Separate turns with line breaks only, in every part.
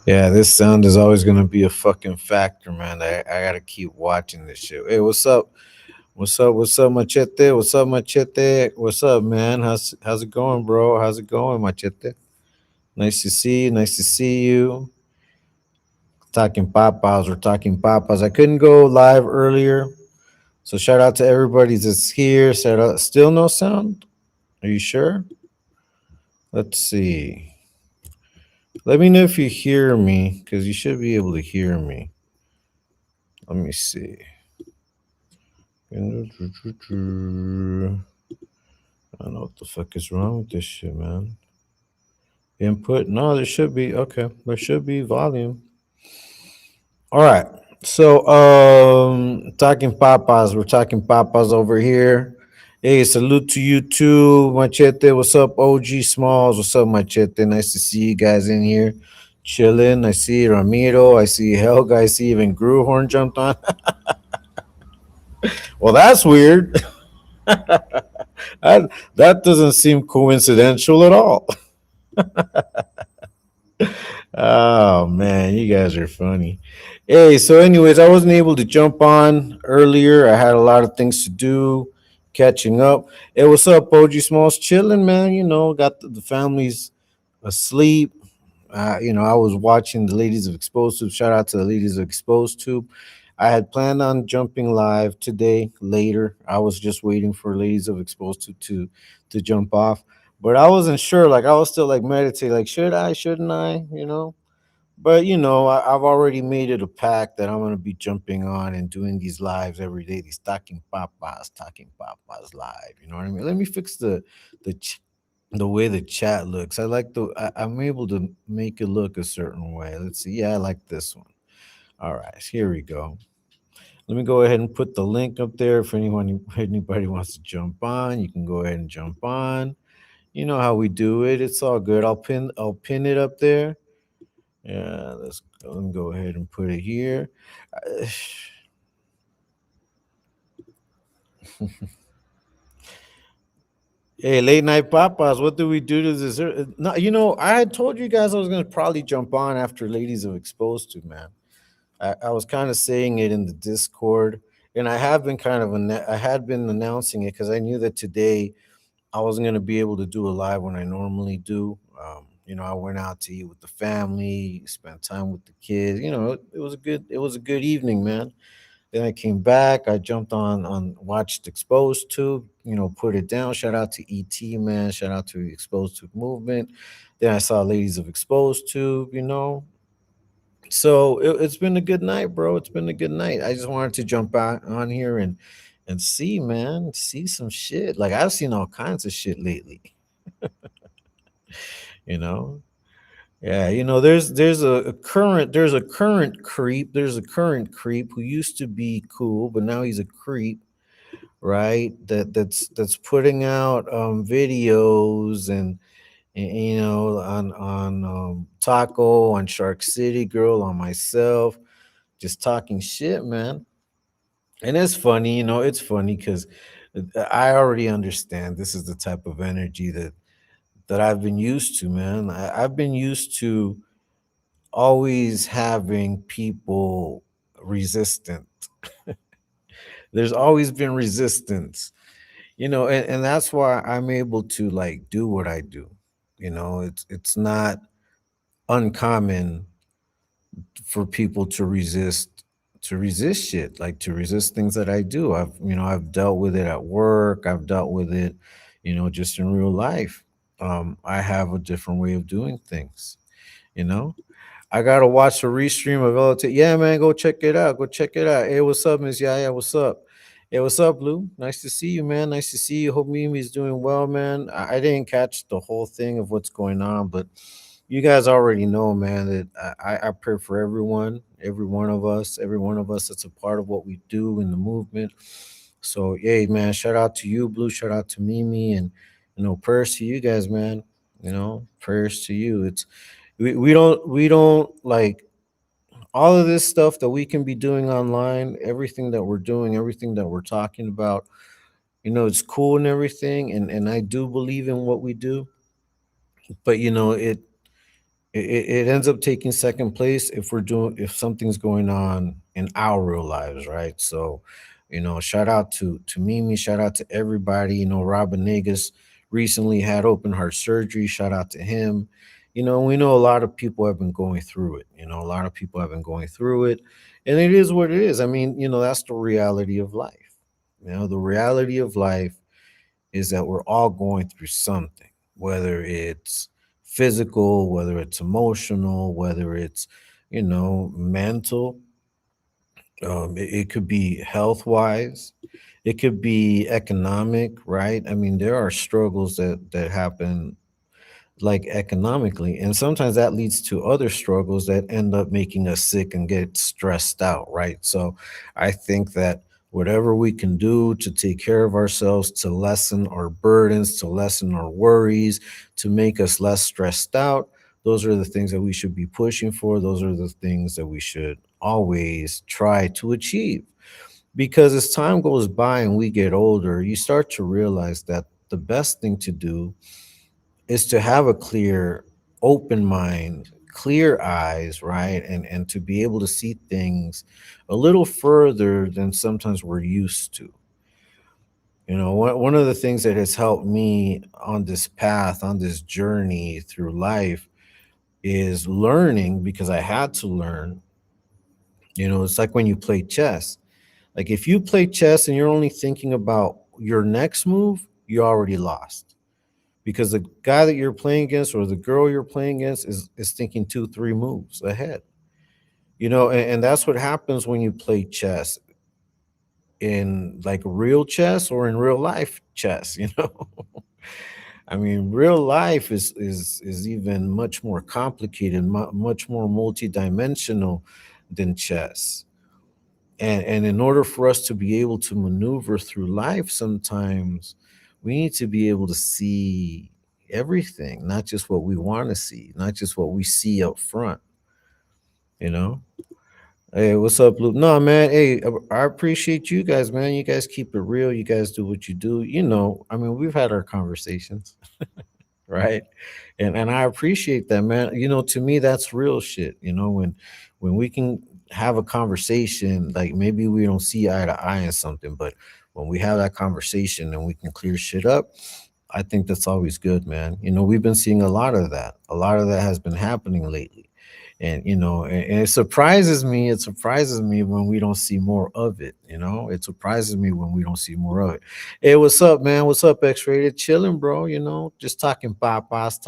Yeah, this sound is always gonna be a fucking factor, man. I gotta keep watching this shit. Hey, what's up? What's up? What's up, Machete? What's up, Machete? What's up, man? How's it going, bro? How's it going, Machete? Nice to see you. Nice to see you. Talking papas. We're talking papas. I couldn't go live earlier, so shout out to everybody that's here. Shout out. Still no sound? Are you sure? Let's see. Let me know if you hear me, because you should be able to hear me. Let me see. I don't know what the fuck is wrong with this shit, man. Input? No, there should be. Okay, there should be volume. All right. So, talking papas. We're talking papas over here. Hey, salute to you too, Machete. What's up, OG Smalls? What's up, Machete? Nice to see you guys in here, chilling. I see Ramiro. I see Helga. I see even Grewhorn jumped on. Well, that's weird. That doesn't seem coincidental at all. Oh man, you guys are funny. Hey, so anyways, I wasn't able to jump on earlier. I had a lot of things to do, catching up. Hey, what's up, OG Smalls? Chilling, man. Got the families asleep. I was watching the ladies of Exposed Tube. Shout out to the ladies of Exposed Tube. I had planned on jumping live today later. I was just waiting for ladies of Exposed Tube to jump off, but I wasn't sure. Like I was still like meditating. Like should I? Shouldn't I? But I've already made it a pact that I'm gonna be jumping on and doing these lives every day. These talking papas live. You know what I mean? Let me fix the the way the chat looks. I'm able to make it look a certain way. Let's see. Yeah, I like this one. All right, here we go. Let me go ahead and put the link up there for anybody wants to jump on. You can go ahead and jump on. You know how we do it. It's all good. I'll pin it up there. Yeah, let me go ahead and put it here. Uh, Hey, late night papas, what do we do to this? No, I had told you guys I was gonna probably jump on after Ladies of Exposed to, man. I was kind of saying it in the Discord, and I had been announcing it because I knew that today I wasn't gonna be able to do a live when I normally do. I went out to eat with the family, spent time with the kids. It was a good evening, man. Then I came back. I jumped on watched Exposed Tube. Put it down. Shout out to ET, man. Shout out to the Exposed Tube movement. Then I saw Ladies of Exposed Tube. So it's been a good night, bro. It's been a good night. I just wanted to jump out on here and see, man, see some shit. Like I've seen all kinds of shit lately. You know. Yeah, there's a current creep who used to be cool, but now he's a creep, right? That's putting out videos and on Taco, on Shark City Girl, on myself, just talking shit, man. And it's funny, it's funny because I already understand this is the type of energy that I've been used to, man. I've been used to always having people resistant. There's always been resistance, and that's why I'm able to like do what I do. It's not uncommon for people to resist shit, like to resist things that I do. I've dealt with it at work. I've dealt with it, just in real life. I have a different way of doing things. You know, I gotta watch a restream of LT. Yeah, man, go check it out. Go check it out. Hey, what's up, Miss Yaya? What's up? Hey, what's up, Blue? Nice to see you, man. Nice to see you. Hope Mimi's doing well, man. I didn't catch the whole thing of what's going on, but you guys already know, man, that I pray for everyone, every one of us that's a part of what we do in the movement. So, yay, man, shout out to you, Blue. Shout out to Mimi, and prayers to you guys, man. Prayers to you. We don't like all of this stuff that we can be doing online. Everything that we're doing, everything that we're talking about. It's cool and everything, and I do believe in what we do, but it ends up taking second place if if something's going on in our real lives, right? So, shout out to Mimi, shout out to everybody. Robin Negus recently had open heart surgery. Shout out to him. We know a lot of people have been going through it. A lot of people have been going through it, and it is what it is. I mean, that's the reality of life. The reality of life is that we're all going through something, whether it's physical, whether it's emotional, whether it's, mental. It could be health wise, it could be economic, right? I mean, there are struggles that happen like economically. And sometimes that leads to other struggles that end up making us sick and get stressed out, right? So I think that whatever we can do to take care of ourselves, to lessen our burdens, to lessen our worries, to make us less stressed out, those are the things that we should be pushing for. Those are the things that we should always try to achieve. Because as time goes by and we get older, you start to realize that the best thing to do is to have a clear, open mind, clear eyes, right? And to be able to see things a little further than sometimes we're used to. One of the things that has helped me on this path, on this journey through life, is learning, because I had to learn. It's like when you play chess. Like if you play chess and you're only thinking about your next move, you already lost, because the guy that you're playing against or the girl you're playing against is thinking 2 3 moves ahead. And that's what happens when you play chess, in like real chess or in real life chess. I mean, real life is even much more complicated, much more multidimensional than chess. And in order for us to be able to maneuver through life, sometimes we need to be able to see everything, not just what we want to see, not just what we see up front, you know? Hey, what's up, Luke? No, man. Hey, I appreciate you guys, man. You guys keep it real. You guys do what you do. I mean, we've had our conversations, right? And I appreciate that, man. To me, that's real shit. When we can have a conversation, like maybe we don't see eye to eye on something, but when we have that conversation and we can clear shit up, I think that's always good, man. We've been seeing a lot of that. A lot of that has been happening lately. And it surprises me. It surprises me when we don't see more of it. It surprises me when we don't see more of it. Hey, what's up, man? What's up, X-rated? Chilling, bro. Just talking papas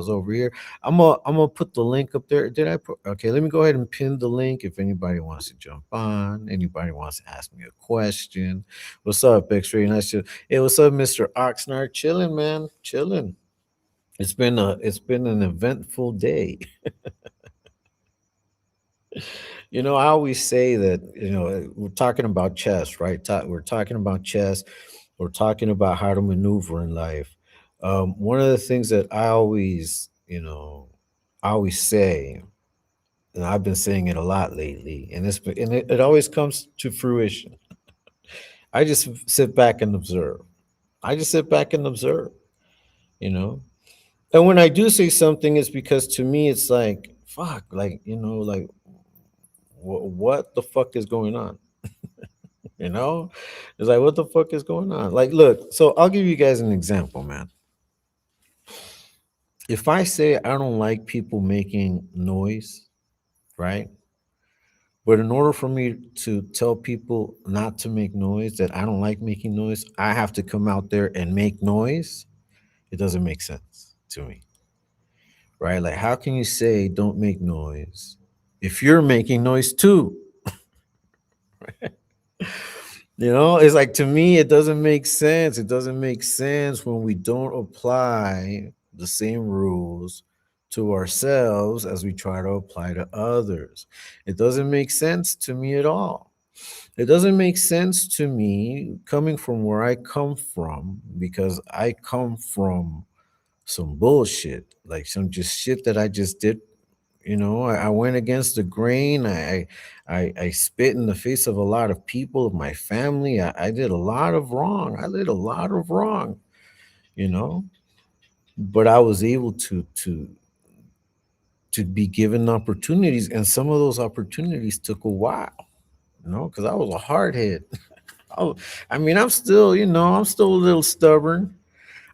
over here. I'm gonna put the link up there. Did I put? Okay, let me go ahead and pin the link if anybody wants to jump on. Anybody wants to ask me a question. What's up, X-rated? Hey, what's up, Mr. Oxnard? Chilling, man. Chilling. It's been an eventful day. I always say that, we're talking about chess, right? We're talking about chess. We're talking about how to maneuver in life. One of the things that I always say, and I've been saying it a lot lately, and it always comes to fruition. I just sit back and observe. I just sit back and observe, you know. And when I do say something, it's because to me, it's like, fuck, like, like, what the fuck is going on? You know, it's like, what the fuck is going on? Like, look, so I'll give you guys an example, man. If I say I don't like people making noise, right? But in order for me to tell people not to make noise, that I don't like making noise, I have to come out there and make noise. It doesn't make sense to me, right? Like, how can you say don't make noise if you're making noise too? It's like, to me, it doesn't make sense. It doesn't make sense when we don't apply the same rules to ourselves as we try to apply to others. It doesn't make sense to me at all. It doesn't make sense to me coming from where I come from, because I come from some bullshit, like some just shit that I just did. I went against the grain. I spit in the face of a lot of people of my family. I did a lot of wrong. I did a lot of wrong, you know. But I was able to to be given opportunities, and some of those opportunities took a while, because I was a hardhead. I, I mean, I'm still, I'm still a little stubborn.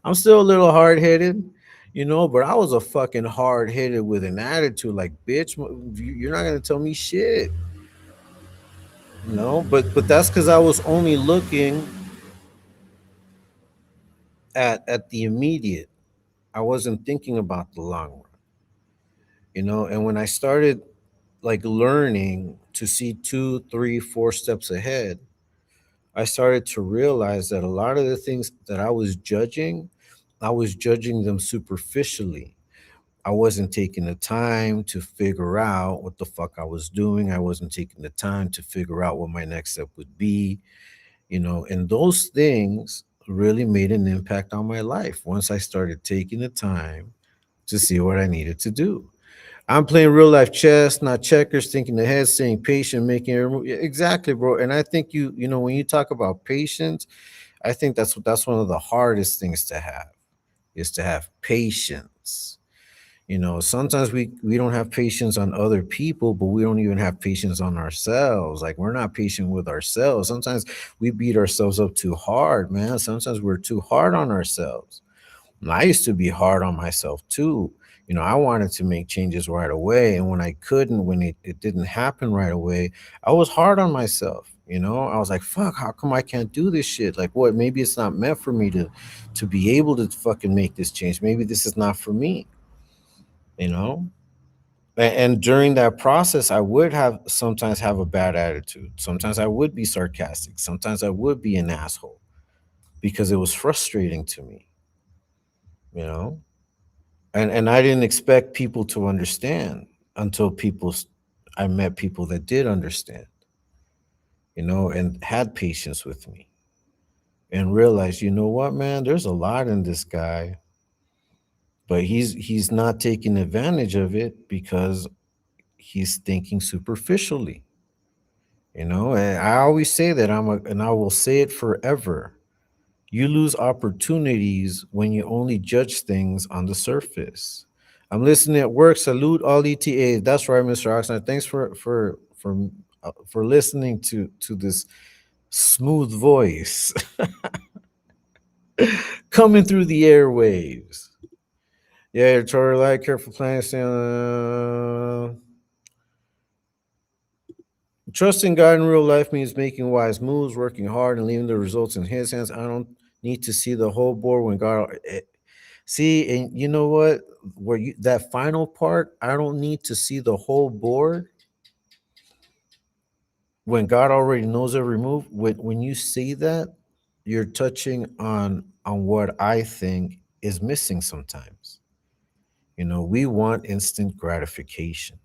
I'm still a little hard headed, but I was a fucking hard headed with an attitude. Like, bitch, you're not gonna tell me shit, But that's because I was only looking at the immediate. I wasn't thinking about the long run, And when I started like learning to see 2, 3, 4 steps ahead, I started to realize that a lot of the things that I was judging them superficially. I wasn't taking the time to figure out what the fuck I was doing. I wasn't taking the time to figure out what my next step would be, and those things really made an impact on my life once I started taking the time to see what I needed to do. I'm playing real life chess, not checkers, thinking ahead, staying patient, making every move. Yeah, exactly, bro. And I think when you talk about patience, I think that's one of the hardest things to have is to have patience. Sometimes we don't have patience on other people, but we don't even have patience on ourselves. Like, we're not patient with ourselves. Sometimes we beat ourselves up too hard, man. Sometimes we're too hard on ourselves. And I used to be hard on myself too. I wanted to make changes right away. And when I couldn't, when it didn't happen right away, I was hard on myself. I was like, fuck, how come I can't do this shit? Like, what? Maybe it's not meant for me to be able to fucking make this change. Maybe this is not for me, you know? And during that process, I would have sometimes have a bad attitude. Sometimes I would be sarcastic. Sometimes I would be an asshole because it was frustrating to me, you know? And I didn't expect people to understand until I met people that did understand, and had patience with me and realized, you know what, man, there's a lot in this guy, but he's not taking advantage of it because he's thinking superficially. And I always say that and I will say it forever. You lose opportunities when you only judge things on the surface. I'm listening at work. Salute all ETAs. That's right, Mr. Oxnard. Thanks for listening to this smooth voice coming through the airwaves. Yeah, you're totally like careful planning. Trusting God in real life means making wise moves, working hard, and leaving the results in His hands. I don't need to see the whole board when God. See, and you know what? Where you that final part, I don't need to see the whole board when God already knows every move. When you see that, you're touching on what I think is missing sometimes. We want instant gratification.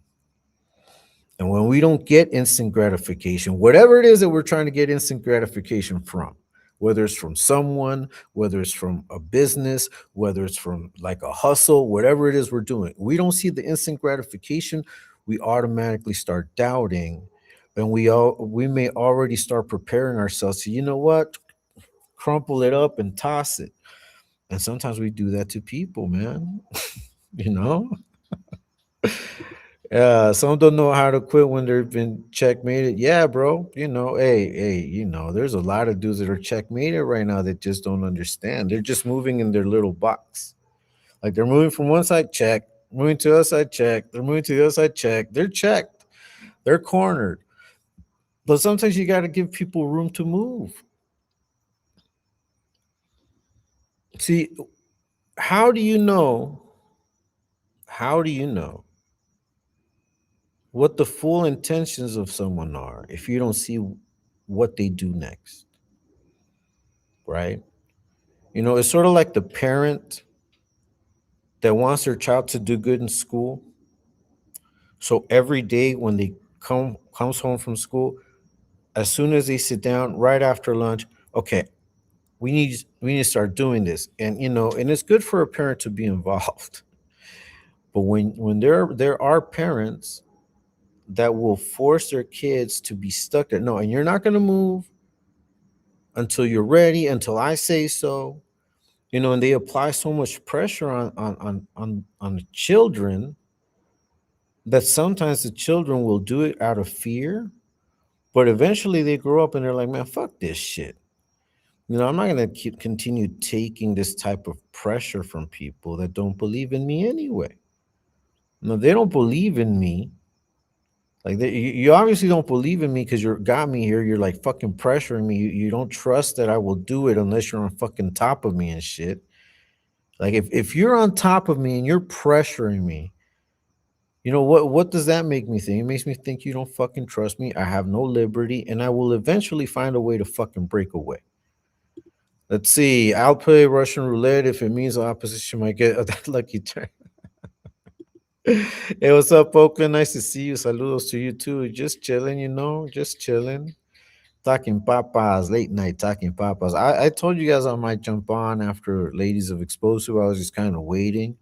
And when we don't get instant gratification, whatever it is that we're trying to get instant gratification from, whether it's from someone, whether it's from a business, whether it's from like a hustle, whatever it is we're doing, we don't see the instant gratification, we automatically start doubting. And we may already start preparing ourselves to, you know what, crumple it up and toss it. And sometimes we do that to people, man. you know? Some don't know how to quit when they've been checkmated. Yeah, bro. Hey, there's a lot of dudes that are checkmated right now that just don't understand. They're just moving in their little box. Like, they're moving from one side, check, moving to the other side, check. They're moving to the other side, check. They're checked. They're cornered. But sometimes you got to give people room to move. See, how do you know? How do you know what the full intentions of someone are if you don't see what they do next? Right? It's sort of like the parent that wants their child to do good in school. So every day when they comes home from school, as soon as they sit down, right after lunch, okay, we need to start doing this. And it's good for a parent to be involved. But when there are parents that will force their kids to be stuck there, no, and you're not going to move until you're ready, until I say so. And they apply so much pressure on the children that sometimes the children will do it out of fear, but eventually they grow up and they're like, man, fuck this shit. I'm not going to keep continue taking this type of pressure from people that don't believe in me anyway. No, they don't believe in me. Like you obviously don't believe in me because you got me here. You're like fucking pressuring me. You don't trust that I will do it unless you're on fucking top of me and shit. Like if you're on top of me and you're pressuring me, what does that make me think? It makes me think you don't fucking trust me. I have no liberty, and I will eventually find a way to fucking break away. Let's see. I'll play Russian roulette if it means the opposition might get that lucky turn. Hey, what's up, Oakland? Nice to see you. Saludos to you too. Just chilling, just chilling. Talking papas, late night talking papas. I told you guys I might jump on after Ladies of Explosive. I was just kind of waiting.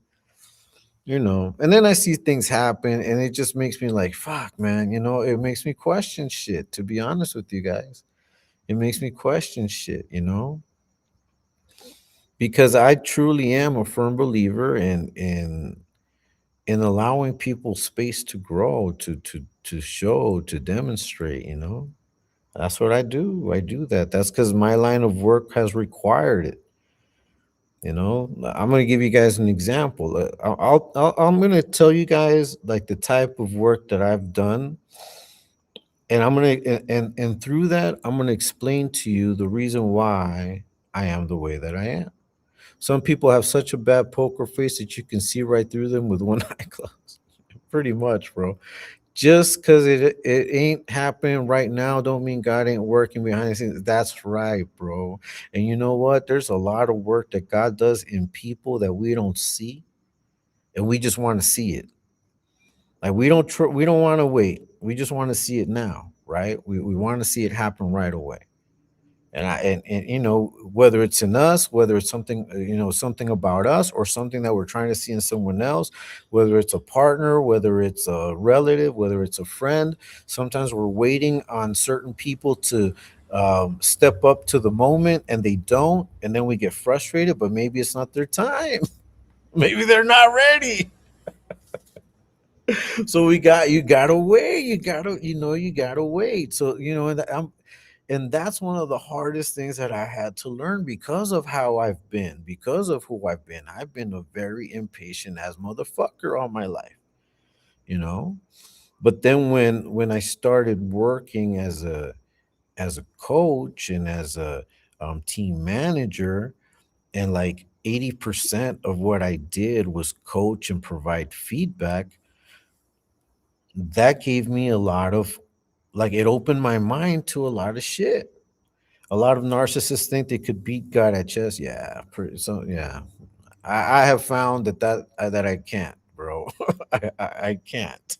And then I see things happen and it just makes me like, fuck, man, it makes me question shit, to be honest with you guys. It makes me question shit, because I truly am a firm believer in allowing people space to grow, to show, to demonstrate. That's what I do. I do that. That's because my line of work has required it. I'm going to give you guys an example. I'm going to tell you guys like the type of work that I've done, and I'm going to and through that I'm going to explain to you the reason why I am the way that I am. Some people have such a bad poker face that you can see right through them with one eye closed. Pretty much, bro. Just because it ain't happening right now don't mean God ain't working behind the scenes. That's right, bro. And you know what? There's a lot of work that God does in people that we don't see, and we just want to see it. Like we don't want to wait. We just want to see it now, right? We want to see it happen right away. And whether it's in us, whether it's something something about us, or something that we're trying to see in someone else, whether it's a partner, whether it's a relative, whether it's a friend. Sometimes we're waiting on certain people to step up to the moment and they don't, and then we get frustrated, but maybe it's not their time. Maybe they're not ready. So you gotta wait. You gotta wait. So and that's one of the hardest things that I had to learn because of how I've been, because of who I've been. I've been a very impatient as motherfucker all my life, you know. But then when I started working as a coach and as a team manager, and like 80% of what I did was coach and provide feedback, that gave me a lot of, like, it opened my mind to a lot of shit. A lot of narcissists think they could beat God at chess. Yeah, so yeah, I have found that I can't, bro. I can't.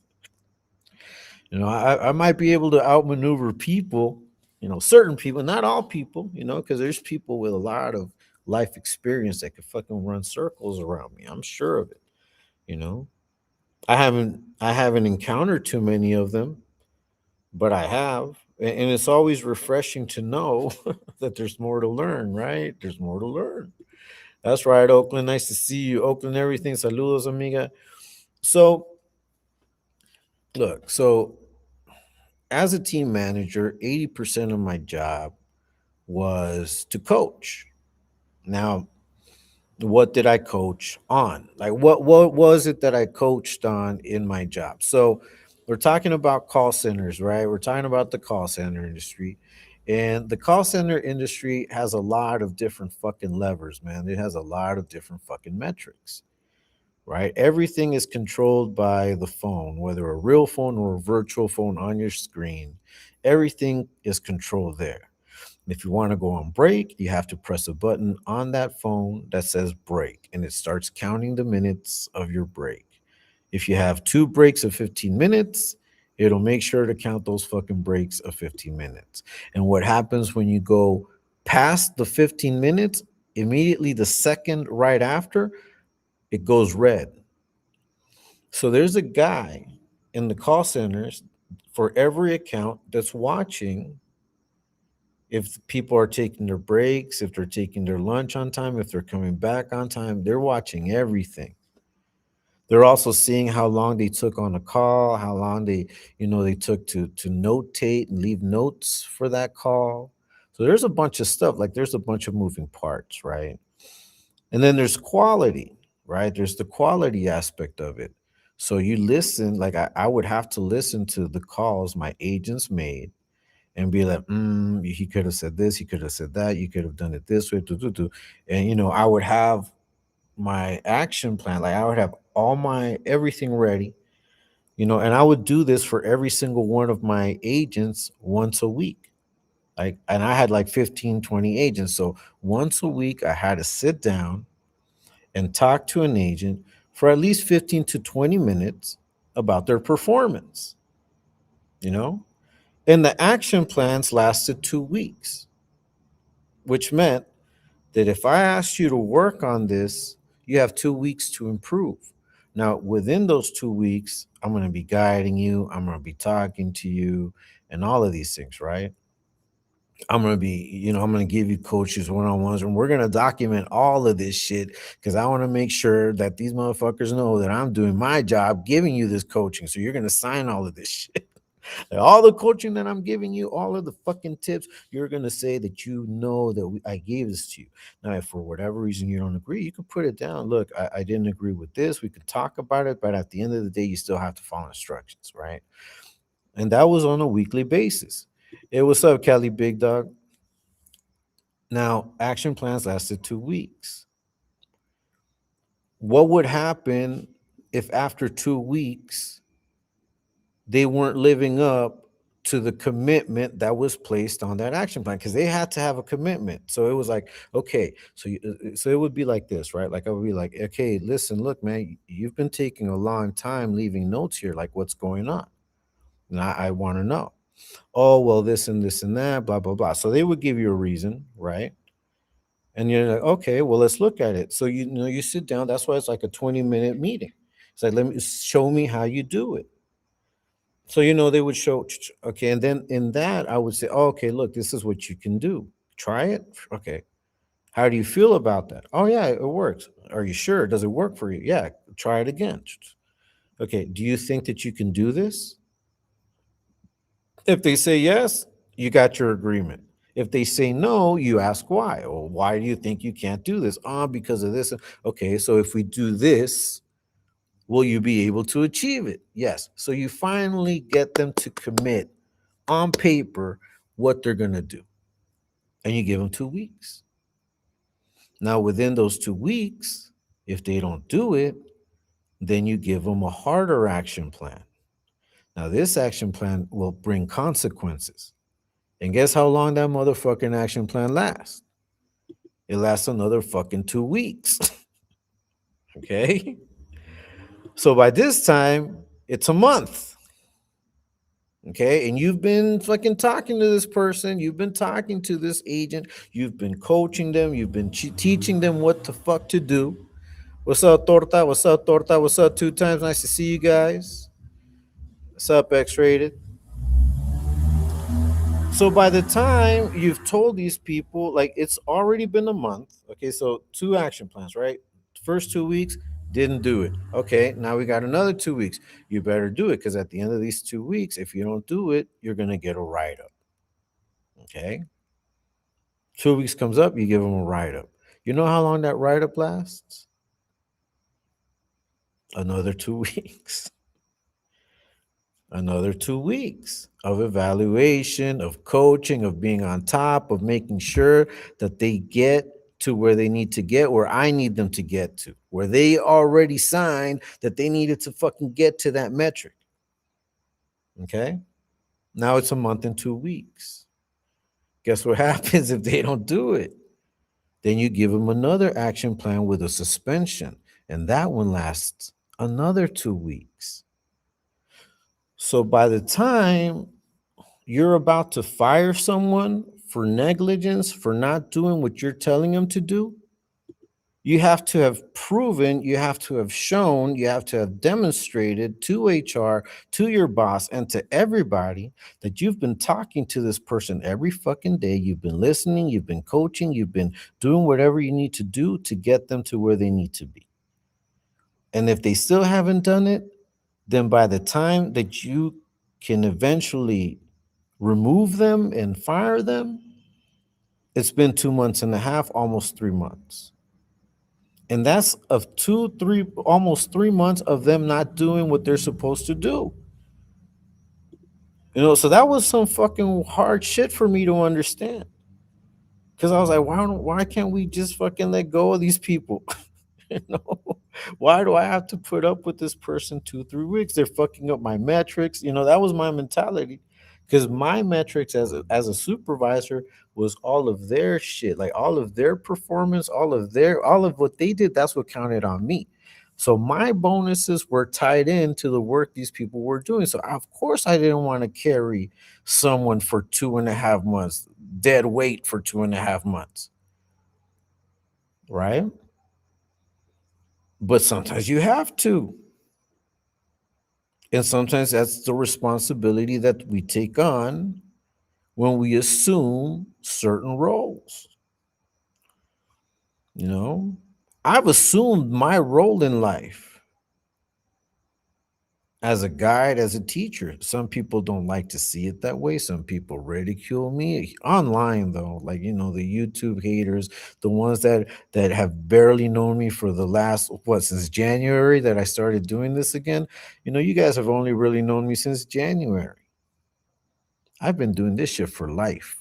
I might be able to outmaneuver people. Certain people, not all people. Because there's people with a lot of life experience that could fucking run circles around me. I'm sure of it. You know, I haven't encountered too many of them, but I have. And it's always refreshing to know that there's more to learn, right? There's more to learn. That's right, Oakland. Nice to see you. Oakland, everything. Saludos, amiga. So, look, as a team manager, 80% of my job was to coach. Now, what did I coach on? Like what was it that I coached on in my job? So we're talking about call centers, right? We're talking about the call center industry. And the call center industry has a lot of different fucking levers, man. It has a lot of different fucking metrics, right? Everything is controlled by the phone, whether a real phone or a virtual phone on your screen. Everything is controlled there. If you want to go on break, you have to press a button on that phone that says break, and it starts counting the minutes of your break. If you have two breaks of 15 minutes, it'll make sure to count those fucking breaks of 15 minutes. And what happens when you go past the 15 minutes, immediately the second right after, it goes red. So there's a guy in the call centers for every account that's watching if people are taking their breaks, if they're taking their lunch on time, if they're coming back on time. They're watching everything. They're also seeing how long they took on a call, how long they took to notate and leave notes for that call. So there's a bunch of stuff, like there's a bunch of moving parts, right? And then there's quality, right? There's the quality aspect of it. So you listen, like I would have to listen to the calls my agents made and be like, he could have said this, he could have said that, you could have done it this way, and I would have my action plan, like I would have all my everything ready, and I would do this for every single one of my agents once a week. Like, and I had like 15, 20 agents. So once a week, I had to sit down and talk to an agent for at least 15 to 20 minutes about their performance, you know? And the action plans lasted 2 weeks, which meant that if I asked you to work on this, you have 2 weeks to improve. Now, within those 2 weeks, I'm going to be guiding you, I'm going to be talking to you, and all of these things, right? I'm going to give you coaches one on ones, and we're going to document all of this shit because I want to make sure that these motherfuckers know that I'm doing my job giving you this coaching. So you're going to sign all of this shit. Like, all the coaching that I'm giving you, all of the fucking tips, you're going to say that I gave this to you. Now, if for whatever reason you don't agree, you can put it down. Look, I didn't agree with this. We could talk about it, but at the end of the day, you still have to follow instructions, right? And that was on a weekly basis. Hey, what's up, Kelly Big Dog? Now, action plans lasted 2 weeks. What would happen if after 2 weeks they weren't living up to the commitment that was placed on that action plan? Because they had to have a commitment. So it was like, okay, so it would be like this, right? Like I would be like, okay, listen, look, man, you've been taking a long time leaving notes here. Like, what's going on? And I want to know. Oh, well, this and this and that, blah blah blah. So they would give you a reason, right? And you're like, okay, well, let's look at it. So you sit down. That's why it's like a 20-minute meeting. It's like, let me show me how you do it. So they would show, okay, and then in that I would say, oh, okay, look, this is what you can do. Try it. Okay. How do you feel about that? Oh yeah, it works. Are you sure? Does it work for you? Yeah, try it again. Okay, do you think that you can do this? If they say yes, you got your agreement. If they say no, you ask why. Or why do you think you can't do this? Because of this. Okay, so if we do this, will you be able to achieve it? Yes. So you finally get them to commit on paper what they're going to do. And you give them 2 weeks. Now, within those 2 weeks, if they don't do it, then you give them a harder action plan. Now, this action plan will bring consequences. And guess how long that motherfucking action plan lasts? It lasts another fucking 2 weeks. Okay. So by this time, it's a month. Okay. And you've been fucking talking to this person. You've been talking to this agent. You've been coaching them. You've been teaching them what the fuck to do. What's up, Torta? What's up, Torta? What's up, 2 times? Nice to see you guys. What's up, X rated? So by the time you've told these people, like it's already been a month. Okay, so two action plans, right? First 2 weeks, didn't do it. Okay, now we got another 2 weeks. You better do it because at the end of these 2 weeks, if you don't do it, you're gonna get a write up. Okay, 2 weeks comes up, you give them a write up. You know how long that write up lasts? Another 2 weeks. Another 2 weeks of evaluation, of coaching, of being on top, of making sure that they get to where they need to get, where I need them to get to, where they already signed that they needed to fucking get to that metric. Okay. Now it's a month and 2 weeks. Guess what happens if they don't do it? Then you give them another action plan with a suspension, and that one lasts another 2 weeks. So by the time you're about to fire someone for negligence, for not doing what you're telling them to do, you have to have proven, you have to have shown, you have to have demonstrated to HR, to your boss, and to everybody that you've been talking to this person every fucking day. You've been listening, you've been coaching, you've been doing whatever you need to do to get them to where they need to be. And if they still haven't done it, then by the time that you can eventually remove them and fire them, it's been 2 months and a half, almost 3 months. And that's of two, three, almost 3 months of them not doing what they're supposed to do. So that was some fucking hard shit for me to understand. Because I was like, why can't we just fucking let go of these people? you know, why do I have to put up with this person 2, 3 weeks? They're fucking up my metrics. That was my mentality. Because my metrics as a supervisor was all of their shit, like all of their performance, all of what they did. That's what counted on me. So my bonuses were tied into the work these people were doing. So of course I didn't want to carry someone for 2.5 months, dead weight for 2.5 months, right? But sometimes you have to. And sometimes that's the responsibility that we take on when we assume certain roles. You know, I've assumed my role in life as a guide, as a teacher. Some people don't like to see it that way. Some people ridicule me online, though. Like the YouTube haters, the ones that have barely known me for the last since January that I started doing this again. You guys have only really known me since January. I've been doing this shit for life.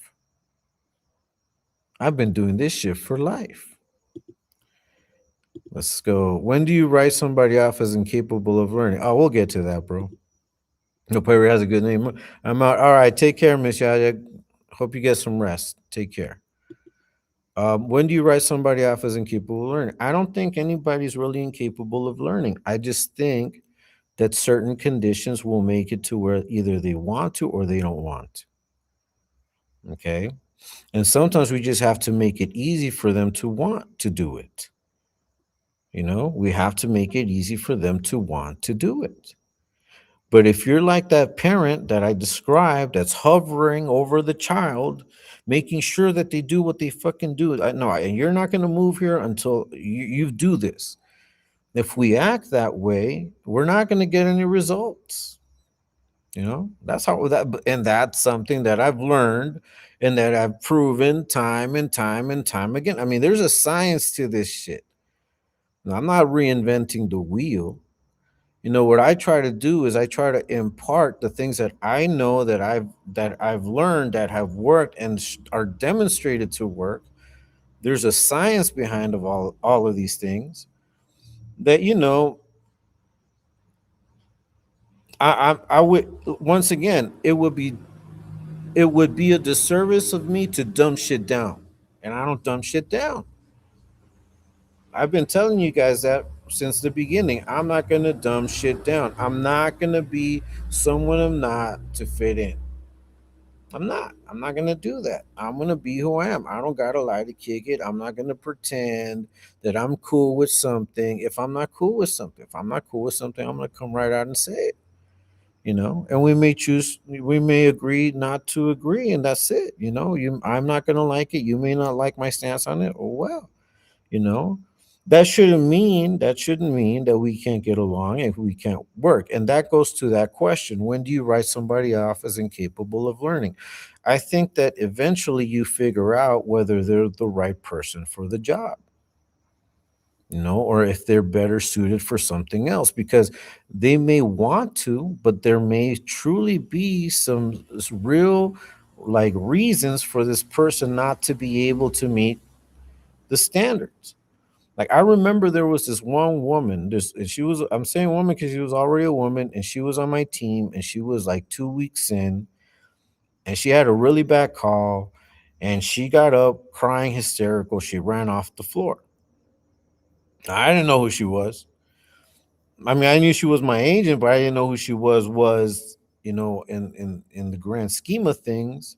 I've been doing this shit for life. Let's go. When do you write somebody off as incapable of learning? Oh, we'll get to that, bro. No player has a good name. I'm out. All right. Take care, Miss Yaya. Hope you get some rest. Take care. When do you write somebody off as incapable of learning? I don't think anybody's really incapable of learning. I just think that certain conditions will make it to where either they want to or they don't want to. Okay. And sometimes we just have to make it easy for them to want to do it. We have to make it easy for them to want to do it. But if you're like that parent that I described that's hovering over the child, making sure that they do what they fucking do, no, and you're not going to move here until you do this. If we act that way, we're not going to get any results. That's how and that's something that I've learned and that I've proven time and time and time again. I mean, there's a science to this shit. Now, I'm not reinventing the wheel. What I try to do is I try to impart the things that I know that I've learned that have worked and are demonstrated to work. There's a science behind of all of these things that I would once again it would be a disservice of me to dumb shit down, and I don't dumb shit down. I've been telling you guys that since the beginning. I'm not gonna dumb shit down. I'm not gonna be someone I'm not to fit in. I'm not. I'm not gonna do that. I'm gonna be who I am. I don't gotta lie to kick it. I'm not gonna pretend that I'm cool with something. If I'm not cool with something, I'm gonna come right out and say it. And we may agree not to agree, and that's it. I'm not gonna like it. You may not like my stance on it. Oh well. you know that shouldn't mean that we can't get along if we can't work. And that goes to that question: when do you write somebody off as incapable of learning? I think that eventually you figure out whether they're the right person for the job, or if they're better suited for something else, because they may want to, but there may truly be some real like reasons for this person not to be able to meet the standards. Like, I remember there was this one woman. I'm saying woman because she was already a woman, and she was on my team, and she was like 2 weeks in, and she had a really bad call, and she got up crying hysterical. She ran off the floor. I didn't know who she was. I mean, I knew she was my agent, but I didn't know who she was, in the grand scheme of things,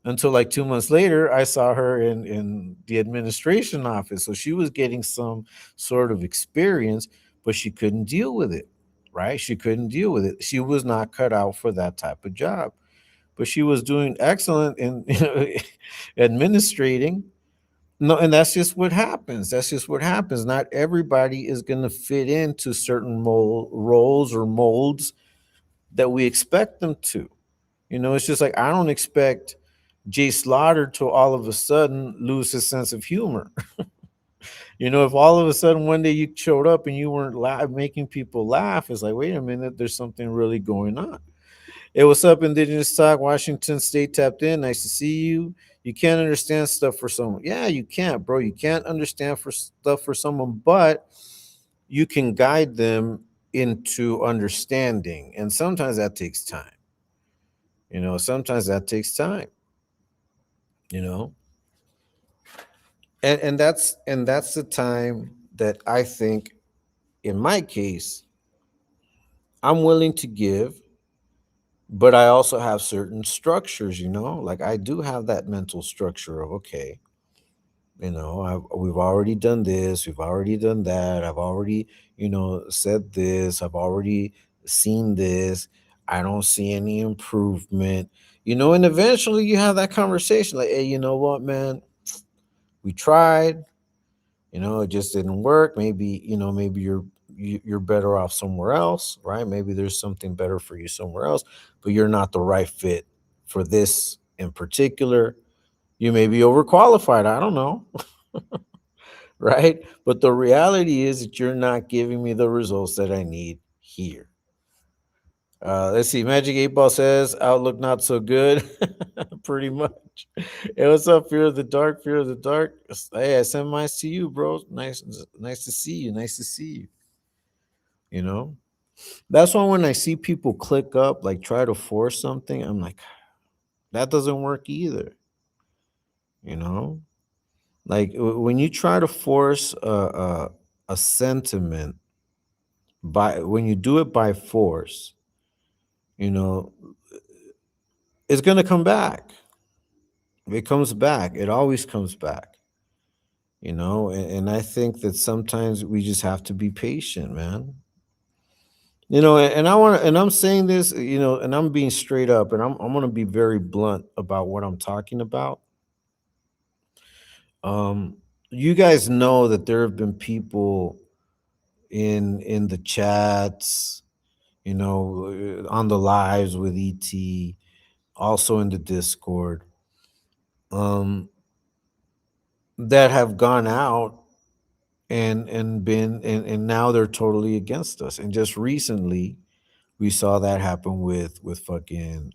until like 2 months later, I saw her in the administration office. So she was getting some sort of experience, but she couldn't deal with it, right? She couldn't deal with it. She was not cut out for that type of job, but she was doing excellent in administrating. No, and that's just what happens. That's just what happens. Not everybody is going to fit into certain roles or molds that we expect them to. It's just like I don't expect Jay Slaughter to all of a sudden lose his sense of humor. If all of a sudden one day you showed up and you weren't making people laugh, it's like, wait a minute, there's something really going on. Hey, what's up, Indigenous Talk? Washington State tapped in. Nice to see you. You can't understand stuff for someone. Yeah, you can't, bro. You can't understand for stuff for someone, but you can guide them into understanding. And sometimes that takes time. Sometimes that takes time, you know. And that's the time that I think in my case I'm willing to give, but I also have certain structures, like I do have that mental structure of, okay, we've already done this, we've already done that, I've already, said this, I've already seen this, I don't see any improvement, and eventually you have that conversation like, hey, you know what, man, we tried, it just didn't work. Maybe, maybe you're better off somewhere else, right? Maybe there's something better for you somewhere else, but you're not the right fit for this in particular. You may be overqualified, I don't know. Right? But the reality is that you're not giving me the results that I need here. Let's see. Magic 8 Ball says outlook not so good. Pretty much. Hey, what's up, Fear of the Dark? Fear of the Dark. Hey, I sent mine to you, bro. Nice to see you. Nice to see you. You know? That's why when I see people click up, like try to force something, I'm like, that doesn't work either. You know? Like when you try to force a sentiment by when you do it by force, you know, it's gonna come back. It comes back. It always comes back. And I think that sometimes we just have to be patient, man. And I want to, and I'm saying this, and I'm being straight up, and I'm gonna be very blunt about what I'm talking about. Um, you guys know that there have been people in the chats, on the lives with ET, also in the Discord, um, that have gone out and now they're totally against us. And just recently, we saw that happen with fucking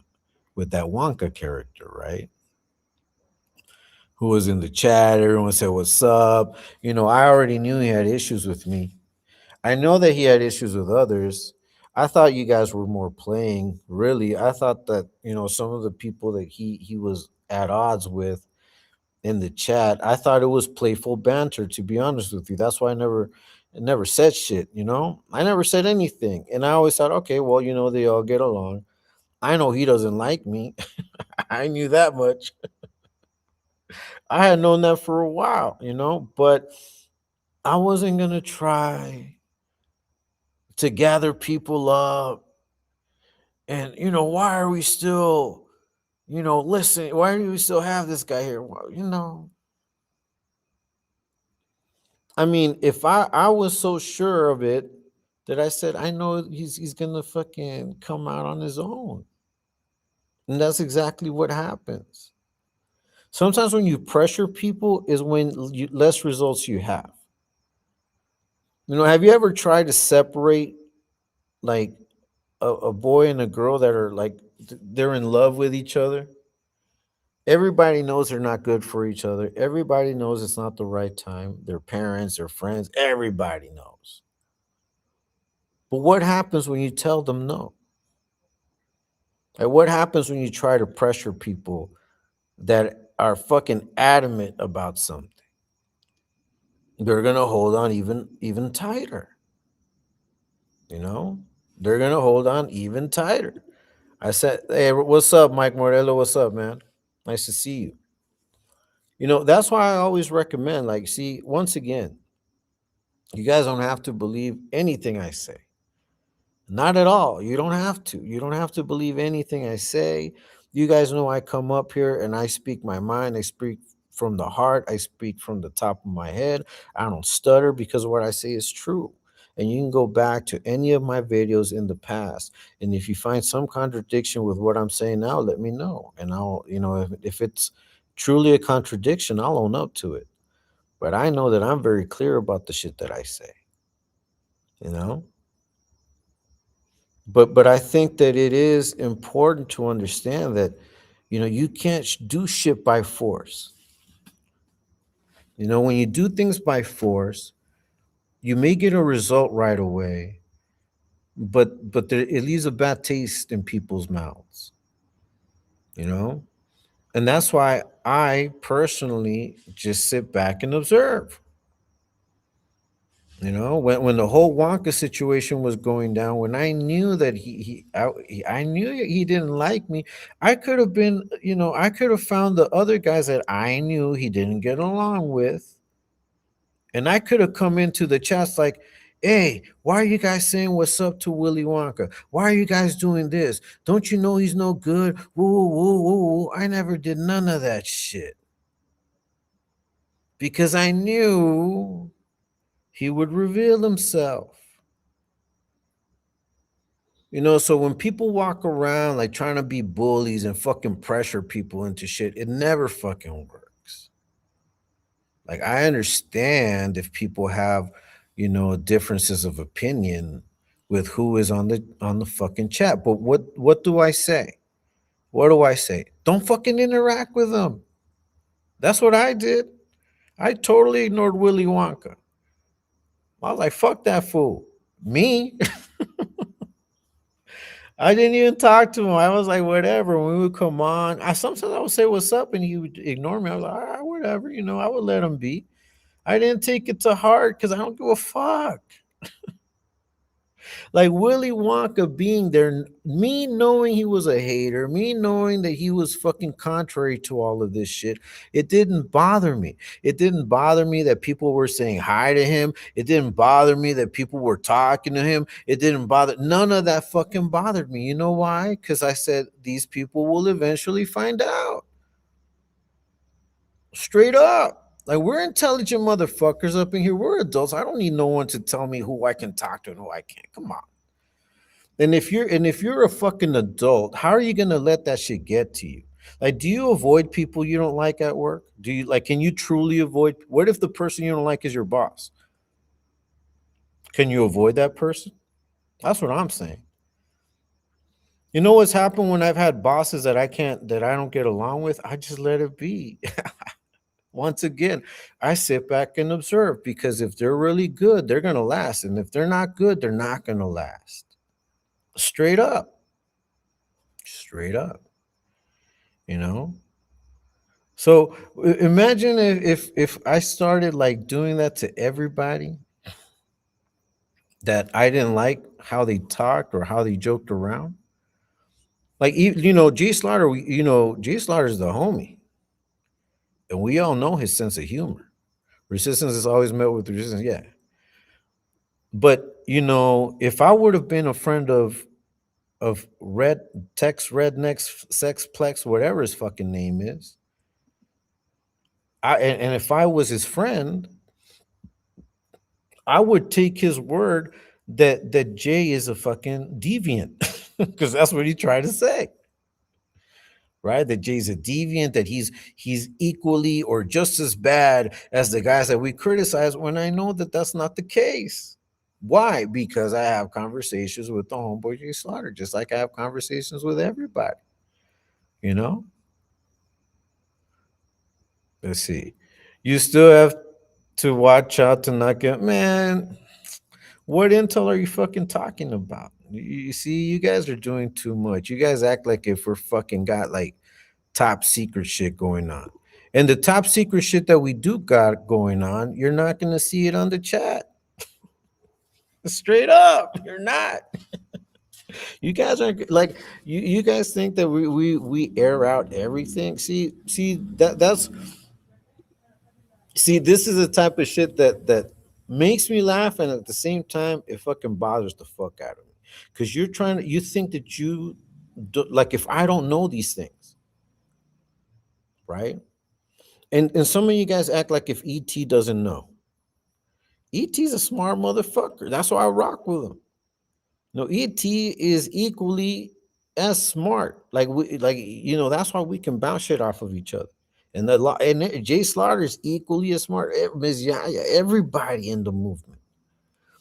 with that Wonka character, right? Who was in the chat? Everyone said, "What's up?" I already knew he had issues with me. I know that he had issues with others. I thought you guys were more playing. Really, I thought that some of the people that he was at odds with in the chat, I thought it was playful banter. To be honest with you, that's why I never said shit. I never said anything, and I always thought, okay, well, they all get along. I know he doesn't like me. I knew that much. I had known that for a while, but I wasn't gonna try to gather people up. And why are we still, listen? Why do we still have this guy here? Well, I mean, if I was so sure of it that I said I know he's gonna fucking come out on his own, and that's exactly what happens. Sometimes when you pressure people is when less results you have. Have you ever tried to separate like a boy and a girl that are like they're in love with each other? Everybody knows they're not good for each other. Everybody knows it's not the right time. Their parents, their friends, everybody knows. But what happens when you tell them no? And what happens when you try to pressure people that are fucking adamant about something? They're gonna hold on even tighter. You know, they're gonna hold on even tighter. I said, "Hey, what's up, Mike Morello? What's up, man? Nice to see you." That's why I always recommend. Like, see, once again, you guys don't have to believe anything I say. Not at all. You don't have to. You don't have to believe anything I say. You guys know I come up here and I speak my mind. I speak from the heart. I speak from the top of my head. I don't stutter because what I say is true. And you can go back to any of my videos in the past. And if you find some contradiction with what I'm saying now, let me know. And I'll, if it's truly a contradiction, I'll own up to it. But I know that I'm very clear about the shit that I say, you know? But I think that it is important to understand that, you can't do shit by force. When you do things by force, you may get a result right away, but it leaves a bad taste in people's mouths, you know? And that's why I personally just sit back and observe. When the whole Wonka situation was going down, when I knew that I knew he didn't like me, I could have been, I could have found the other guys that I knew he didn't get along with, and I could have come into the chats like, "Hey, why are you guys saying what's up to Willy Wonka? Why are you guys doing this? Don't you know he's no good? Woo, woo, woo, woo." I never did none of that shit because I knew he would reveal himself. So when people walk around like trying to be bullies and fucking pressure people into shit, it never fucking works. Like I understand if people have, differences of opinion with who is on the fucking chat, but what do I say? What do I say? Don't fucking interact with them. That's what I did. I totally ignored Willy Wonka. I was like, fuck that fool. Me? I didn't even talk to him. I was like, whatever. When we would come on, sometimes I would say what's up and he would ignore me. I was like, all right, whatever. I would let him be. I didn't take it to heart because I don't give a fuck. Like Willy Wonka being there, me knowing he was a hater, me knowing that he was fucking contrary to all of this shit, it didn't bother me. It didn't bother me that people were saying hi to him. It didn't bother me that people were talking to him. It didn't bother, none of that fucking bothered me. You know why? Because I said, these people will eventually find out. Straight up. Like we're intelligent motherfuckers up in here. We're adults. I don't need no one to tell me who I can talk to and who I can't. Come on. And if you're a fucking adult, how are you gonna let that shit get to you? Like, do you avoid people you don't like at work? Do you like? Can you truly avoid? What if the person you don't like is your boss? Can you avoid that person? That's what I'm saying. You know what's happened when I've had bosses that I don't get along with? I just let it be. Once again, I sit back and observe because if they're really good, they're gonna last, and if they're not good, they're not gonna last. Straight up, straight up. You know. So imagine if I started like doing that to everybody that I didn't like how they talked or how they joked around. Like G Slaughter, G Slaughter is the homie, and we all know his sense of humor. Resistance is always met with resistance, yeah. But if I would have been a friend of Red Tex Rednex Sexplex, whatever his fucking name is, and if I was his friend, I would take his word that Jay is a fucking deviant because that's what he tried to say, right? That Jay's a deviant, that he's equally or just as bad as the guys that we criticize. When I know that that's not the case. Why? Because I have conversations with the homeboy Jay Slaughter, just like I have conversations with everybody. You know. Let's see. You still have to watch out to not get man. What intel are you fucking talking about? You see, you guys are doing too much. You guys act like if we're fucking got like top secret shit going on. And the top secret shit that we do got going on, you're not gonna see it on the chat. Straight up, you're not. You guys aren't like you guys think that we air out everything. See this is the type of shit that makes me laugh, and at the same time, it fucking bothers the fuck out of me. Because you think that like if I don't know these things, right? And some of you guys act like if ET doesn't know. ET's a smart motherfucker. That's why I rock with him. No, ET is equally as smart. That's why we can bounce shit off of each other. And Jay Slaughter is equally as smart. Ms. Yaya, everybody in the movement.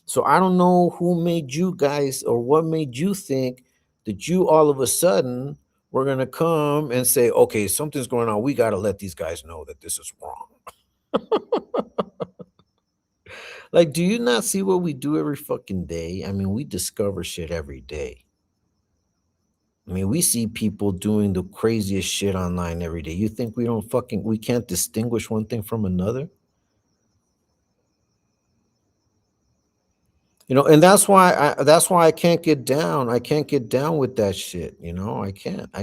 So I don't know who made you guys or what made you think that you all of a sudden were gonna come and say, okay, something's going on. We gotta let these guys know that this is wrong. Like, do you not see what we do every fucking day? I mean, we discover shit every day. I mean, we see people doing the craziest shit online every day. You think we can't distinguish one thing from another? And that's why I can't get down. I can't get down with that shit. I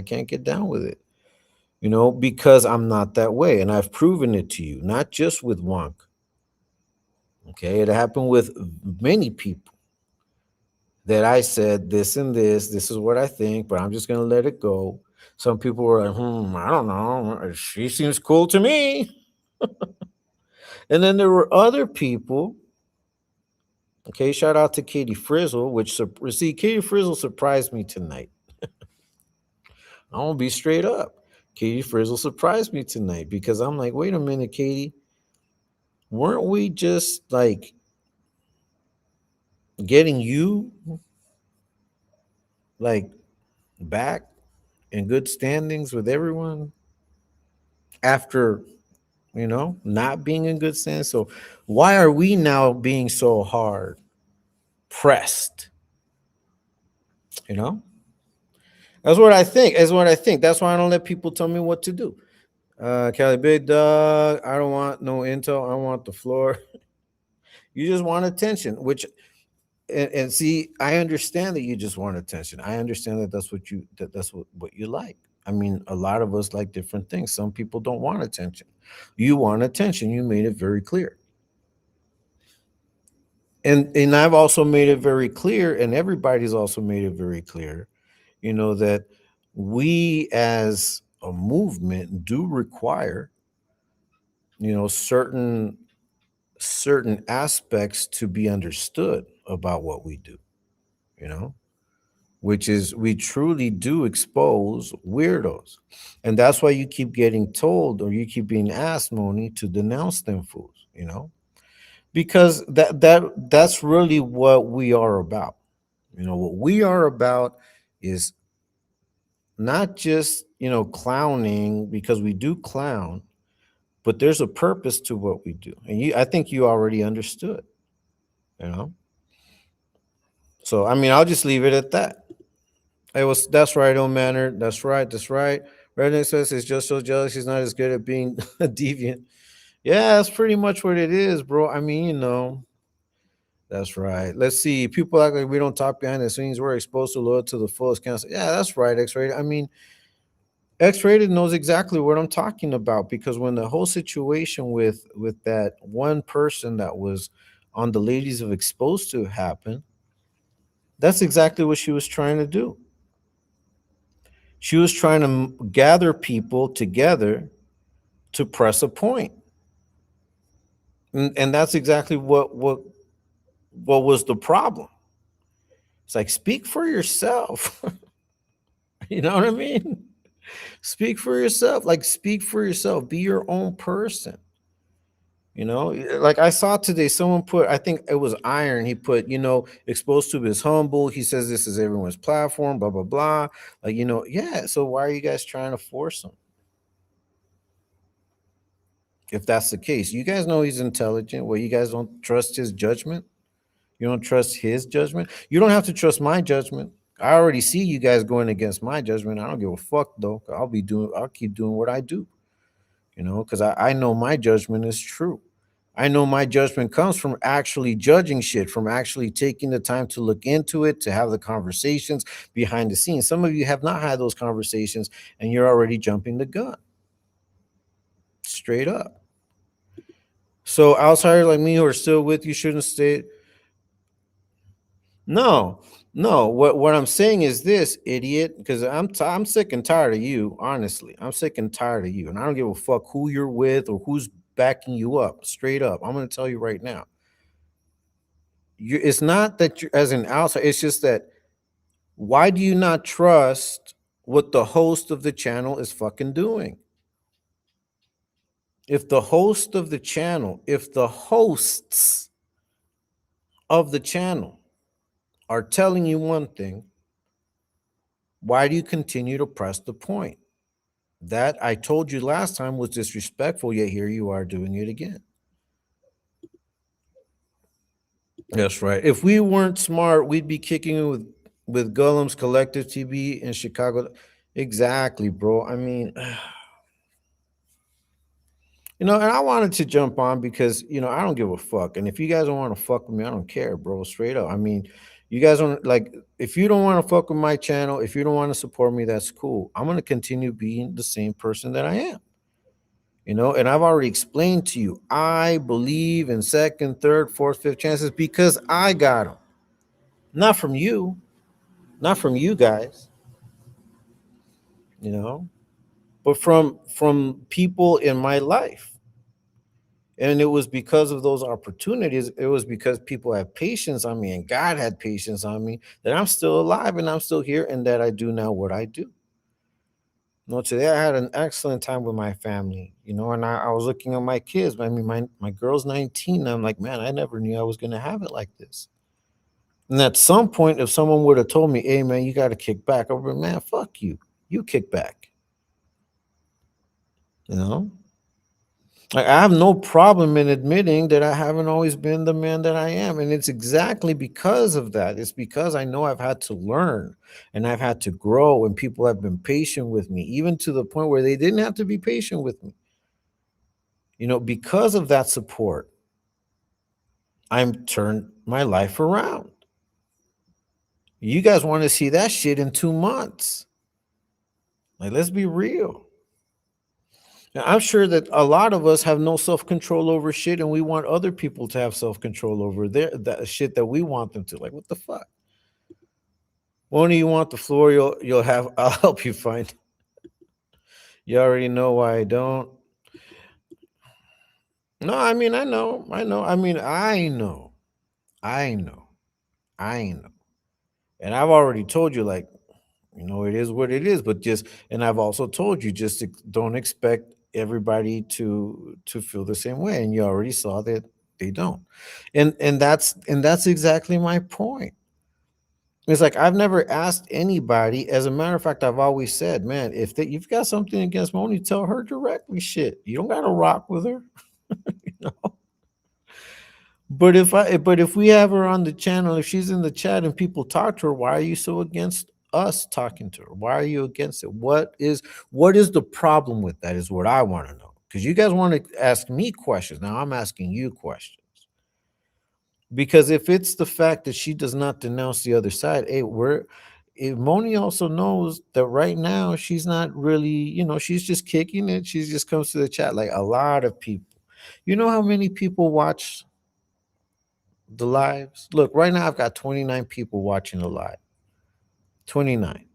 can't get down with it. Because I'm not that way. And I've proven it to you, not just with Wonk. Okay. It happened with many people that I said this and this is what I think, but I'm just gonna let it go. Some people were like, I don't know. She seems cool to me. And then there were other people. Okay, shout out to Katie Frizzle, see, Katie Frizzle surprised me tonight. I'm gonna be straight up. Katie Frizzle surprised me tonight because I'm like, wait a minute, Katie, weren't we just like getting you like back in good standings with everyone after not being in good standings? So why are we now being so hard pressed? You know, that's what I think. That's what I think. That's why I don't let people tell me what to do. Cali Big Dog, I don't want no intel. I want the floor. You just want attention, which and see, I understand that you just want attention. I understand that that's what you like. I mean, a lot of us like different things. Some people don't want attention. You want attention. You made it very clear. And I've also made it very clear, and everybody's also made it very clear, that we as a movement do require, certain aspects to be understood about what we do, you know, which is we truly do expose weirdos. And that's why you keep getting told or you keep being asked, Moni, to denounce them fools, because that's really what we are about. What we are about is not just, clowning because we do clown, but there's a purpose to what we do. And I think you already understood, you know? So, I mean, I'll just leave it at that. That's right, don't matter. That's right. That's right. Redneck says he's just so jealous he's not as good at being a deviant. Yeah, that's pretty much what it is, bro. I mean, that's right. Let's see. People act like we don't talk behind the scenes. We're exposed to loyal to the fullest counsel. Yeah, that's right, X-rated. I mean, X-rated knows exactly what I'm talking about because when the whole situation with that one person that was on the ladies of exposed to happen, that's exactly what she was trying to do. She was trying to gather people together to press a point. And that's exactly what was the problem. It's like speak for yourself. You know what I mean? Speak for yourself. Like speak for yourself. Be your own person. Like I saw today, someone put, I think it was Iron. He put, exposed to is humble. He says this is everyone's platform, blah, blah, blah. Like, yeah. So why are you guys trying to force him? If that's the case, you guys know he's intelligent. Well, you guys don't trust his judgment. You don't trust his judgment. You don't have to trust my judgment. I already see you guys going against my judgment. I don't give a fuck though. I'll keep doing what I do, because I know my judgment is true. I know my judgment comes from actually judging shit, from actually taking the time to look into it, to have the conversations behind the scenes. Some of you have not had those conversations and you're already jumping the gun. Straight up. So outsiders like me who are still with you shouldn't stay. No, No, what I'm saying is this, idiot, because I'm sick and tired of you. Honestly, I'm sick and tired of you, and I don't give a fuck who you're with or who's backing you up. Straight up, I'm going to tell you right now. It's not that you, as an outsider, it's just that why do you not trust what the host of the channel is fucking doing? If the host of the channel, if the hosts of the channel are telling you one thing, why do you continue to press the point? That I told you last time was disrespectful, yet here you are doing it again. That's right. If we weren't smart, we'd be kicking it with Gollum's Collective TV in Chicago. Exactly, bro. I mean, and I wanted to jump on because I don't give a fuck. And if you guys don't want to fuck with me, I don't care, bro. Straight up. I mean, you guys don't like if you don't want to fuck with my channel, if you don't want to support me, that's cool. I'm gonna continue being the same person that I am. And I've already explained to you, I believe in second, third, fourth, fifth chances because I got them. Not from you, not from you guys, you know, but from people in my life. And it was because of those opportunities. It was because people had patience on me and God had patience on me that I'm still alive and I'm still here and that I do now what I do. No, today I had an excellent time with my family, and I was looking at my kids. I mean, my girl's 19. And I'm like, man, I never knew I was going to have it like this. And at some point, if someone would have told me, hey, man, you got to kick back, I would be, man, fuck you. You kick back. You know? Like, I have no problem in admitting that I haven't always been the man that I am. And it's exactly because of that. It's because I know I've had to learn and I've had to grow, and people have been patient with me, even to the point where they didn't have to be patient with me. Because of that support, I'm turned my life around. You guys want to see that shit in 2 months. Like, let's be real. Now, I'm sure that a lot of us have no self-control over shit, and we want other people to have self-control over that shit that we want them to. Like, what the fuck? When do you want the floor? You'll have. I'll help you find. You already know why I don't. No, I mean I know. I know. I mean I know. I know. I know. And I've already told you, like, it is what it is. But and I've also told you, just don't expect everybody to feel the same way. And you already saw that they don't. And that's exactly my point. It's like I've never asked anybody. As a matter of fact, I've always said, man, if you've got something against Moni, tell her directly. Shit, you don't got to rock with her. you know? But if we have her on the channel, if she's in the chat and people talk to her, why are you so against us talking to her? Why are you against it? What is the problem with that is what I want to know. Because you guys want to ask me questions. Now I'm asking you questions. Because if it's the fact that she does not denounce the other side, hey, Moni also knows that right now she's not really, she's just kicking it. She just comes to the chat like a lot of people. You know how many people watch the lives? Look, right now I've got 29 people watching the live. 29.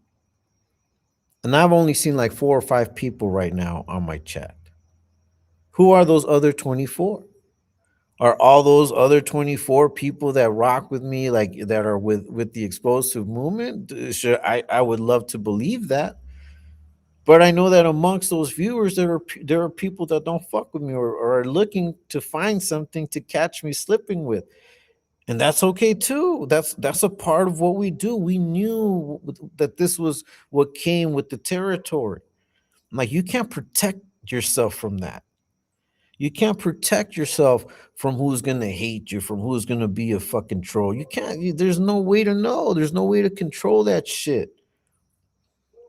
And I've only seen like 4 or 5 people right now on my chat. Who are those other 24? Are all those other 24 people that rock with me, like that are with the explosive movement? Sure, I would love to believe that. But I know that amongst those viewers, there are people that don't fuck with me or are looking to find something to catch me slipping with. And that's okay too. That's a part of what we do. We knew that this was what came with the territory. Like, you can't protect yourself from that. You can't protect yourself from who's gonna hate you, from who's gonna be a fucking troll. You can't. There's no way to know. There's no way to control that shit.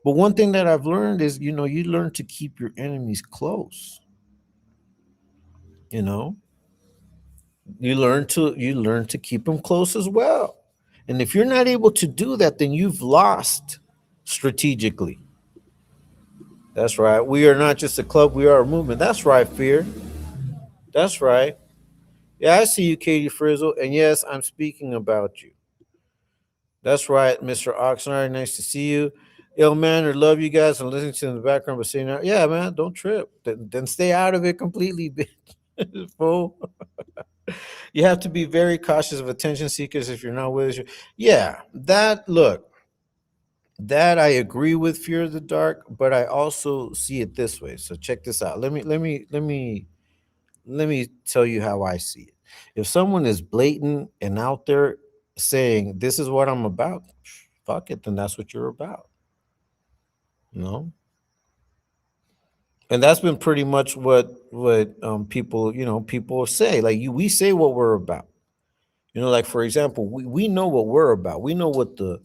But one thing that I've learned is, you learn to keep your enemies close. You know, you learn to keep them close as well. And if you're not able to do that, then you've lost strategically. That's right. We are not just a club, we are a movement. That's right, Fear. That's right. Yeah, I see you, Katie Frizzle. And yes, I'm speaking about you. That's right, Mr. Oxnard. Nice to see you. Ill man, or love you guys. I'm listening to you in the background, but saying, yeah, man, don't trip. Then stay out of it completely, bitch. Fool. You have to be very cautious of attention seekers if you're not with you. Yeah, that look, that I agree with Fear of the Dark, but I also see it this way. So check this out. Let me tell you how I see it. If someone is blatant and out there saying this is what I'm about, fuck it, then that's what you're about. You know? And that's been pretty much what people, people say. Like we say what we're about. Like for example, we know what we're about. We know what the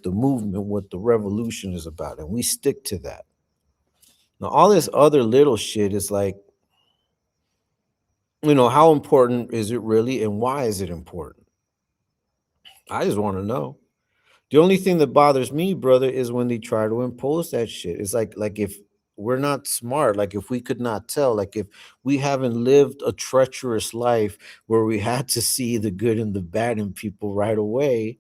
movement, what the revolution is about, and we stick to that. Now all this other little shit is like, how important is it really and why is it important? I just want to know. The only thing that bothers me, brother, is when they try to impose that shit. It's like if we're not smart, like if we could not tell, like if we haven't lived a treacherous life where we had to see the good and the bad in people right away.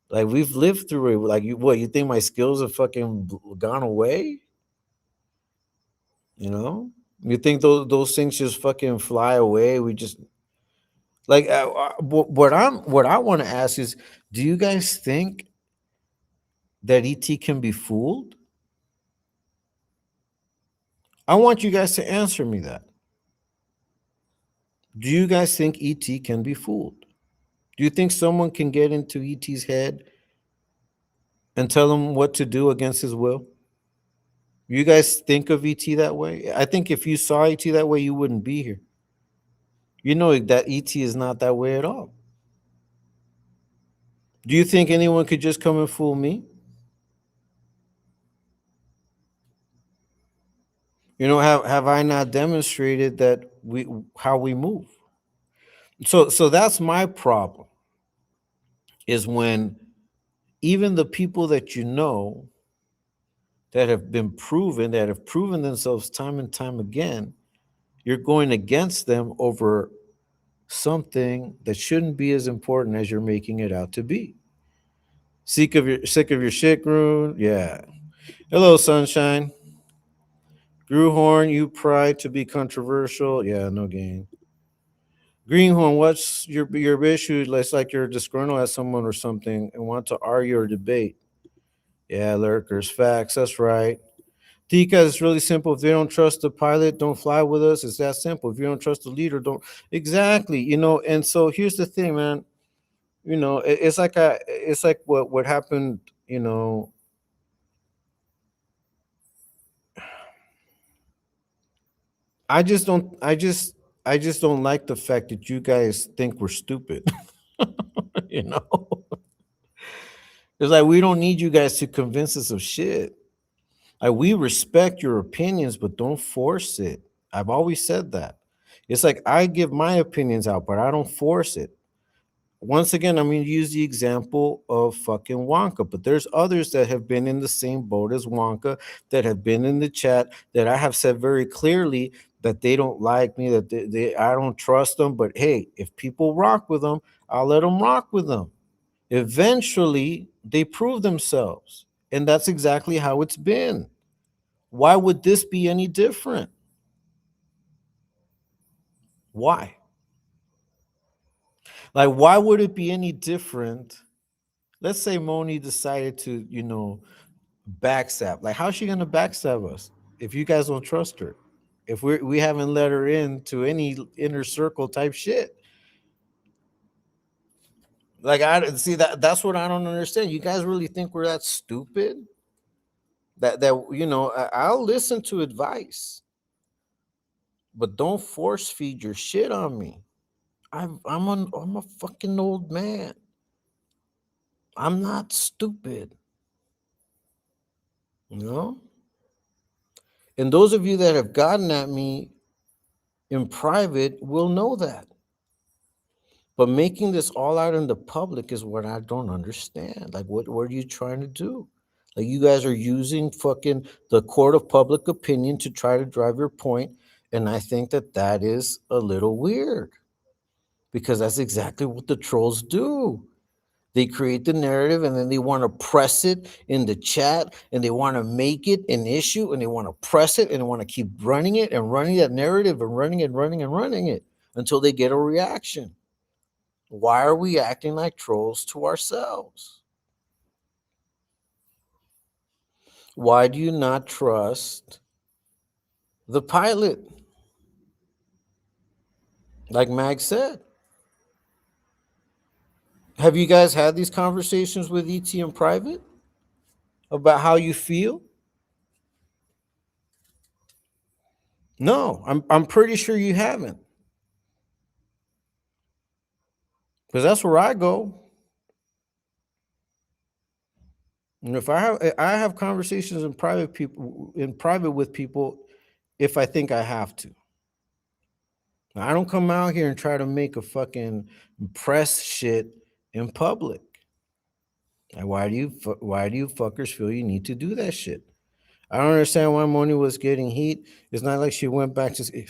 Like we've lived through it. Like you think my skills have fucking gone away? You know? You think those things just fucking fly away? We just like what I want to ask is, do you guys think that ET can be fooled? I want you guys to answer me that. Do you guys think ET can be fooled? Do you think someone can get into ET's head and tell him what to do against his will? You guys think of ET that way? I think if you saw ET that way, you wouldn't be here. You know that ET is not that way at all. Do you think anyone could just come and fool me? Have I not demonstrated that we how we move? So that's my problem is when even the people that that have proven themselves time and time again, you're going against them over something that shouldn't be as important as you're making it out to be. Sick of your shit, Groon? Yeah. Hello, sunshine. Greenhorn, you pride to be controversial. Yeah, no gain. Greenhorn, what's your issue? It's like you're disgruntled at someone or something and want to argue or debate. Yeah, lurkers, facts. That's right. Tika, it's really simple. If they don't trust the pilot, don't fly with us. It's that simple. If you don't trust the leader, don't. Exactly. And so here's the thing, man. It's like what happened. You know, I just don't. I just don't like the fact that you guys think we're stupid. you know, it's like we don't need you guys to convince us of shit. Like we respect your opinions, but don't force it. I've always said that. It's like I give my opinions out, but I don't force it. Once again, I'm going to use the example of fucking Wonka, but there's others that have been in the same boat as Wonka that have been in the chat that I have said very clearly that they don't like me, that I don't trust them. But hey, if people rock with them, I'll let them rock with them. Eventually, they prove themselves. And that's exactly how it's been. Why would this be any different? Why? Like, why would it be any different? Let's say Moni decided to, backstab. Like, how's she gonna backstab us if you guys don't trust her? If we haven't let her into any inner circle type shit. Like I see that's what I don't understand. You guys really think we're that stupid? I'll listen to advice, but don't force feed your shit on me. I'm a fucking old man. I'm not stupid, you know? And those of you that have gotten at me in private will know that. But making this all out in the public is what I don't understand. Like, what are you trying to do? Like, you guys are using fucking the court of public opinion to try to drive your point, and I think that is a little weird because that's exactly what the trolls do. They create the narrative and then they want to press it in the chat and they want to make it an issue and they want to press it and they want to keep running it and running that narrative and running it, running and running it until they get a reaction. Why are we acting like trolls to ourselves? Why do you not trust the pilot? Like Mag said, have you guys had these conversations with ET in private about how you feel? No, I'm pretty sure you haven't. Because that's where I go. And if I have conversations in private with people if I think I have to. I don't come out here and try to make a fucking press shit in public. And why do you fuckers feel you need to do that shit? I don't understand why Moni was getting heat. It's not like she went back to.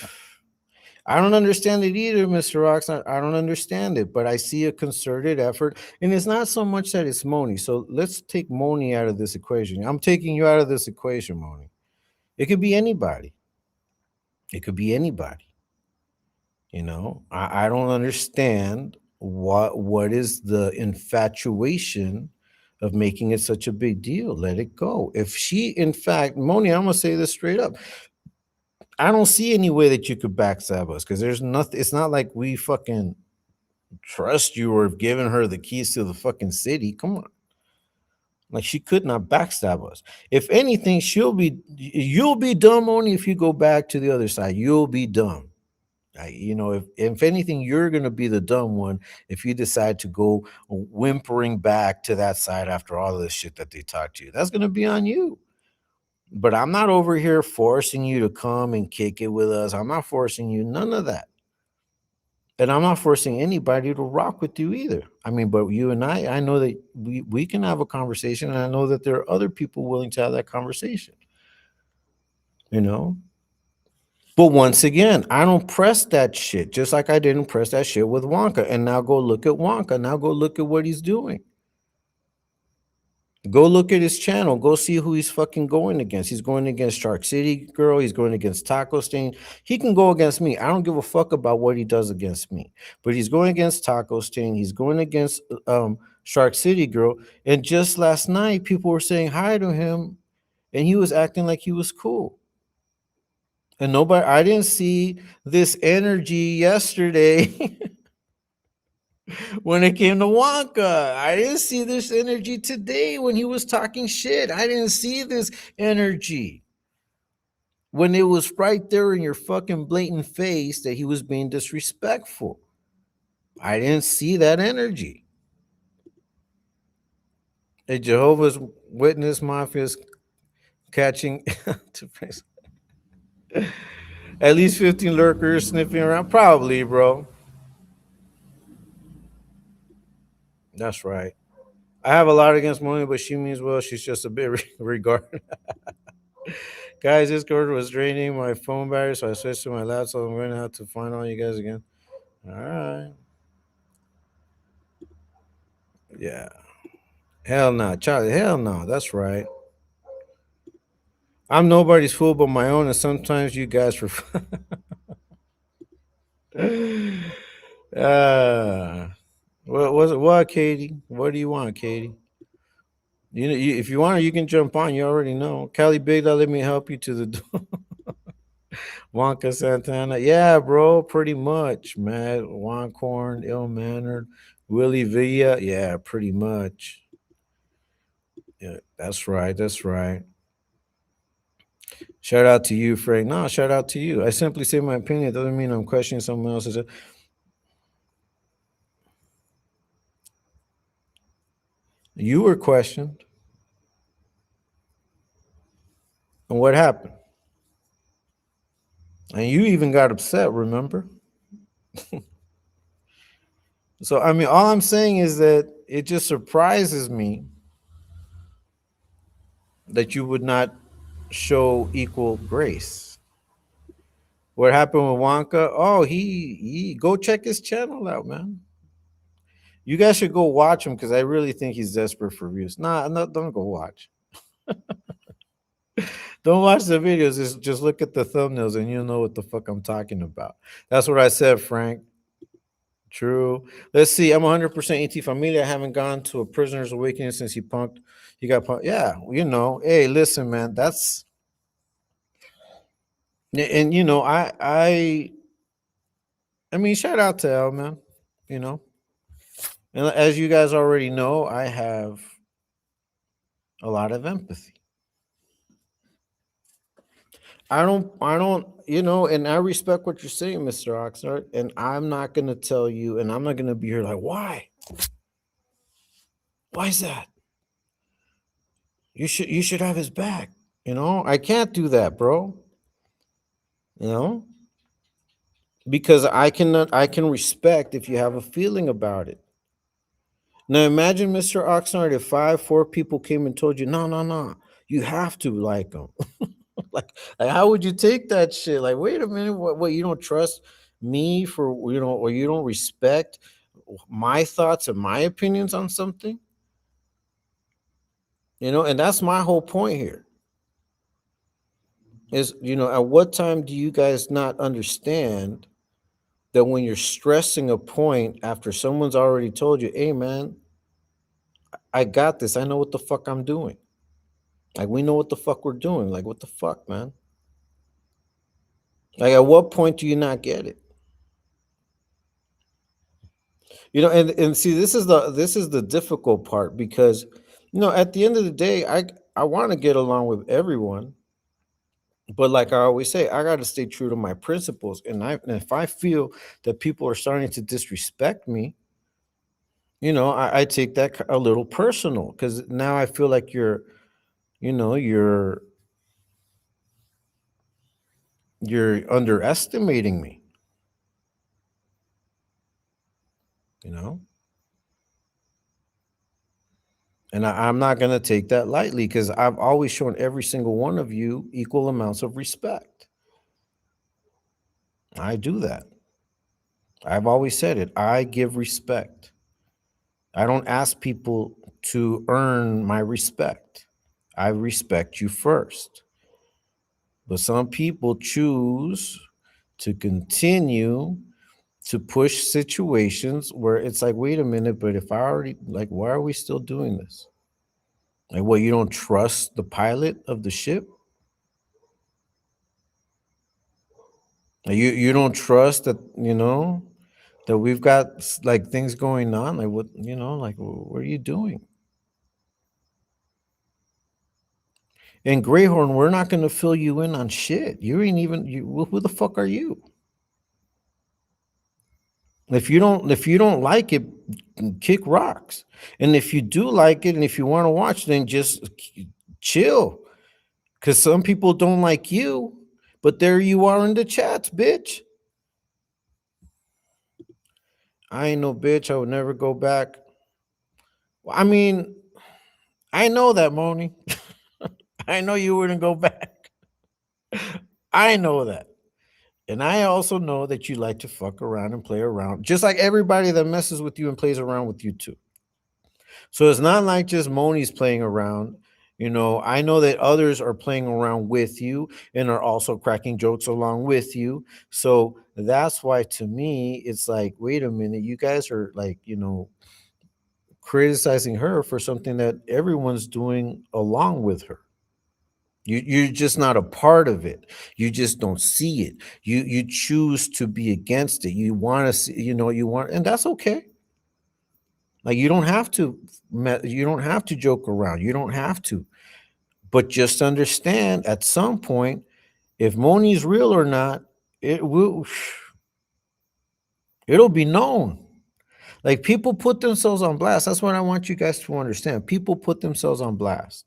I don't understand it either, Mr. Rocks. I don't understand it, but I see a concerted effort. And it's not so much that it's Moni. So let's take Moni out of this equation. I'm taking you out of this equation, Moni. It could be anybody. It could be anybody. I don't understand what is the infatuation of making it such a big deal. Let it go. If she, in fact, Moni, I'm gonna say this straight up. I don't see any way that you could backstab us because there's nothing. It's not like we fucking trust you or have given her the keys to the fucking city. Come on. Like she could not backstab us. If anything, you'll be dumb only if you go back to the other side. You'll be dumb. If anything, you're gonna be the dumb one if you decide to go whimpering back to that side after all of this shit that they talked to you. That's gonna be on you. But I'm not over here forcing you to come and kick it with us. I'm not forcing you, none of that. And I'm not forcing anybody to rock with you either. I mean, but you and I know that we can have a conversation, and I know that there are other people willing to have that conversation. You know? But once again, I don't press that shit, just like I didn't press that shit with Wonka. And now go look at Wonka. Now go look at what he's doing. Go look at his channel. Go see who he's fucking going against. He's going against Shark City Girl. He's going against Taco Stain. He can go against me. I don't give a fuck about what he does against me. But he's going against Taco Stain. He's going against Shark City Girl. And just last night, people were saying hi to him, and he was acting like he was cool. And I didn't see this energy yesterday when it came to Wonka. I didn't see this energy today when he was talking shit. I didn't see this energy when it was right there in your fucking blatant face that he was being disrespectful. I didn't see that energy. A Jehovah's Witness mafia's catching at least 15 lurkers sniffing around. Probably, bro. That's right. I have a lot against Moni, but she means well. She's just a bit regarded. Guys, Discord was draining my phone battery, so I switched to my laptop. I'm going to have to find all you guys again. All right. Yeah. Hell no. Charlie, hell no. That's right. I'm nobody's fool but my own, and sometimes you guys for what was it? What, Katie? What do you want, Katie? If you want, you can jump on. You already know. Cali Big, let me help you to the door. Wonka Santana. Yeah, bro, pretty much, man. Wonkorn, ill mannered, Willie Villa. Yeah, pretty much. Yeah, that's right. That's right. Shout out to you, Frank. No, shout out to you. I simply say my opinion. It doesn't mean I'm questioning someone else's. You were questioned. And what happened? And you even got upset, remember? So, I mean, all I'm saying is that it just surprises me that you would not show equal grace. What happened with Wonka? Oh, he go check his channel out, man. You guys should go watch him because I really think he's desperate for views. Nah, no, don't go watch. Don't watch the videos. Just look at the thumbnails and you'll know what the fuck I'm talking about. That's what I said, Frank. True. Let's see. I'm 100% ET Familia. I haven't gone to a prisoner's awakening since he punked. He got punked. Yeah, you know. Hey, listen, man. That's and you know, I mean, shout out to L, man. You know, and as you guys already know, I have a lot of empathy. You know, and I respect what you're saying, Mr. Oxnard, and I'm not gonna tell you, and I'm not gonna be here like, why? Why is that? You should have his back. You know, I can't do that, bro. You know, because I can respect if you have a feeling about it. Now imagine, Mr. Oxnard, if four people came and told you, no, no, no, you have to like him. like how would you take that shit? Like, wait a minute, what you don't trust me for, you know, or you don't respect my thoughts and my opinions on something? You know, and that's my whole point here. Is, you know, at what time do you guys not understand that when you're stressing a point after someone's already told you, hey man, I got this. I know what the fuck I'm doing. Like, we know what the fuck we're doing. Like, what the fuck, man? Like, at what point do you not get it? You know, and see, this is the difficult part because, you know, at the end of the day, I want to get along with everyone, but like I always say, I got to stay true to my principles. And if I feel that people are starting to disrespect me, you know, I take that a little personal because now I feel like you know, you're underestimating me. You know, and I'm not going to take that lightly because I've always shown every single one of you equal amounts of respect. I do that. I've always said it. I give respect. I don't ask people to earn my respect. I respect you first. But some people choose to continue to push situations where it's like, wait a minute, but if I already, like, why are we still doing this? Like, what, you don't trust the pilot of the ship? Like, you don't trust that, you know, that we've got like things going on? Like, what, you know, like, what are you doing? And Greyhorn, we're not going to fill you in on shit. You ain't even you. Who the fuck are you? If you don't like it, kick rocks. And if you do like it, and if you want to watch, then just chill. Because some people don't like you, but there you are in the chats, bitch. I ain't no bitch. I would never go back. I mean, I know that, Moni. I know you wouldn't go back. I know that. And I also know that you like to fuck around and play around, just like everybody that messes with you and plays around with you too. So it's not like just Moni's playing around. You know, I know that others are playing around with you and are also cracking jokes along with you. So that's why, to me, it's like, wait a minute, you guys are like, you know, criticizing her for something that everyone's doing along with her. You're just not a part of it. You just don't see it. You choose to be against it. You want to see, you know, you want, and that's okay. Like, you don't have to, you don't have to joke around. You don't have to. But just understand, at some point, if Moni's real or not, it will, it'll be known. Like, people put themselves on blast. That's what I want you guys to understand. People put themselves on blast.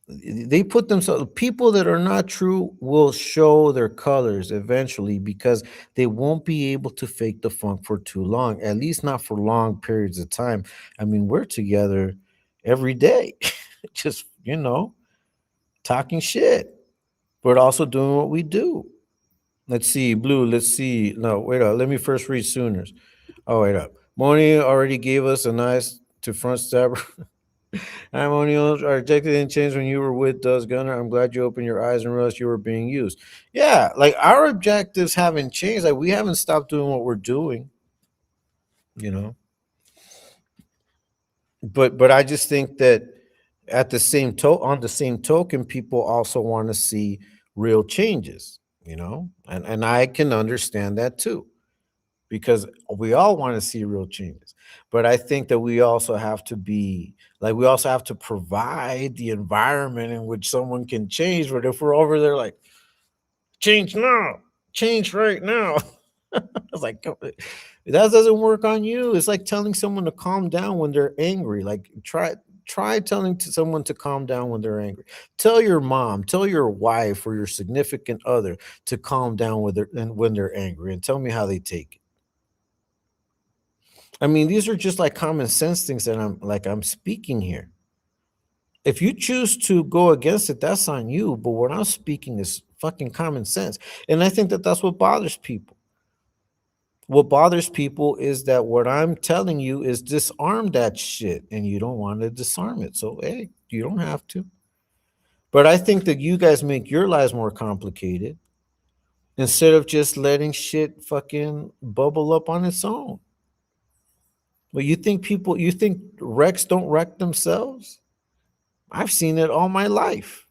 They put themselves, people that are not true will show their colors eventually because they won't be able to fake the funk for too long, at least not for long periods of time. I mean, we're together every day, just, you know, talking shit, but also doing what we do. Let's see, Blue. Let's see. No, wait up. Let me first read Sooners. Oh, wait up. Moni already gave us a nice to front stabber. I'm only our objective didn't change when you were with Does Gunner. I'm glad you opened your eyes and realized you were being used. Yeah, like our objectives haven't changed. Like we haven't stopped doing what we're doing, you know. But I just think that at the same on the same token, people also want to see real changes, you know, and I can understand that too because we all want to see real changes. But I think that we also have to be like we also have to provide the environment in which someone can change. But if we're over there like change now, change right now, I was like, that doesn't work on you. It's like telling someone to calm down when they're angry. Like try telling to someone to calm down when they're angry. Tell your mom, tell your wife or your significant other to calm down when they're angry, and tell me how they take it. I mean, these are just like common sense things that I'm speaking here. If you choose to go against it, that's on you. But what I'm speaking is fucking common sense, and I think that that's what bothers people. What bothers people is that what I'm telling you is disarm that shit, and you don't want to disarm it. So hey, you don't have to. But I think that you guys make your lives more complicated instead of just letting shit fucking bubble up on its own. Well, you think wrecks don't wreck themselves? I've seen it all my life.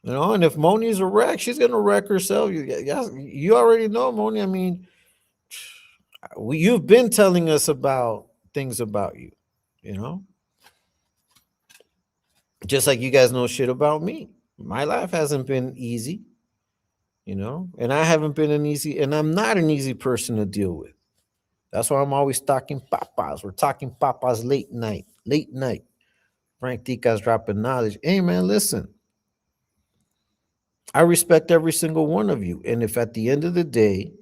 You know, and if Moni's a wreck, she's gonna wreck herself. You already know, Moni. I mean, you've been telling us about things about you, you know, just like you guys know shit about me. My life hasn't been easy, you know, and I haven't been and I'm not an easy person to deal with. That's why I'm always talking papas. We're talking papas late night, late night. Frank Tica's dropping knowledge. Hey, man, listen, I respect every single one of you. And if at the end of the day,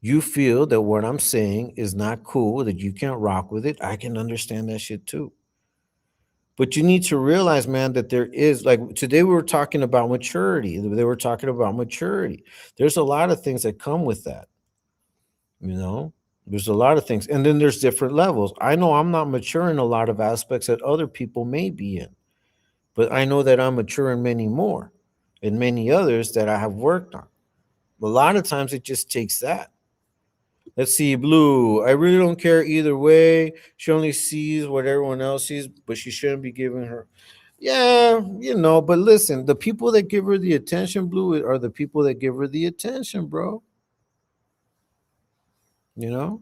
you feel that what I'm saying is not cool, that you can't rock with it, I can understand that shit too. But you need to realize, man, that there is like today we were talking about maturity. They were talking about maturity. There's a lot of things that come with that, you know. There's a lot of things. And then there's different levels. I know I'm not mature in a lot of aspects that other people may be in, but I know that I'm mature in many more and many others that I have worked on. A lot of times it just takes that. Let's see, Blue. I really don't care either way. She only sees what everyone else sees, but she shouldn't be giving her. Yeah, you know, but listen, the people that give her the attention, Blue, are the people that give her the attention, bro. You know?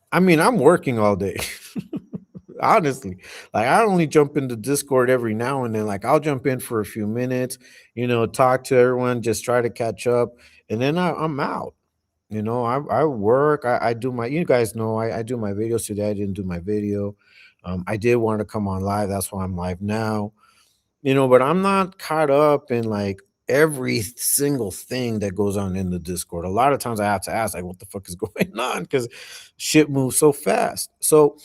I mean, I'm working all day. Honestly, like I only jump into Discord every now and then. Like I'll jump in for a few minutes, you know, talk to everyone, just try to catch up, and then I'm out. You know, I work. I do my. You guys know I do my videos today. I didn't do my video. I did want to come on live. That's why I'm live now. You know, but I'm not caught up in like every single thing that goes on in the Discord. A lot of times I have to ask, like, what the fuck is going on? Because shit moves so fast. So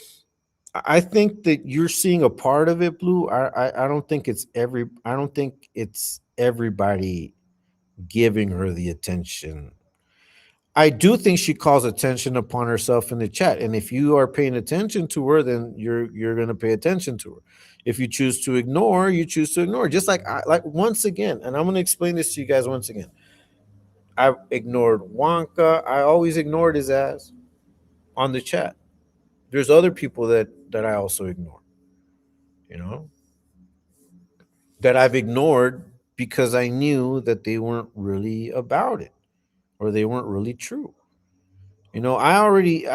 I think that you're seeing a part of it, Blue. I don't think it's I don't think it's everybody giving her the attention. I do think she calls attention upon herself in the chat, and if you are paying attention to her, then you're going to pay attention to her. If you choose to ignore, you choose to ignore. Just like once again, and I'm going to explain this to you guys once again. I've ignored Wonka. I always ignored his ass on the chat. There's other people that I also ignore. You know, that I've ignored because I knew that they weren't really about it or they weren't really true. You know, I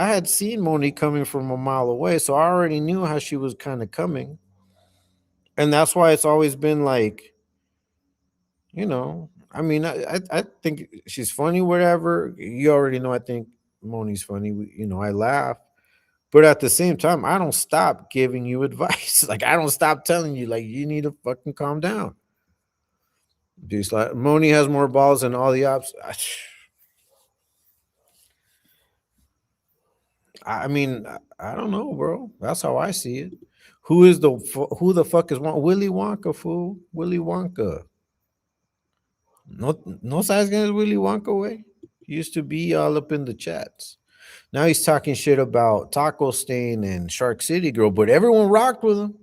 had seen Monique coming from a mile away, so I already knew how she was kind of coming. And that's why it's always been like, you know, I mean, I think she's funny, whatever. You already know I think Monique's funny. You know, I laugh. But at the same time, I don't stop giving you advice. Like I don't stop telling you, like, you need to fucking calm down. Just like Moni has more balls than all the ops. I mean, I don't know, bro. That's how I see it. Who the fuck is Willy Wonka, fool? Willy Wonka. No, no size against Willy Wonka way. He used to be all up in the chats. Now he's talking shit about Taco Stain and Shark City Girl, but everyone rocked with him.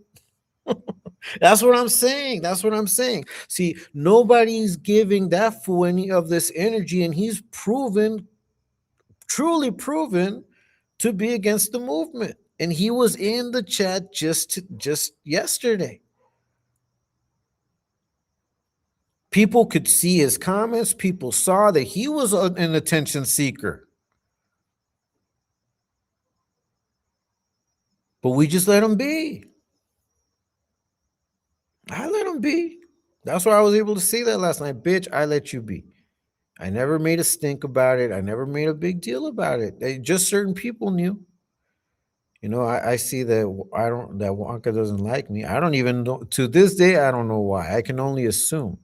That's what I'm saying. That's what I'm saying. See, nobody's giving that fool any of this energy, and he's proven, truly proven, to be against the movement. And he was in the chat just yesterday. People could see his comments. People saw that he was an attention seeker. But we just let him be. I let him be. That's why I was able to say that last night. Bitch, I let you be. I never made a stink about it. I never made a big deal about it. Just certain people knew. I see that that Wonka doesn't like me. I don't even know, to this day. I don't know why. I can only assume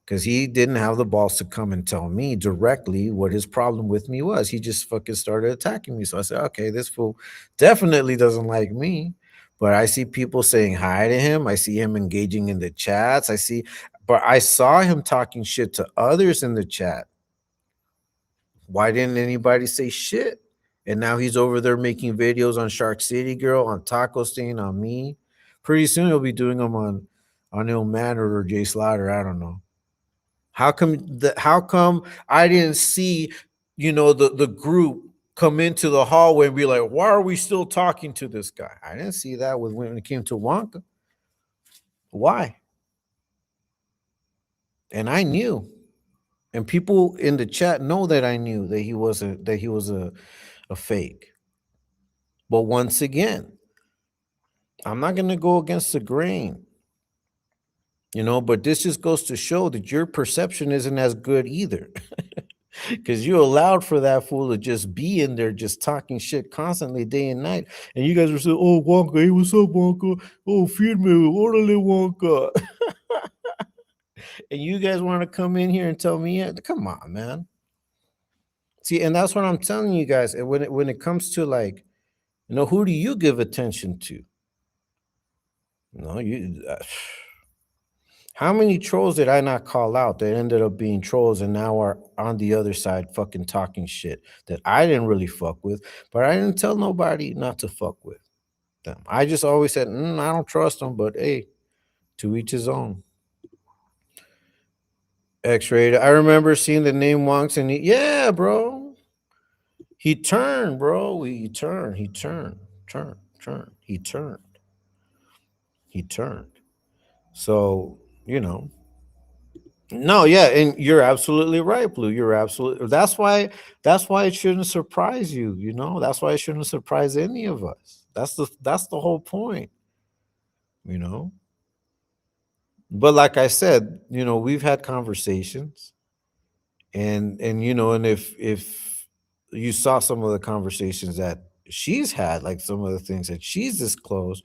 because he didn't have the balls to come and tell me directly what his problem with me was. He just fucking started attacking me. So I said, okay, this fool definitely doesn't like me. But I see people saying hi to him. I see him engaging in the chats. But I saw him talking shit to others in the chat. Why didn't anybody say shit? And now he's over there making videos on Shark City Girl, on Taco Stain, on me. Pretty soon he'll be doing them on Il Manor or Jay Slaughter. I don't know. How come I didn't see, the group come into the hallway and be like, why are we still talking to this guy? I didn't see that when it came to Wonka. Why? And I knew. And people in the chat know that I knew that he was a fake. But once again, I'm not gonna go against the grain. But this just goes to show that your perception isn't as good either. Because you allowed for that fool to just be in there just talking shit constantly day and night. And you guys were saying, oh, Wonka, hey, what's up, Wonka? Oh, feed me, orderly Wonka. And you guys want to come in here and tell me, yeah, come on, man. See, and that's what I'm telling you guys. And when it comes to, like, who do you give attention to? No, how many trolls did I not call out that ended up being trolls and now are on the other side fucking talking shit that I didn't really fuck with, but I didn't tell nobody not to fuck with them. I just always said, I don't trust them, but hey, to each his own. X-rated. I remember seeing the name once and yeah, bro. He turned, bro. He turned. He turned. He turned. He turned. So, no, yeah, and you're absolutely right, Blue. You're absolutely. That's why it shouldn't surprise you. That's why it shouldn't surprise any of us. That's the whole point. You know. But like I said, we've had conversations, and if you saw some of the conversations that she's had, like some of the things that she's disclosed,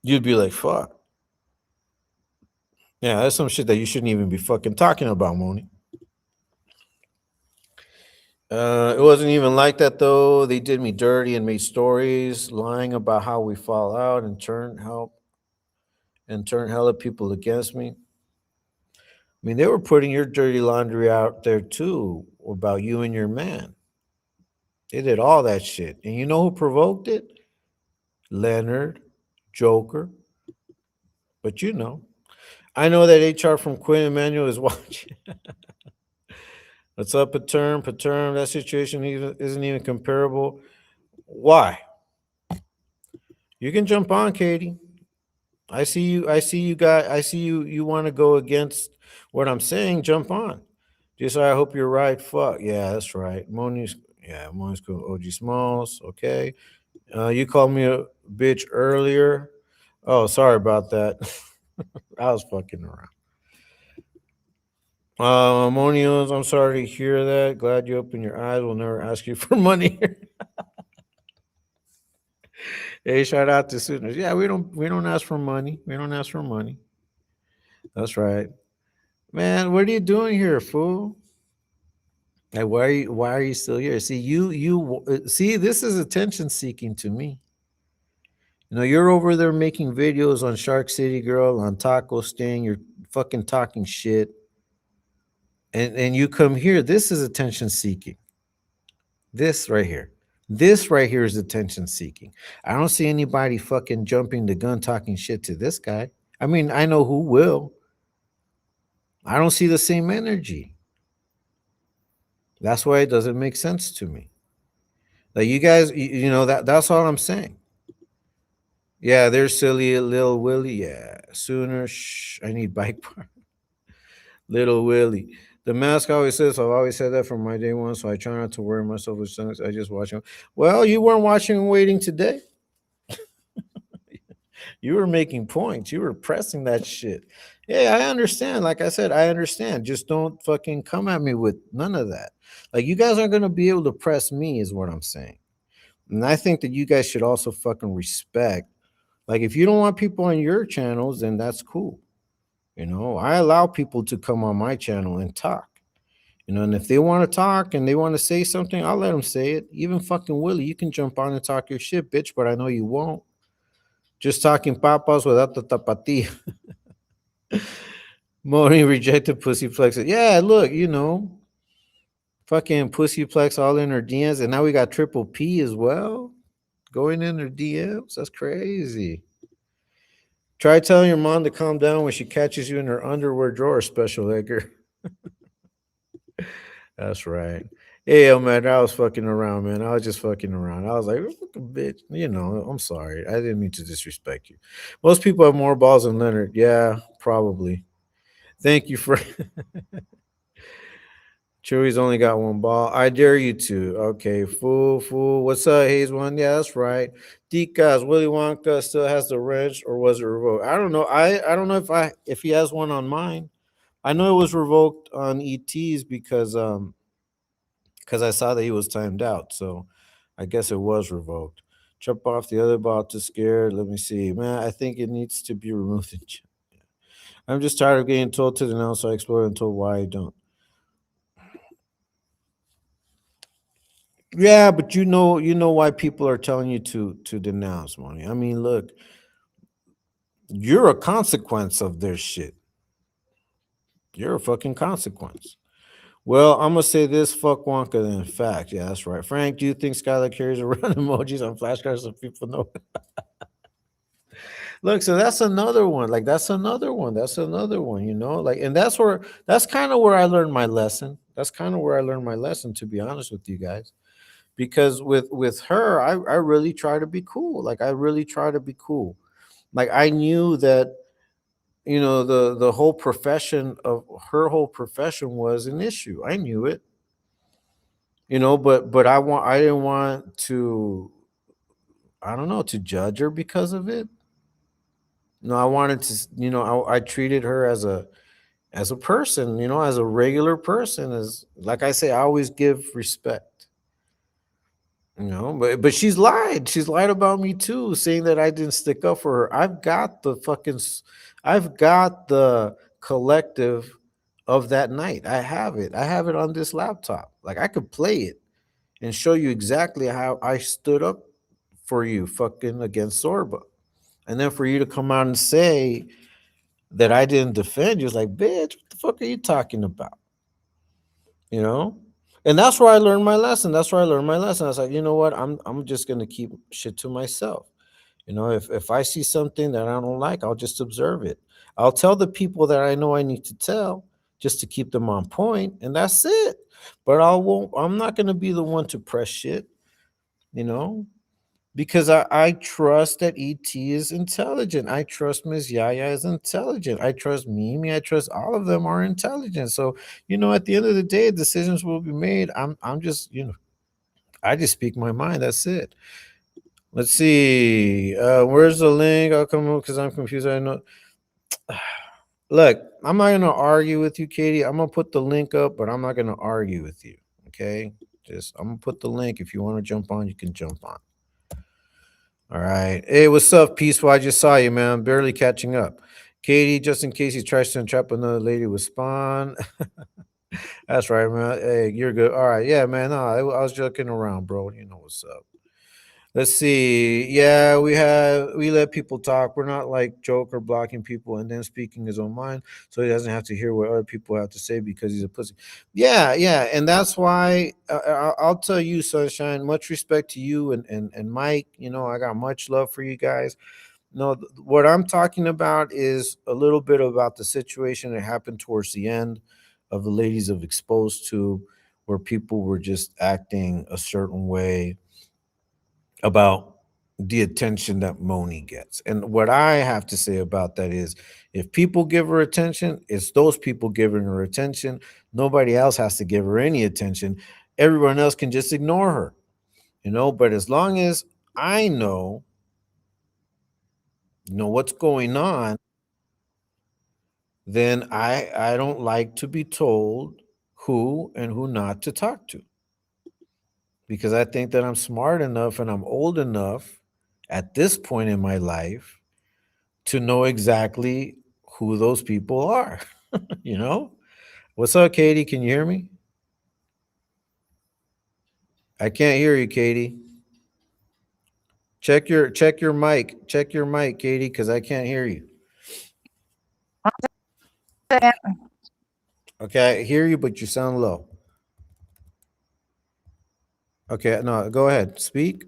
you'd be like, "Fuck, yeah, that's some shit that you shouldn't even be fucking talking about, Moni." It wasn't even like that though. They did me dirty and made stories lying about how we fall out and turn hella people against me. I mean, they were putting your dirty laundry out there too about you and your man. They did all that shit. And you know who provoked it? Leonard, Joker. But I know that HR from Quinn Emanuel is watching. What's up, Paterm? Paterm, that situation isn't even comparable. Why? You can jump on, Katie. I see you. I see you guys. I see you. You want to go against what I'm saying? Jump on. Just I hope you're right. Fuck yeah, that's right. Moni's yeah, Moni's cool. OG Smalls. Okay. You called me a bitch earlier. Oh, sorry about that. I was fucking around. Monios, I'm sorry to hear that. Glad you opened your eyes. We'll never ask you for money. Hey, shout out to Sooners. Yeah, we don't ask for money. We don't ask for money. That's right. Man, what are you doing here, fool? Like, why are you still here? See, see, this is attention seeking to me. You're over there making videos on Shark City Girl, on Taco Sting. You're fucking talking shit. And you come here. This is attention seeking. This right here. This right here is attention seeking. I don't see anybody fucking jumping the gun talking shit to this guy. I mean, I know who will. I don't see the same energy. That's why it doesn't make sense to me. Like you guys, you know that's all I'm saying. Yeah, they're silly, little Willie. Yeah, sooner. Shh, I need bike park. Little Willie. The mask always says. I've always said that from my day one, so I try not to worry myself with things. I just watch them. Well, you weren't watching and waiting today. You were making points. You were pressing that shit. Yeah, I understand. Like I said, I understand. Just don't fucking come at me with none of that. Like you guys aren't gonna be able to press me, is what I'm saying. And I think that you guys should also fucking respect. Like if you don't want people on your channels, then that's cool. You know, I allow people to come on my channel and talk. You know, and if they want to talk and they want to say something, I'll let them say it. Even fucking Willie, you can jump on and talk your shit, bitch, but I know you won't. Just talking papas without the tapatía. Moni rejected pussy plexes. Yeah, look, you know, fucking pussy plex all in her DMs, and now we got triple P as well going in her DMs. That's crazy. Try telling your mom to calm down when she catches you in her underwear drawer, Special Edgar. That's right. Hey, yo, man, I was fucking around, man. I was just fucking around. I was like, fucking bitch. You know, I'm sorry. I didn't mean to disrespect you. Most people have more balls than Leonard. Yeah, probably. Thank you for Chewy's only got one ball. I dare you to. Okay, fool, fool. What's up, Hayes one? Yeah, that's right. Decas, Willy Wonka still has the wrench, or was it revoked? I don't know. I don't know if he has one on mine. I know it was revoked on ET's because I saw that he was timed out. So I guess it was revoked. Chop off the other ball to scared. Let me see. Man, I think it needs to be removed. I'm just tired of getting told to denounce, so I explore and told why I don't. Yeah, but you know why people are telling you to denounce money. I mean, look, you're a consequence of their shit. You're a fucking consequence. Well, I'm gonna say this: fuck Wonka. Then fact, yeah, that's right. Frank, do you think Skylar carries around emojis on flashcards so people know? Look, so that's another one. Like that's another one. That's another one. You know, like, and that's kind of where I learned my lesson. That's kind of where I learned my lesson. To be honest with you guys, because with her I really try to be cool. Like I really try to be cool. Like I knew that you know the whole profession of her whole profession was an issue. I knew it, you know, but I didn't want to, I don't know, to judge her because of it. No, I wanted to, you know, I treated her as a person, you know, as a regular person. As like I say, I always give respect. You know, but she's lied. She's lied about me too, saying that I didn't stick up for her. I've got the collective of that night. I have it. I have it on this laptop. Like I could play it and show you exactly how I stood up for you fucking against Sorba. And then for you to come out and say that I didn't defend you, it's like, bitch, what the fuck are you talking about? You know? And that's where I learned my lesson. That's where I learned my lesson. I was like, you know what? I'm just gonna keep shit to myself. You know, if I see something that I don't like, I'll just observe it. I'll tell the people that I know I need to tell just to keep them on point, and that's it. But I'm not gonna be the one to press shit, you know, because I trust that ET is intelligent. I trust Miss Yaya is intelligent. I trust Mimi. I trust all of them are intelligent. So, you know, at the end of the day, decisions will be made. I'm just, you know, I just speak my mind. That's it. Let's see. Where's the link? I'll come up because I'm confused. I know. Look, I'm not gonna argue with you, Katie. I'm gonna put the link up, but I'm not gonna argue with you. Okay. Just I'm gonna put the link. If you want to jump on, you can jump on. All right. Hey, what's up, Peaceful? I just saw you, man. I'm barely catching up. Katie, just in case he tries to entrap another lady with Spawn. That's right, man. Hey, you're good. All right. Yeah, man. No, I was joking around, bro. You know what's up. Let's see. Yeah, we let people talk. We're not like Joker blocking people and then speaking his own mind, so he doesn't have to hear what other people have to say because he's a pussy. Yeah, yeah, and that's why I'll tell you, Sunshine. Much respect to you and Mike. You know, I got much love for you guys. No, what I'm talking about is a little bit about the situation that happened towards the end of the ladies of exposed to, where people were just acting a certain way about the attention that Moni gets. And what I have to say about that is if people give her attention, it's those people giving her attention. Nobody else has to give her any attention. Everyone else can just ignore her, you know. But as long as I know what's going on, then I don't like to be told who and who not to talk to, because I think that I'm smart enough and I'm old enough at this point in my life to know exactly who those people are. You know? What's up, Katie? Can you hear me? I can't hear you, Katie. Check your mic. Check your mic, Katie, because I can't hear you. Okay, I hear you, but you sound low. Okay, no, go ahead. Speak.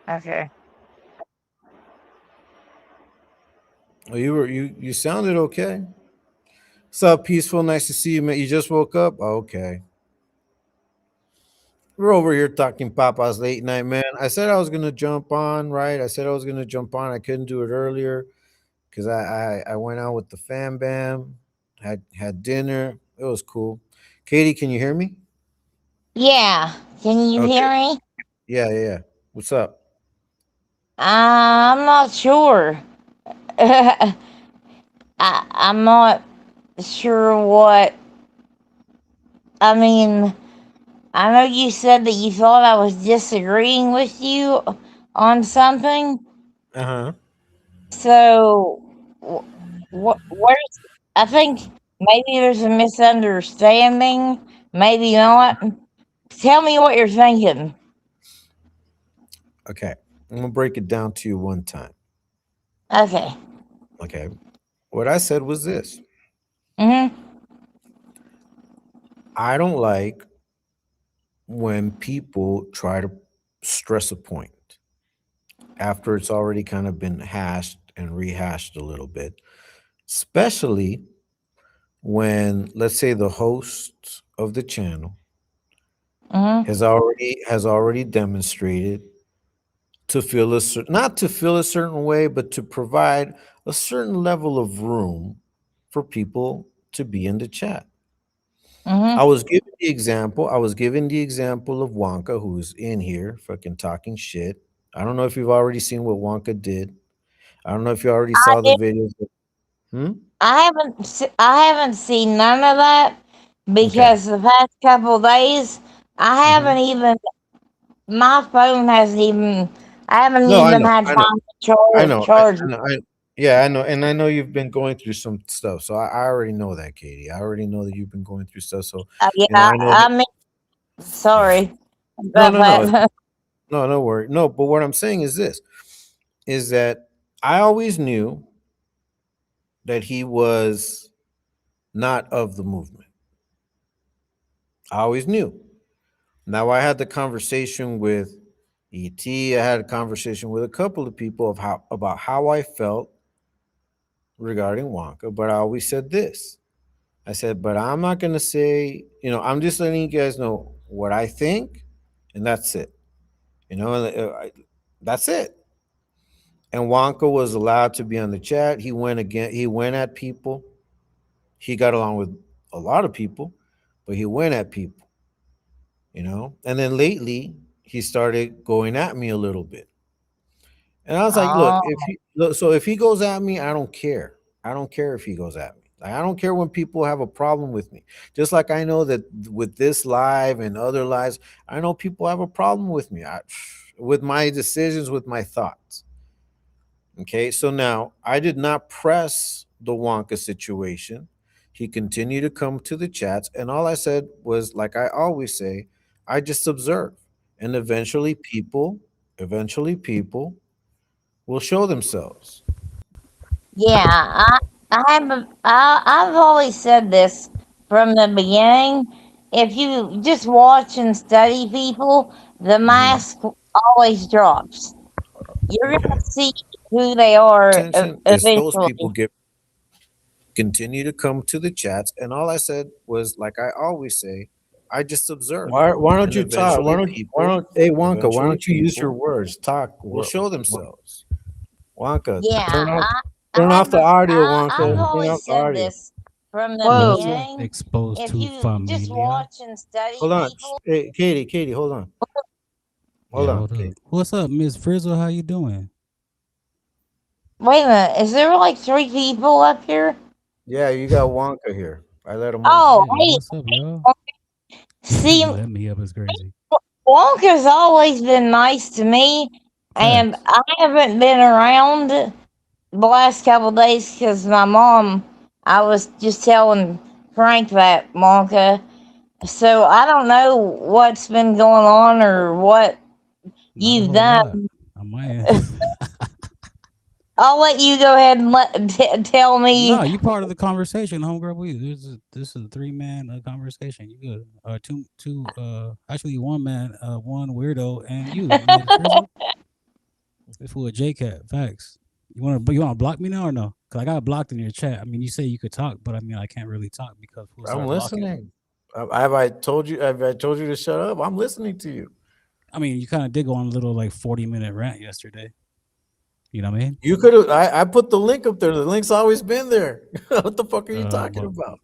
Okay.
Oh, you sounded okay. What's up, peaceful? Nice to see you, man. You just woke up? Okay. We're over here talking Papa's late night, man. I said I was gonna jump on, right? I said I was gonna jump on. I couldn't do it earlier because I went out with the fam bam, had dinner. It was cool. Katie, can you hear me?
Yeah. Can you
Okay.
hear me?
Yeah, yeah, yeah. What's up?
I'm not sure. I'm not sure what. I mean, I know you said that you thought I was disagreeing with you on something.
Uh huh.
So, where's. I think maybe there's a misunderstanding. Maybe not. Tell me what you're thinking.
Okay. I'm gonna break it down to you one time.
Okay.
Okay. What I said was this:
Mm
I don't like when people try to stress a point after it's already kind of been hashed and rehashed a little bit, especially when, let's say, the host of the channel
hmm. Mm hmm.
has already demonstrated to feel not to feel a certain way, but to provide a certain level of room for people to be in the chat.
Mm
I
hmm.
was giving the example. I was giving the example of Wonka, who's in here, fucking talking shit. I don't know if you've already seen what Wonka did. I don't know if you already saw the videos. Hmm?
I haven't seen none of that
Okay.
because the past couple days I
Hmm.
haven't even my phone hasn't even I haven't
No, I
even
know.
had
I know.
time to
I know.
charge
I
it.
know. Yeah, I know. And I know you've been going through some stuff. So I already know that, Katie. I already know that you've been going through stuff. So,
Yeah,
and I know that.
I mean,
Yeah.
sorry
No,
about
no, no.
that.
No, no worry. No, but what I'm saying is this: is that I always knew that he was not of the movement. I always knew. Now I had the conversation with ET. I had a conversation with a couple of people of how about how I felt regarding Wonka, but I always said this. I said, but I'm not going to say, I'm just letting you guys know what I think, and that's it. That's it. And Wonka was allowed to be on the chat. He went again. He went at people. He got along with a lot of people, but he went at people. And then lately, he started going at me a little bit. And I was like, look,
Oh,
if he goes at me, I don't care. I don't care if he goes at me. Like, I don't care when people have a problem with me. Just like I know that with this live and other lives, I know people have a problem with me. With my decisions, with my thoughts. Okay, so now I did not press the Wonka situation. He continued to come to the chats, and all I said was, like I always say, I just observe, and eventually people will show themselves.
Yeah, I've always said this from the beginning. If you just watch and study people, the
Hmm.
mask always drops. You're gonna
Okay.
see who they are
Attention is those people
eventually.
give continue to come to the chats, and all I said was, like I always say, I just observe,
Why don't
and
you talk? Hey Wonka, why
eventually
don't you use your
people
words? Talk.
will show themselves.
Wonka,
Yeah,
turn off the audio,
I've
Wonka. Turn off
always
the
said
audio.
this from the
Was
Whoa.
beginning.
exposed
If
to
you just
familia.
watch and study
Hold on.
people,
Hey, Katie, hold on. Hold
Yeah,
on,
hold up.
Katie.
What's up, Miss Frizzle? How you doing?
wait a minute, is there like three people up here?
Yeah, you got Wonka here. I let him up.
Oh,
Yeah,
hey,
what's up, y'all?
see,
You let me up. It's crazy.
Wonka's always been nice to me, and
Facts.
I haven't been around the last couple days because my mom. I was just telling Frank that Wonka. So I don't know what's been going on or what
Not a
you've
whole
done.
lot on my end.
I'll let you go ahead and tell me.
No, you part of the conversation, homegirl. This is a three-man conversation. You good? Actually one man, one weirdo, and you, Miss Frizzle. This fool a J Cat. Facts. You wanna block me now or no? Cause I got blocked in your chat. I mean, you say you could talk, but I mean, I can't really talk because people
I'm
start blocking.
listening. Have I told you to shut up? I'm listening to you.
I mean, you kind of did go on a little like 40-minute rant yesterday. You know what I mean?
You could have. I put the link up there. The link's always been there. What the fuck are you talking
But
about?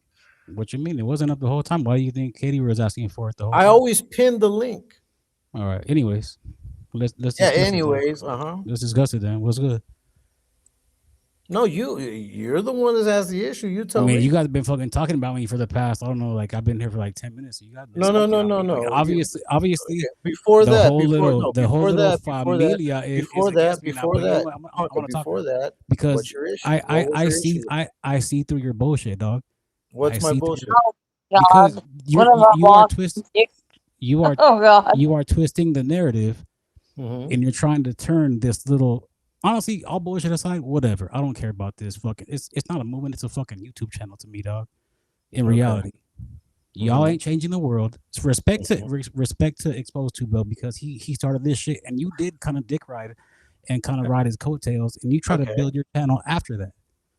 what you mean? It wasn't up the whole time. Why do you think Katie was asking for it the whole
I
time?
always pin the link.
All right. Anyways, let's
Yeah.
discuss it then.
Anyways, uh-huh.
Let's discuss it then. What's good?
No, you're the one that has the issue. You
I
tell
mean, you
me.
guys have been fucking talking about me for the past. I don't know. Like I've been here for like 10 minutes. So you guys have been
No, no,
speaking
no,
on
no,
me. I mean,
no.
obviously,
Okay. Before
the
that,
whole
before
little
no,
the whole little
before that,
familia is
before
against
that,
me now.
before
But you know
that,
what? I
Wonka,
want to talk
before that,
because
what's your issue? What was
I
your
see
issue?
I see through your bullshit, dog. I
What's my
see through your
bullshit?
because
God, what have I walked into?
you are
Oh God.
you are twisting the narrative
Hmm.
and you're trying to turn this little honestly all bullshit aside whatever I don't care about this fucking it's not a movement, it's a fucking YouTube channel to me, dog. In
Okay.
reality, y'all
Hmm.
ain't changing the world. Respect to Exposed to Bill because he started this shit and you did kind of dick ride and kind of ride his coattails and you try to
Okay.
build your channel after that.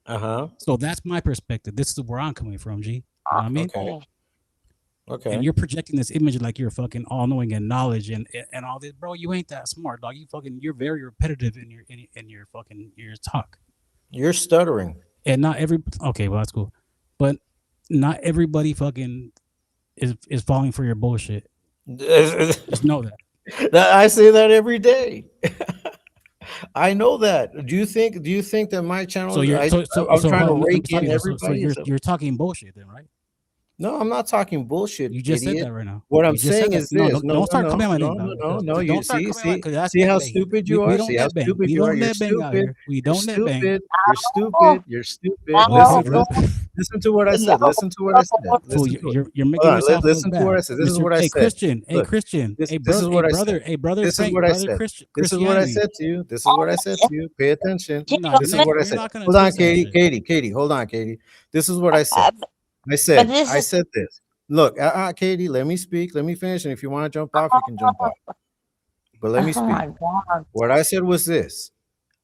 Uh-huh.
So that's my perspective. This is where I'm coming from, G. You know what I mean?
Okay.
And
Okay.
you're projecting this image like you're fucking all knowing and knowledge and all this, bro. You ain't that smart, dog. You're very repetitive in your fucking your talk.
You're stuttering.
And not every okay, well that's cool, but not everybody fucking is falling for your bullshit. Just know that.
I say that every day. I know that. Do you think that my channel
So
is
you're
I'm
so
trying to
I'm
rake
sorry
in
though. So
everybody?
you're talking bullshit then, right?
No, I'm not talking bullshit,
You just said
idiot.
that right now.
What I'm
You just said
saying
that.
is
No,
this. No,
don't
no,
start
no,
coming at my
no,
name,
no,
dog.
no, no.
Don't
You
start
see,
coming at my
see,
because that's
see how
gangbanging.
stupid you
We
are.
don't
See how
net bang.
stupid
We
you are.
don't
You're
net bang out
stupid.
here. We
You're
don't net bang.
stupid. You're
Oh,
stupid. You're stupid.
Okay,
now,
Listen to
bro.
listen to what I
no,
said. Listen to what I said.
Fool,
Listen to it.
you're making
Hold on.
yourself look
Listen to what I
bad,
said. This is
Mister.
what I
Hey
said.
Christian,
Look, this is what I said.
hey brother
This is
Frank,
what I
brother
said. This is what I
Christianity.
said to you. This is what I said to you. Pay attention.
No, you're
This is
not.
what I
You're
said.
not gonna
Hold on,
twist that
Katie.
shit.
Katie. Hold on, Katie. This is what I said.
uh,
I
but
said,
this
I
is
said this. Look, Katie, let me speak. Let me finish. And if you want to jump off, you can jump off. But let me
oh
speak.
my God.
What I said was this.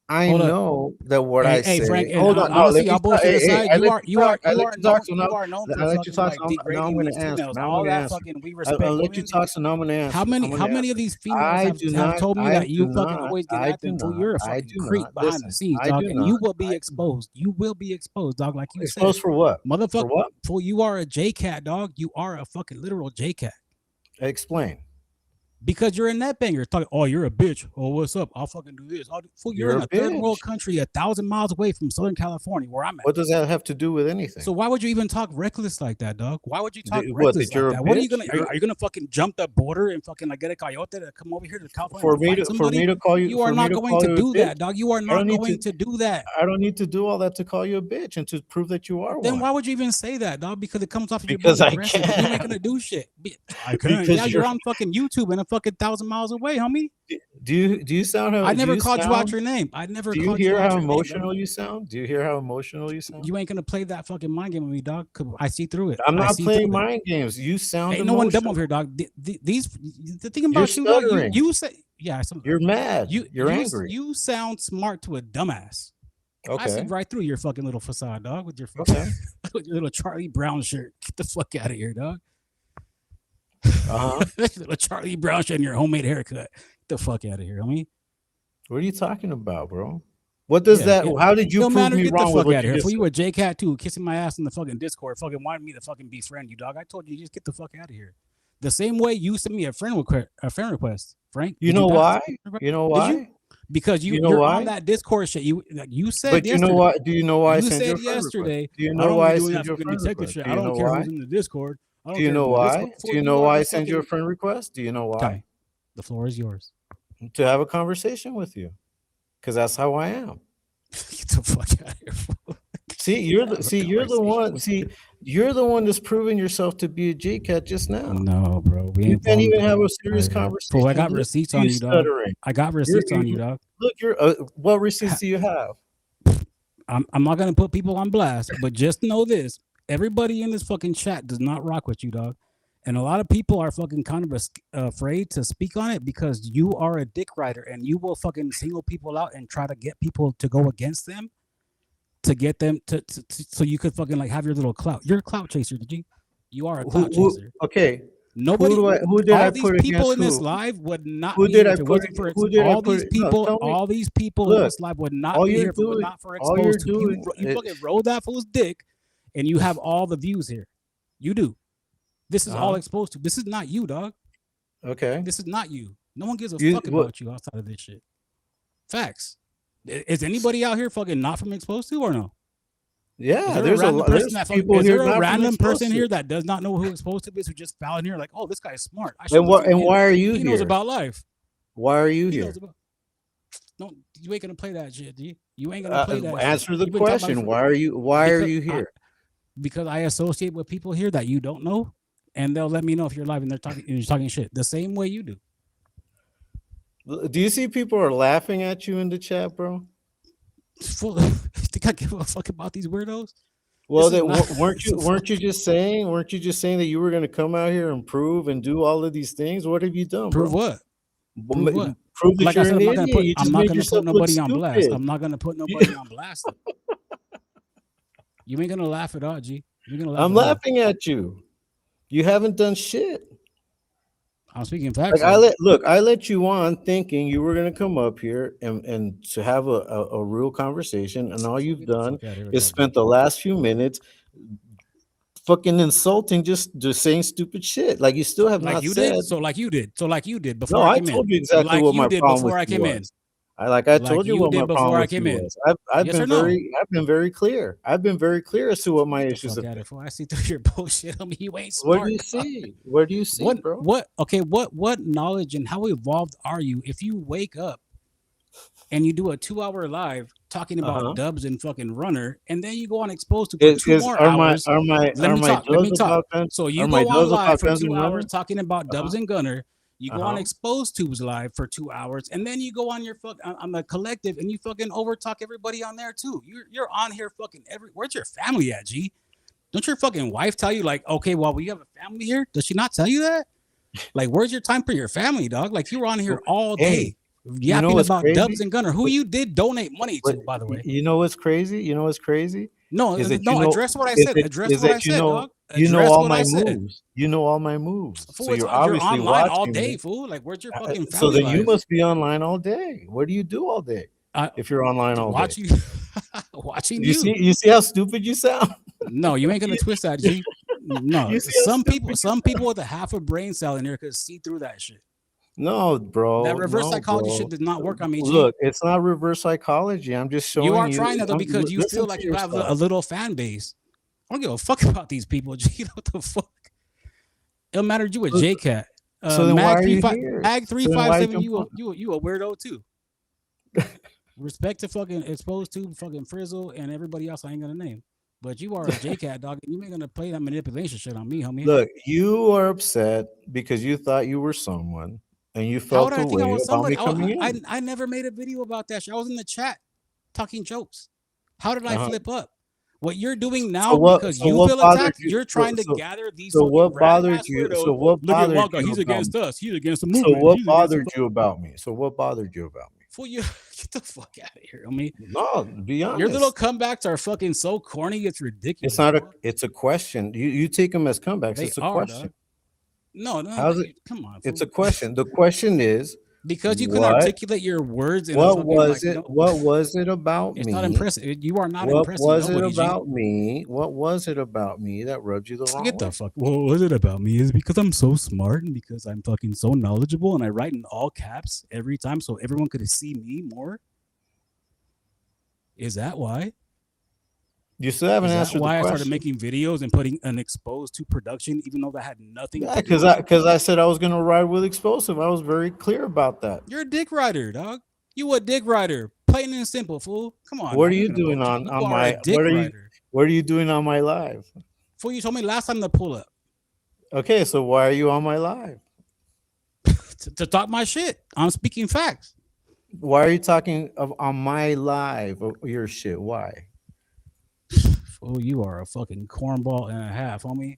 I
Hold up.
know that what I
Hey
say.
Frank, and
Hold on. No, let
honestly,
me
all
talk.
bullshit
Hey,
aside,
I let you talk. I let you talk. So now,
you are known for
I let you
fucking
talk. So
like
now I'm
degrading
going
these
to answer.
females.
Now I'm
All
going to
that
answer.
fucking we
I'll
respect
let you
women.
talk. So now I'm going to answer. I'm going
How
to
many of
answer.
these females
I do
have
not.
told me
I
that you
do
fucking
not.
always get
I do
acting fool?
not.
You're a
I
fucking
do
creep
not.
behind the
Listen.
scenes,
I
dog,
do
and
not.
you will be
I do not.
exposed. You will be exposed, dog, like you said.
Exposed for what? For
Motherfucker,
what?
fool, you are a J cat, dog. You are a fucking literal J cat.
Explain.
Because you're a net banger. Talking, oh, you're a bitch. Oh, what's up? I'll fucking do this. Fool, you're
You're
in
a
a third world
bitch.
country, 1,000 miles away from Southern California, where I'm at.
What does that have to do with anything?
So why would you even talk reckless like that, dog? Why would you talk
What?
reckless
That
like
you're a
that? What are you
bitch?
gonna? Are you gonna fucking jump the border and fucking like get a coyote to come over here to California
For
to
me
fight
to for me
somebody?
to call you
You are
for me
not
to
going
call
to
you a
do
bitch?
that, dog. You are
I don't
not
need to.
going to do that.
I don't need to do all that to call you a bitch and to prove that you are
Then
one.
why would you even say that, dog? Because it comes off of your being
Because I
aggressive. But you ain't
can.
gonna do shit. I can. Yeah,
Because
you're
you're.
on fucking YouTube and a fucking 1,000 miles away, homie.
Do you sound how
I
do
never
you
called you out
sound?
your name. I never
Do you
called you
hear
out
how
your name, dog.
emotional you sound? Do you hear how emotional you sound?
You ain't gonna play that fucking mind game with me, dog. 'Cause I see through it.
I'm
I
not
see
playing
through it.
mind games. You sound
Ain't no one dumb over here,
emotional.
dog. These the thing
You're
about you, dog. You
stuttering.
you say yeah.
You're mad. You're angry.
You sound smart to a dumbass. I see
Okay.
right through your fucking little facade, dog. With your fucking
Okay.
with your little Charlie Brown shirt. Get the fuck out of here, dog.
Uh-huh.
Little Charlie Brown shirt and your homemade haircut. Get the fuck out of here, homie.
What are you talking about, bro? What does
Yeah,
that
yeah.
how did you
Yo,
prove
man,
me
get the
wrong with
fuck
what
out of
you
here.
just
For you
said?
a J Cat too, kissing my ass in the fucking Discord, fucking wanted me to fucking befriend you, dog. I told you, just get the fuck out of here. The same way you sent me a friend request, Frank.
You
Did you
know
pass?
why? You know
Did you?
why?
Because
You know
you're on
why?
that Discord shit. You said
But you know
yesterday.
what? Do you know why I
You
sent you
said
a friend request?
yesterday,
Do you
I
know
don't
why
be
I
doing
sent
that
you a
fucking
friend
detective
request?
shit.
Do
I
you
don't
know
care
why?
who's in the Discord. I
Do
don't
you
care who's
know
in the
why?
Discord.
Do
Fool,
you
you
know
are
why
a
I sent you a
fucking
friend request? Do you know
tell
why?
me. The floor is yours.
To have a conversation with you. Because that's how I am.
Get the fuck out of here, fool. Have a
You're the
conversation
one.
with
See,
you.
you're the one that's proving yourself to be a J cat just now.
No, bro. We
You
ain't
can't
falling
even
for
have a
that
serious
yet. Fool, I
conversation.
got
Look
receipts
at you
on you, dog.
stuttering.
I got
You're
receipts on you, dog.
look. You're what receipts do you have?
I'm not gonna put people on blast, but just know this: everybody in this fucking chat does not rock with you, dog. And a lot of people are fucking kind of afraid to speak on it because you are a dick rider and you will fucking single people out and try to get people to go against them to get them so you could fucking like have your little clout. You're a clout chaser, did you? You are a clout chaser.
Okay.
Nobody,
Who did I
all these
put
people
against
in this
who?
live would not
Who
be
did
here
I
if it
put?
wasn't for
Who did I
all
put?
these
No,
people.
tell me.
All these people in
Look,
this live would not
all
be
you're
here if it was
doing,
not for
all you're
exposed to.
doing,
You fucking rode that fool's dick, and you have all the views here. You do. This is all
uh-huh.
exposed to. This is not you, dog.
Okay.
This is not you. No one gives a
You
fuck
what?
about you outside of this shit. Facts. Is anybody out here fucking not from exposed to or no? Is
Yeah,
there a
there's a
random
lot.
person
There's
that
people
is
here
there a
not from
random
exposed
person
to.
here that does not know who exposed to is who just fell in here like, oh, this guy is smart. I should
And
listen
what?
to
And
him.
why are you
He knows
here?
about life.
Why are you
He knows
here?
about. No, you ain't gonna play that shit, G. You ain't gonna play that shit.
Answer the
You've been talking about it
question.
for,
Why are you? Why are
because
you here?
because I associate with people here that you don't know, and they'll let me know if you're live and you're talking shit the same way you do.
Do you see people are laughing at you in the chat, bro?
Think I give a fuck about these weirdos?
Well,
This is not.
weren't you just saying that you were going to come out here and prove and do all of these things? What have you done,
Prove
bro?
what? Prove what?
Prove that
Like I
you're
said,
an idiot. You
I'm
just
not
made
gonna put
yourself look
nobody on blast.
stupid.
I'm not gonna put nobody on blast. You ain't gonna laugh at all, G. You're gonna laugh
I'm
at all.
laughing at you. You haven't done shit.
I'm speaking
Like
facts here.
I let you on thinking you were gonna come up here and to have a real conversation, and all you've
Get the
done
fuck out of here with
is
that, G.
spent the last few minutes fucking insulting, just saying stupid shit. Like you still have
Like
not
you
said.
did? So like you did
No,
before I
I
came in.
told you exactly
Like
what
you
my
did
problem with
before I
you
came in.
was. I
Like
told you
you
what my
did
problem
before I
with you
came in.
was. I've
Yes or
been
no?
very clear. I've been very clear as to what my
Get the
issues
fuck
have
out
been.
of here. I see through your bullshit. I mean, you ain't
What do
smart.
you see? What do you see, bro?
What knowledge and how evolved are you if you wake up and you do a 2 hour live talking
Uh
about
huh.
Dubs and fucking Runner, and then you go on exposed to for two
Is
more hours. Let
are
me
my
talk. Let
does
me talk.
about guns?
So
Are
you
my
go on
does
live
about
for
guns
two
and
hours
runner?
talking about
Uh huh.
Dubs and Gunner. You
Uh
go on
huh.
exposed tubes live for 2 hours, and then you go on your on the collective and you fucking over talk everybody on there too. You're on here fucking every. Where's your family at, G? Don't your fucking wife tell you like, okay, well, we have a family here? Does she not tell you that? Like, where's your time for your family, dog? Like, you were on here all
Hey,
day
you know
yapping
what's
about Dubs
crazy?
and Gunner, who
What,
you did donate money
what
to, by the way.
you know what's crazy? You know what's crazy?
No,
Is that
no, address what I said. Address
is
what I
that
said, dog.
you know
Address
all
what I
my
said.
moves. You know all my moves. So
Fool, it's
you're
you're
obviously
online all
watching
day,
me.
fool. Like, where's your fucking
So
family
then you
life?
must be online all day. What do you do all day
I
if you're online all day?
watching, watching
You
you.
see how stupid you sound?
No, you ain't gonna twist that, G. No,
You see how stupid you
some
sound?
people with a half a brain cell in here could see through that shit.
No,
That
bro.
reverse
No,
psychology shit
bro.
does not work on me, G.
Look, it's not reverse psychology. I'm just
You
showing
are
you.
trying that though because you
Listen
feel
to
like you have a
yourself.
little fan base. I don't give a fuck about these people, G. What the fuck? It don't matter. You a
So
J cat.
so then why
Mag
are
three
you
five
here?
Mag three
So then
five
why
seven.
jump on?
You a weirdo too. Respect to fucking exposed to fucking Frizzle and everybody else I ain't gonna name. But you are a J cat dog, and you ain't gonna play that manipulation shit on me, homie.
Look, you are upset because you thought you were someone and you
How would
felt
I
a
think I
way
was
about me
somebody?
coming in.
I never made a video about that shit. I was in the chat talking jokes. How did I
Uh-huh.
flip up? What you're doing
So
now
what?
because
So
you
what
feel
bothered
attacked,
you?
you're
So
trying to
so
gather these
so
fucking
what
random
bothered
ass
you? So
weirdos.
what
Look at
bothered
Wonka.
you
He's
about me?
against us. He's against the
So
movement.
what
He's against the
bothered you about me? So what bothered you about me?
for you. Get the fuck out of here, homie.
No, be
Your little
honest.
comebacks are fucking so corny. It's
It's
ridiculous,
not a.
dog.
It's a question. You take them as comebacks.
They
It's a
are,
question.
dog. No, no,
How's it?
come on,
It's a
fool.
question. The question is,
Because you can
what?
articulate your words in a
What
fucking
was
like
it?
no.
What was it about
It's not
me?
impressive. You are not
What
impressing
was it
nobody, G.
about me? What was it about me that rubbed you the wrong
Get the
way?
fuck. What was it about me? Is because I'm so smart and because I'm fucking so knowledgeable and I write in all caps every time so everyone could see me more. Is that why?
You still haven't
Is that
answered the
why I started
question.
making videos and putting an exposed to production, even though that had nothing
Yeah,
to do with me?
because I said I was gonna ride with explosive. I was very clear about that.
You're a dick rider, dog. You a dick rider, plain and simple, fool. Come on,
What
now
are
you're
you
gonna
doing
bullshit.
on
You are a
my?
dick rider.
What are you doing on my live?
Fool, you told me last time to pull up
Okay, so why are you on my live?
to talk my shit. I'm speaking facts.
Why are you talking of on my live of your shit? Why?
Fool, you are a fucking cornball and a half, homie.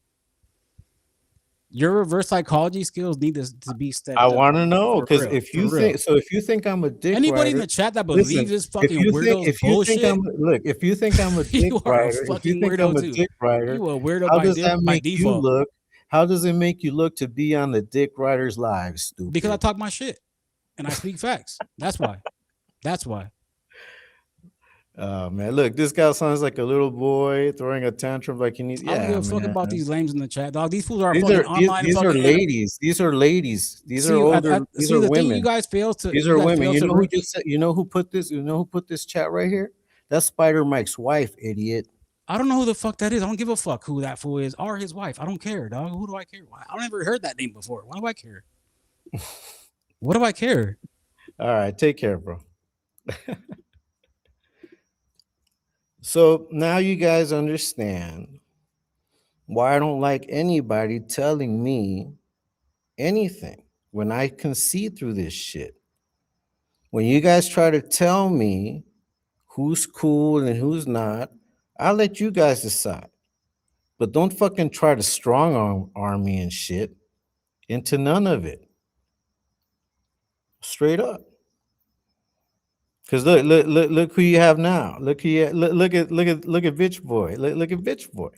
Your reverse psychology skills need to be
I
stepped up,
want to
homie.
know
For
because
real,
if
for
you think
real.
so, if you think I'm a dick
Anybody in
rider,
the chat that believes
listen.
this fucking weirdo's
If you think
bullshit,
I'm look, if you think I'm a dick
you are a
rider, if you
fucking
think I'm
weirdo
a
too.
dick rider,
You a weirdo
how does that
by
make you
default
look? How does it make you look to be on the dick riders live?
because I
Stupid.
talk my shit and I speak facts. That's why. That's why.
Oh man, look, this guy sounds like a little boy throwing a tantrum like he needs.
I don't give
Yeah,
a fuck
man.
about these lames in the chat, dog. These fools are fucking online
These are
fucking.
ladies. These are ladies. These are
See,
older. These
see
are
the thing you
women.
guys fail to
These are women. You know who
re-
just said, you know who put this? You know who put this chat right here? That's Spider Mike's wife, idiot.
I don't know who the fuck that is. I don't give a fuck who that fool is or his wife. I don't care, dog. Who do I care? I never heard that name before. Why do I care? What do I care?
All right, take care, bro. So now you guys understand why I don't like anybody telling me anything when I can see through this shit. When you guys try to tell me who's cool and who's not, I'll let you guys decide. But don't fucking try to arm me and shit into none of it. Straight up. Because look who you have now. Look at Bitch Boy. Look at Bitch Boy.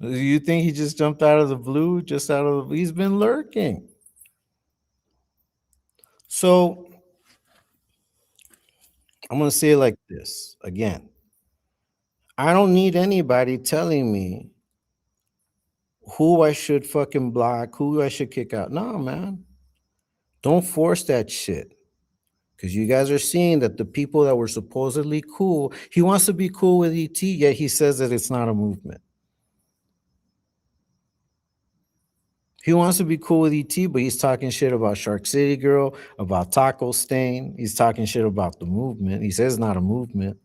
You think he just jumped out of the blue? Just out of he's been lurking. So I'm gonna say it like this again. I don't need anybody telling me who I should fucking block, who I should kick out. No, man. Don't force that shit. Because you guys are seeing that the people that were supposedly cool, he wants to be cool with ET, yet he says that it's not a movement. He wants to be cool with ET, but he's talking shit about Shark City Girl, about Taco Stain. He's talking shit about the movement. He says it's not a movement.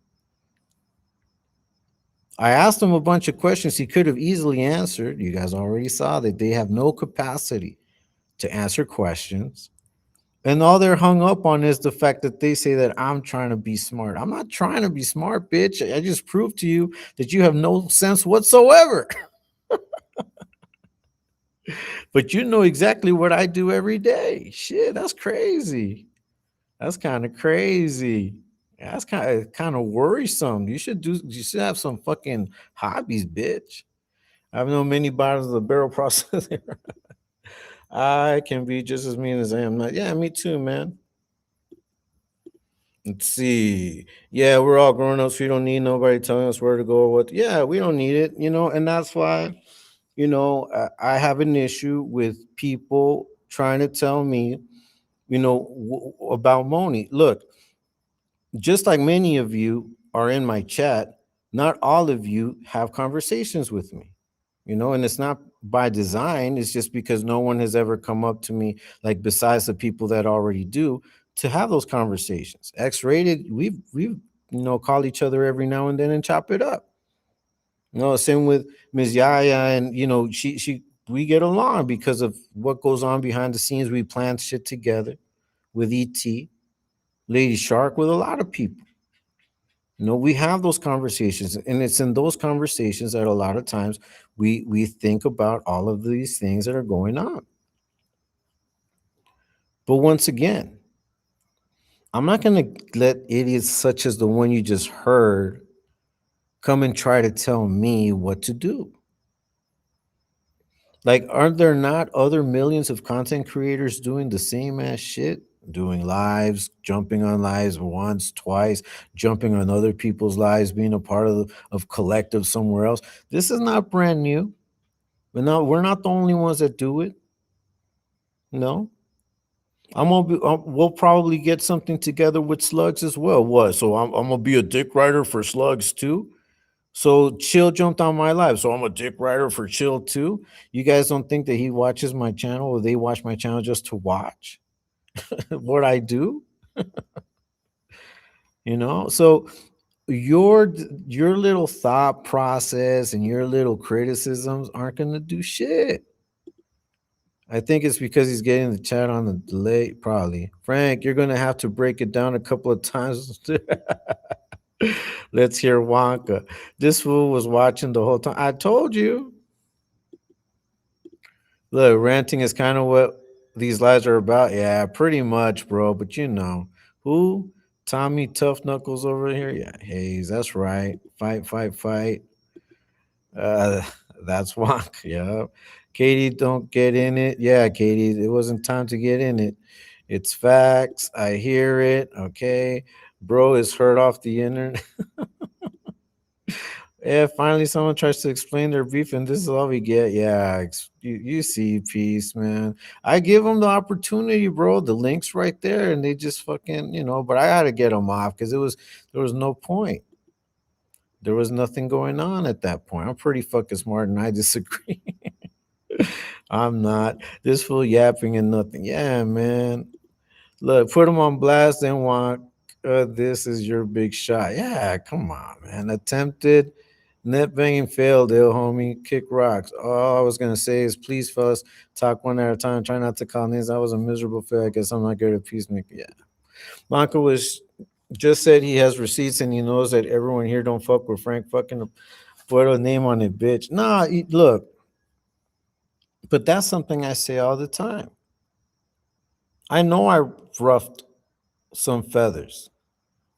I asked him a bunch of questions he could have easily answered. You guys already saw that they have no capacity to answer questions. And all they're hung up on is the fact that they say that I'm trying to be smart. I'm not trying to be smart, bitch. I just proved to you that you have no sense whatsoever. But you know exactly what I do every day. Shit, that's crazy. That's kind of crazy. That's kind of worrisome. You should have some fucking hobbies, bitch. I've known many bottoms of the barrel processor. I can be just as mean as I am. Not. Yeah, me too, man. Let's see. Yeah, we're all grown ups. We don't need nobody telling us where to go or what. Yeah, we don't need it, and that's why, I have an issue with people trying to tell me, about Moni. Look, just like many of you are in my chat, not all of you have conversations with me, and it's not by design. It's just because no one has ever come up to me, like besides the people that already do, to have those conversations. X-rated, we've call each other every now and then and chop it up. Same with Ms. Yaya, and she we get along because of what goes on behind the scenes. We plan shit together with ET, Lady Shark, with a lot of people. We have those conversations, and it's in those conversations that a lot of times we think about all of these things that are going on. But once again, I'm not going to let idiots such as the one you just heard come and try to tell me what to do. Like, aren't there not other millions of content creators doing the same ass shit? Doing lives, jumping on lives once, twice, jumping on other people's lives, being a part of collective somewhere else. This is not brand new. But no, we're not the only ones that do it. No, we'll probably get something together with Slugs as well. What? So I'm gonna be a dick rider for Slugs too. So Chill jumped on my live, so I'm a dick rider for Chill too. You guys don't think that he watches my channel, or they watch my channel just to watch what I do? So your little thought process and your little criticisms aren't gonna do shit. I think it's because he's getting the chat on the delay, probably. Frank, you're gonna have to break it down a couple of times. Let's hear Wonka. This fool was watching the whole time. I told you. Look, ranting is kind of what these lives are about. Yeah, pretty much, bro. But who? Tommy Tough Knuckles over here? Yeah, Hayes, that's right. Fight, fight, fight. Uh, that's Wonk. Yeah. Katie, don't get in it. Yeah, Katie, it wasn't time to get in it. It's facts. I hear it. Okay. Bro is hurt off the internet. Yeah, finally someone tries to explain their beef, and this is all we get. Yeah, you see, peace, man. I give them the opportunity, bro. The link's right there, and they just fucking, But I had to get them off because there was no point. There was nothing going on at that point. I'm pretty fucking smart, and I disagree. I'm not. This fool yapping and nothing. Yeah, man. Look, put him on blast and want. This is your big shot. Yeah, come on, man. Attempted net banging failed, ill homie. Kick rocks. All I was gonna say is, please, fellas, talk one at a time. Try not to call names. I was a miserable fail. I guess I'm not good at peacemaking. Yeah, Monka was just said he has receipts and he knows that everyone here don't fuck with Frank. Fucking put a name on it, bitch. Nah, look, but that's something I say all the time. I know I ruffed some feathers.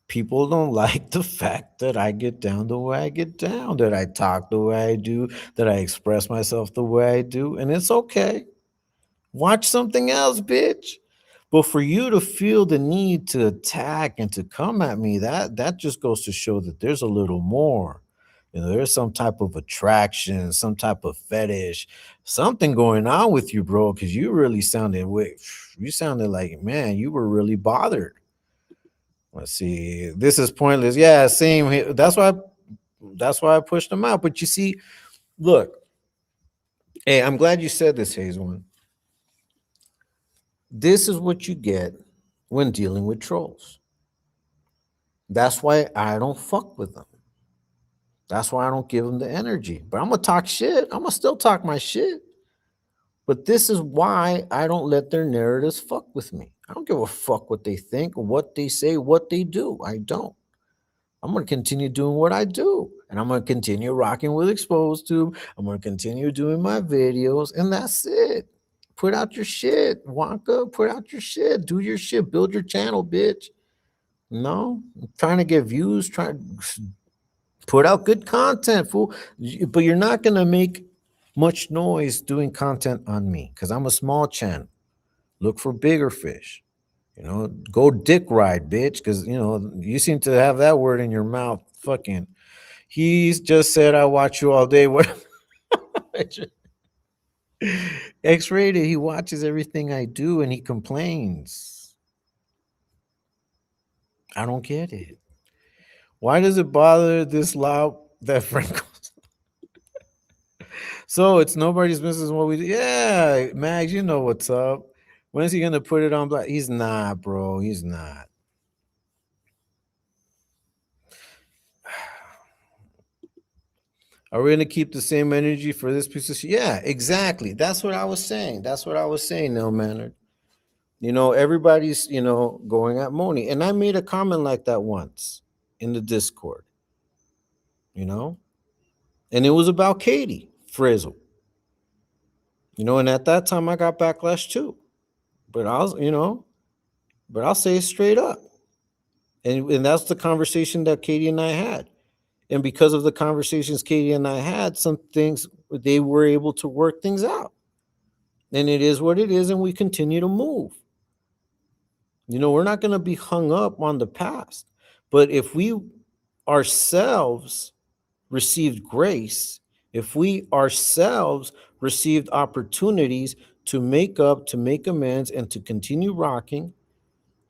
People don't like the fact that I get down the way I get down, that I talk the way I do, that I express myself the way I do, and it's okay. Watch something else, bitch. But for you to feel the need to attack and to come at me, that just goes to show that there's a little more. There's some type of attraction, some type of fetish, something going on with you, bro. Because you sounded like, man, you were really bothered. Let's see. This is pointless. Yeah, same here. That's why I pushed them out. But you see, look, hey, I'm glad you said this, Hazel. This is what you get when dealing with trolls. That's why I don't fuck with them. That's why I don't give them the energy. But I'm gonna talk shit. I'm gonna still talk my shit. But this is why I don't let their narratives fuck with me. I don't give a fuck what they think, what they say, what they do. I don't. I'm going to continue doing what I do. And I'm going to continue rocking with Exposed Tube. I'm going to continue doing my videos. And that's it. Put out your shit. Wonka, put out your shit. Do your shit. Build your channel, bitch. No, I'm trying to get views, trying to put out good content, fool. But you're not going to make much noise doing content on me because I'm a small channel. Look for bigger fish. Go dick ride, bitch, because you seem to have that word in your mouth. Fucking, he's just said I watch you all day. What?
X-rated. He watches everything I do and he complains. I don't get it. Why does it bother this loud that Franco? So it's nobody's business what we do. Yeah, Mags, you know what's up. When's he gonna put it on black? He's not, bro. He's not. Are we gonna keep the same energy for this piece of shit? Yeah, exactly. That's what I was saying. That's what I was saying, no manner. Everybody's, going at Moni. And I made a comment like that once in the Discord, you know? And it was about Katie Frizzle. And at that time I got backlash too. But I'll say it straight up. And that's the conversation that Katie and I had. And because of the conversations Katie and I had, some things they were able to work things out. And it is what it is, and we continue to move. We're not going to be hung up on the past. But if we ourselves received grace, if we ourselves received opportunities to make up, to make amends, and to continue rocking,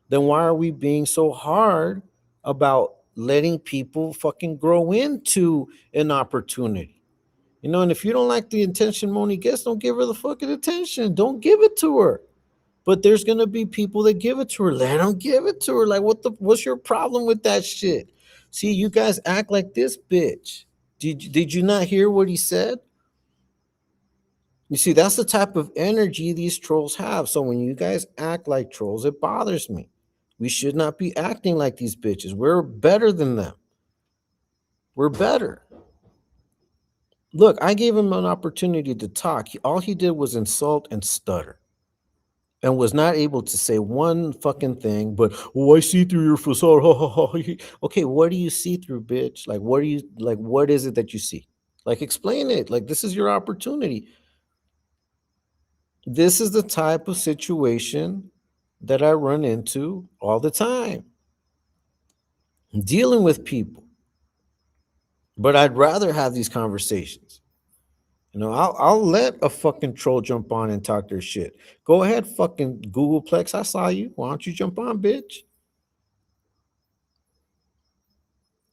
then why are we being so hard about letting people fucking grow into an opportunity? And if you don't like the attention Moni gets, don't give her the fucking attention. Don't give it to her. But there's gonna be people that give it to her. Let them give it to her. Like, what's your problem with that shit? See, you guys act like this bitch. Did you not hear what he said? You see, that's the type of energy these trolls have. So when you guys act like trolls, it bothers me. We should not be acting like these bitches. We're better than them. We're better. Look, I gave him an opportunity to talk. All he did was insult and stutter and was not able to say one fucking thing, but, oh, I see through your facade. Okay, what do you see through, bitch? What is it that you see? Like, explain it. Like, this is your opportunity. This is the type of situation that I run into all the time, dealing with people. But I'd rather have these conversations. I'll let a fucking troll jump on and talk their shit. Go ahead, fucking Googleplex. I saw you. Why don't you jump on, bitch?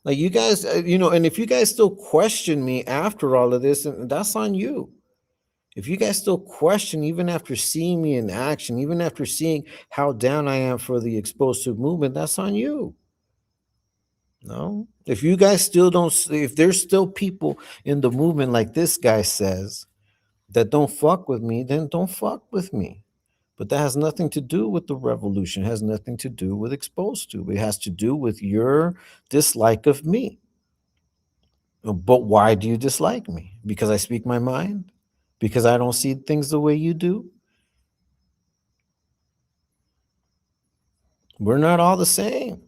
Like, you guys, and if you guys still question me after all of this, and that's on you. If you guys still question, even after seeing me in action, even after seeing how down I am for the explosive movement, that's on you. No, if you guys still don't, if there's still people in the movement like this guy says that don't fuck with me, then don't fuck with me. But that has nothing to do with the revolution. It has nothing to do with exposed to. It has to do with your dislike of me. But why do you dislike me? Because I speak my mind? Because I don't see things the way you do? We're not all the same.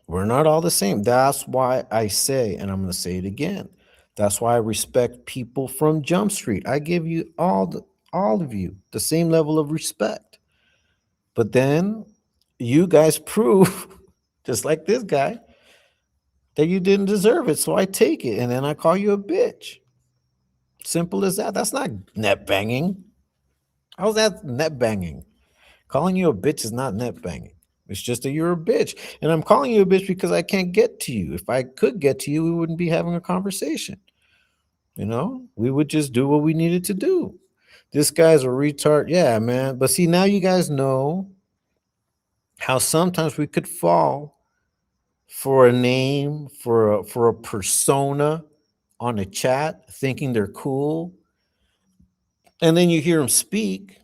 We're not all the same. That's why I say, and I'm going to say it again. That's why I respect people from Jump Street. I give you all of you the same level of respect. But then you guys prove, just like this guy, that you didn't deserve it. So I take it, and then I call you a bitch. Simple as that. That's not net banging. How's that net banging? Calling you a bitch is not net banging. It's just that you're a bitch. And I'm calling you a bitch because I can't get to you. If I could get to you, we wouldn't be having a conversation. We would just do what we needed to do. This guy's a retard. Yeah, man. But see, now you guys know how sometimes we could fall for a name, for a persona on a chat, thinking they're cool. And then you hear them speak,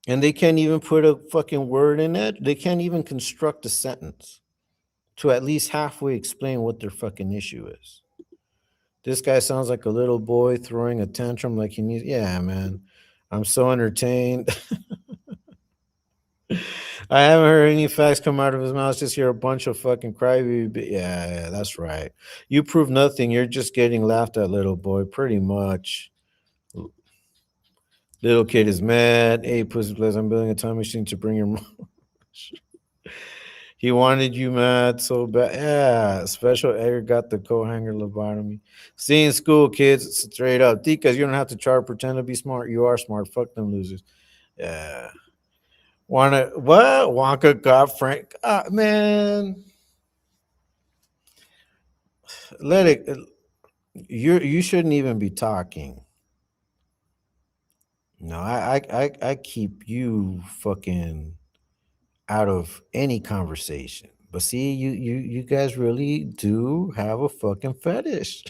and they can't even put a fucking word in it. They can't even construct a sentence to at least halfway explain what their fucking issue is. This guy sounds like a little boy throwing a tantrum like he needs. Yeah, man. I'm so entertained. I haven't heard any facts come out of his mouth. Just hear a bunch of fucking crybaby. Yeah, that's right. You prove nothing. You're just getting laughed at, little boy. Pretty much. Little kid is mad. Hey, pussy, please. I'm building a time machine to bring your mom.
He wanted you mad so bad. Yeah, special Edgar got the coat hanger lobotomy. See in school, kids, straight up. Because you don't have to try to pretend to be smart. You are smart. Fuck them losers. Yeah. Wanna what? Wonka got Frank. Man, let it. You shouldn't even be talking. No, I keep you fucking out of any conversation. But see, you guys really do have a fucking fetish.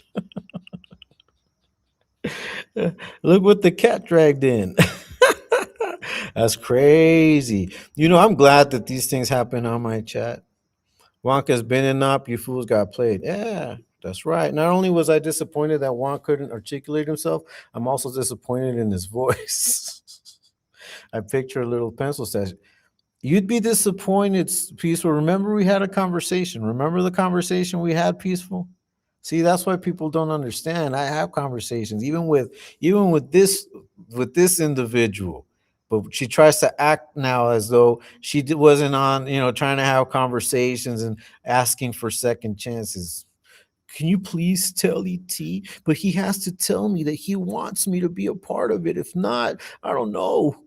Look what the cat dragged in. That's crazy. I'm glad that these things happen on my chat. Wonka's been up, you fools got played. Yeah, that's right. Not only was I disappointed that Wonka couldn't articulate himself, I'm also disappointed in his voice. I picture a little pencil statue. You'd be disappointed, Peaceful. Remember we had a conversation. Remember the conversation we had, Peaceful? See, that's why people don't understand. I have conversations, even with this individual. But she tries to act now as though wasn't on, trying to have conversations and asking for second chances. Can you please tell ET? But he has to tell me that he wants me to be a part of it. If not, I don't know,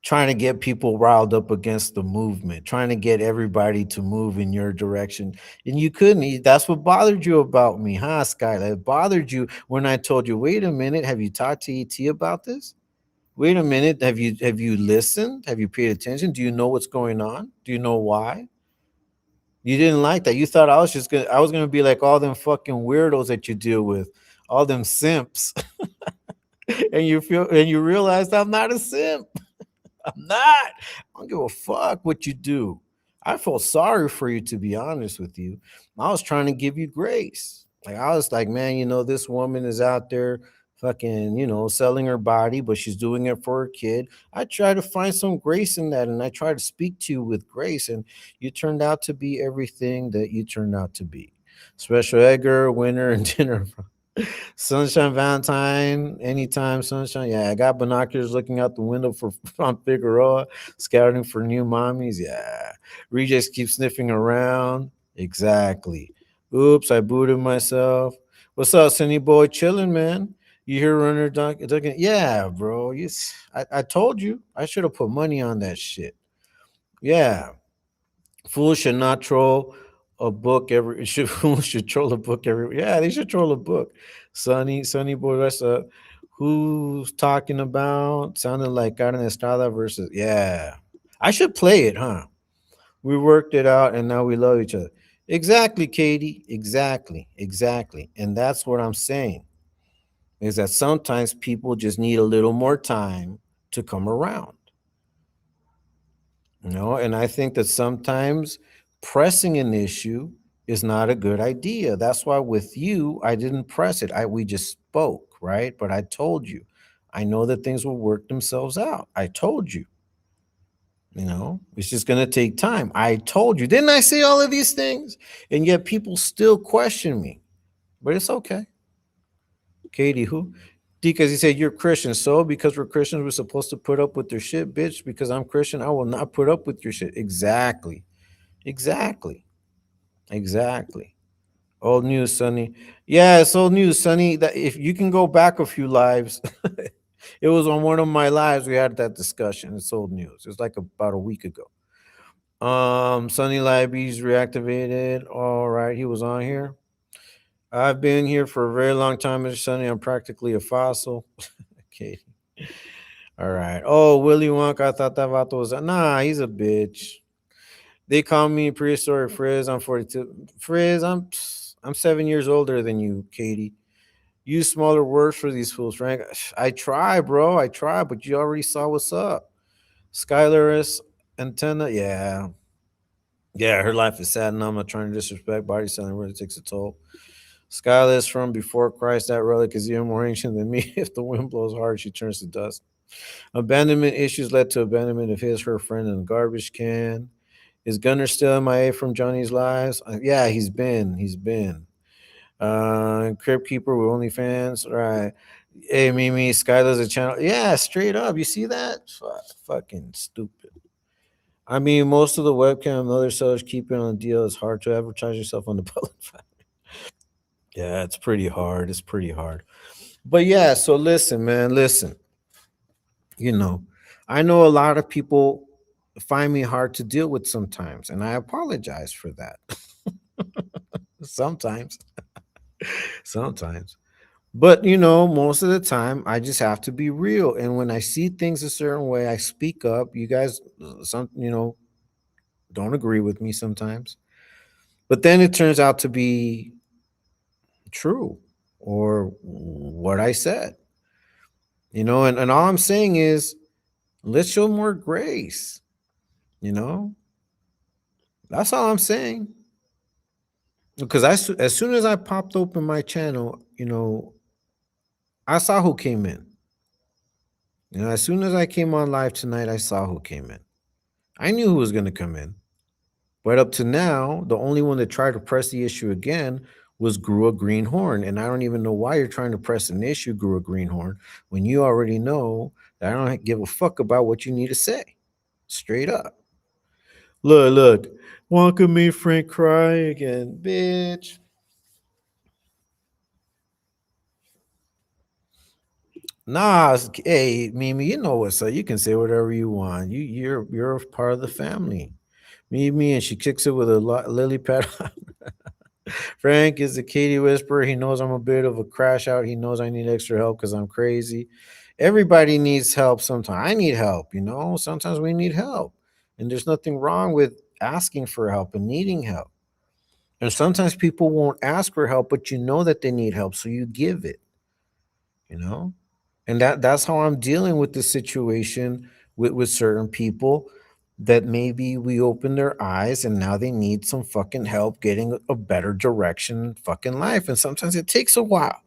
trying to get people riled up against the movement, trying to get everybody to move in your direction. And you couldn't. That's what bothered you about me, huh, Skylar? It bothered you when I told you, wait a minute, have you talked to ET about this? Wait a minute, have you listened? Have you paid attention? Do you know what's going on? Do you know why? You didn't like that. You thought I was gonna be like all them fucking weirdos that you deal with, all them simps. And you realized I'm not a simp. I'm not. I don't give a fuck what you do. I felt sorry for you, to be honest with you. I was trying to give you grace. Like, I was like, man, this woman is out there fucking, selling her body, but she's doing it for her kid. I try to find some grace in that, and I try to speak to you with grace, and you turned out to be everything that you turned out to be. Special Edgar, winner, and dinner. Sunshine Valentine, anytime sunshine. Yeah, I got binoculars looking out the window for on Figueroa, scouting for new mommies. Yeah, Regis keeps sniffing around. Exactly. Oops, I booted myself. What's up, Sunny boy? Chilling, man. You hear Runner Duncan? Yeah, bro. I told you. I should have put money on that shit. Yeah. Fools should not troll a book every. Fools should troll a book every. Yeah, they should troll a book. Sunny boy, that's who's talking about? Sounded like Carne Estrada versus. Yeah, I should play it, huh? We worked it out, and now we love each other. Exactly, Katie. Exactly, exactly, and that's what I'm saying. Is that sometimes people just need a little more time to come around. And I think that sometimes pressing an issue is not a good idea. That's why with you, I didn't press it. We just spoke, right? But I told you, I know that things will work themselves out. I told you, it's just going to take time. I told you. Didn't I say all of these things? And yet people still question me. But it's okay. Katie, who? Because he said, you're Christian. So because we're Christians, we're supposed to put up with their shit, bitch. Because I'm Christian, I will not put up with your shit. Exactly. Exactly. Exactly. Old news, Sonny. Yeah, it's old news, Sonny. That if you can go back a few lives, it was on one of my lives we had that discussion. It's old news. It's like about a week ago. Sonny Libby's reactivated. All right, he was on here. I've been here for a very long time, Mr. Sonny. I'm practically a fossil. Okay. All right. Oh, Willy Wonka. I thought that vato was nah. He's a bitch. They call me prehistoric Frizz. I'm 42. Frizz, I'm 7 years older than you, Katie. Use smaller words for these fools, Frank. I try, bro. I try, but you already saw what's up. Skylarus antenna, yeah. Yeah, her life is sad, and I'm not trying to disrespect. Body selling really takes a toll. Skylarus from before Christ, that relic is even more ancient than me. If the wind blows hard, she turns to dust. Abandonment issues led to abandonment of her friend in a garbage can. Is Gunner still MIA from Johnny's lives? Yeah, he's been. He's been. Crypt Keeper with OnlyFans. Right. Hey, Mimi, Skylar's a channel. Yeah, straight up. You see that? Fucking stupid. I mean, most of the webcam and other sellers keep it on the deal. It's hard to advertise yourself on the public. Yeah, it's pretty hard. It's pretty hard. But yeah, so listen, man, listen. You know, I know a lot of people find me hard to deal with sometimes, and I apologize for that. Sometimes, sometimes. But most of the time, I just have to be real. And when I see things a certain way, I speak up. You guys, don't agree with me sometimes, but then it turns out to be true or what I said. And all I'm saying is let's show more grace. You know, that's all I'm saying. Because as soon as I popped open my channel, I saw who came in. As soon as I came on live tonight, I saw who came in. I knew who was going to come in. But up to now, the only one that tried to press the issue again was Grew a Greenhorn. And I don't even know why you're trying to press an issue, Grew a Greenhorn, when you already know that I don't give a fuck about what you need to say. Straight up. Look. Wonka made Frank cry again, bitch. Nah, hey, Mimi, you know what's up. You can say whatever you want. You're a part of the family. Mimi, and she kicks it with a lily pad. Frank is the Katie whisperer. He knows I'm a bit of a crash out. He knows I need extra help because I'm crazy. Everybody needs help sometimes. I need help. Sometimes we need help. And there's nothing wrong with asking for help and needing help. And sometimes people won't ask for help, but you know that they need help, so you give it, you know? And that's how I'm dealing with the situation with certain people that maybe we open their eyes and now they need some fucking help getting a better direction in fucking life. And sometimes it takes a while.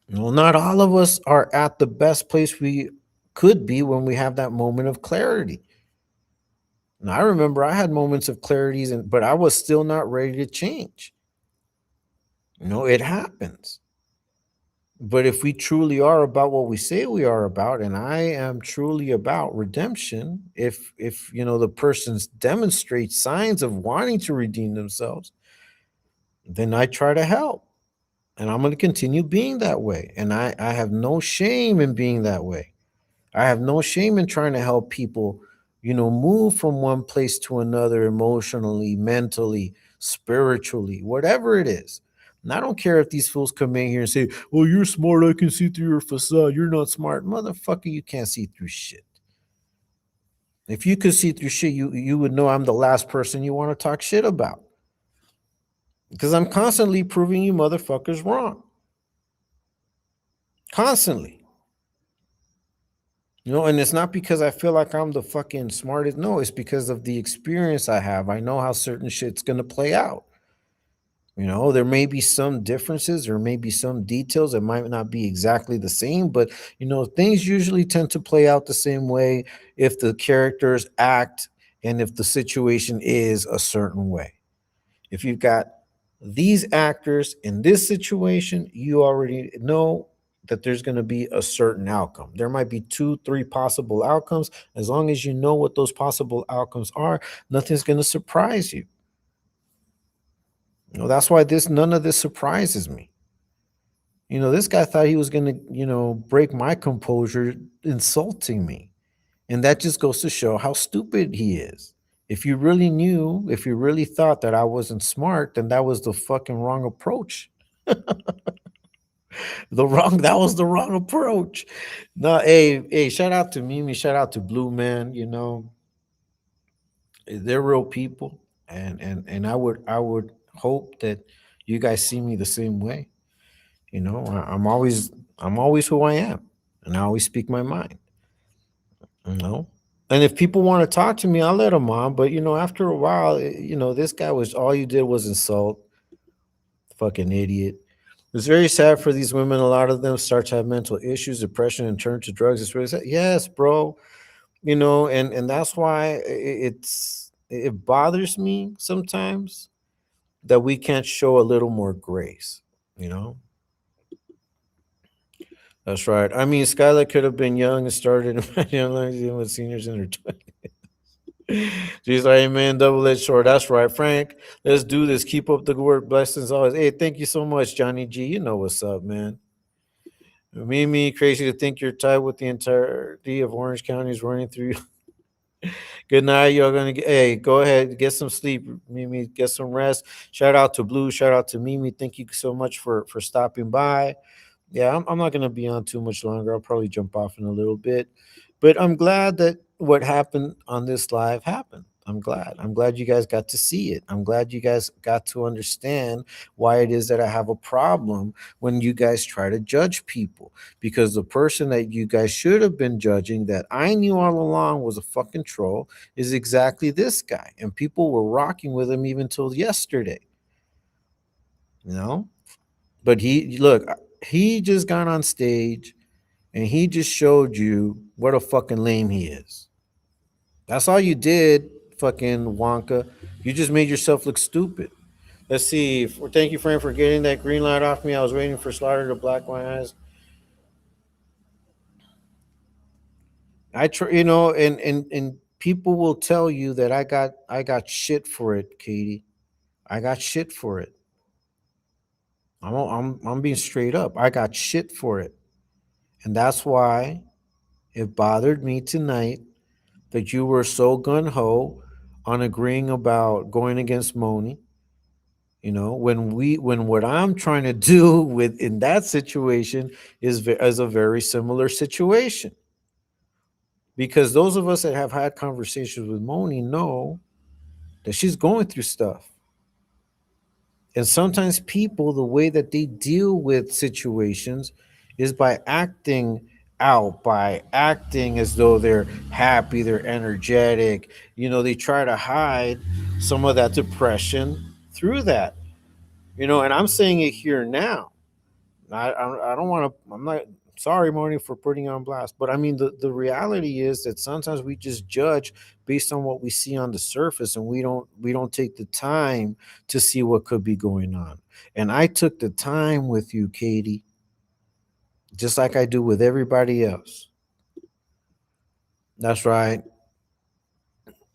Not all of us are at the best place we could be when we have that moment of clarity. And I remember I had moments of clarity, but I was still not ready to change. It happens. But if we truly are about what we say we are about, and I am truly about redemption, if the person demonstrates signs of wanting to redeem themselves, then I try to help. And I'm going to continue being that way. And I have no shame in being that way. I have no shame in trying to help people, move from one place to another emotionally, mentally, spiritually, whatever it is. And I don't care if these fools come in here and say, "Well, you're smart. I can see through your facade. You're not smart." Motherfucker, you can't see through shit. If you could see through shit, you would know I'm the last person you want to talk shit about. Because I'm constantly proving you motherfuckers wrong. Constantly. And it's not because I feel like I'm the fucking smartest. No, it's because of the experience I have. I know how certain shit's going to play out. There may be some differences, there may be some details that might not be exactly the same, but things usually tend to play out the same way if the characters act and if the situation is a certain way. If you've got these actors in this situation, you already know that there's going to be a certain outcome. There might be 2, 3 possible outcomes. As long as you know what those possible outcomes are, nothing's going to surprise you. That's why none of this surprises me. This guy thought he was going to, break my composure insulting me. And that just goes to show how stupid he is. If you really thought that I wasn't smart, then that was the fucking wrong approach. That was the wrong approach. No, hey, shout out to Mimi, shout out to Blue Man, they're real people. And I would hope that you guys see me the same way. I'm always who I am, and I always speak my mind. You know, and if people want to talk to me, I'll let them on. But after a while, this guy was all you did was insult, fucking idiot. It's very sad for these women. A lot of them start to have mental issues, depression, and turn to drugs. It's really sad. Yes, bro. And that's why it bothers me sometimes that we can't show a little more grace. You know, That's right. I mean, Skylar could have been young and started in with seniors in her 20s. She's like, amen, double edged sword. That's right, Frank. Let's do this. Keep up the good work. Blessings always. Hey, thank you so much, Johnny G. You know what's up, man. Mimi, crazy to think you're tied with the entirety of Orange County is running through. Good night. You're gonna get. Hey, go ahead, get some sleep, Mimi. Get some rest. Shout out to Blue. Shout out to Mimi. Thank you so much for stopping by. Yeah, I'm not going to be on too much longer. I'll probably jump off in a little bit. But I'm glad that what happened on this live happened. I'm glad. I'm glad you guys got to see it. I'm glad you guys got to understand why it is that I have a problem when you guys try to judge people. Because the person that you guys should have been judging, that I knew all along was a fucking troll, is exactly this guy. And people were rocking with him even till yesterday. You know? But he just got on stage and he just showed you what a fucking lame he is. That's all you did, fucking Wonka. You just made yourself look stupid. Let's see. Thank you, Frank, for getting that green light off me. I was waiting for Slaughter to black my eyes. I try, and people will tell you that I got shit for it, Katie. I got shit for it. I'm being straight up. I got shit for it, and that's why it bothered me tonight that you were so gun ho on agreeing about going against Moni. When what I'm trying to do with in that situation is a very similar situation, because those of us that have had conversations with Moni know that she's going through stuff. And sometimes people, the way that they deal with situations is by acting out, by acting as though they're happy, they're energetic. They try to hide some of that depression through that. And I'm saying it here now. I don't want to, I'm not, sorry, Moni, for putting you on blast. But I mean, the reality is that sometimes we just judge based on what we see on the surface, and we don't take the time to see what could be going on. And I took the time with you, Katie, just like I do with everybody else. That's right.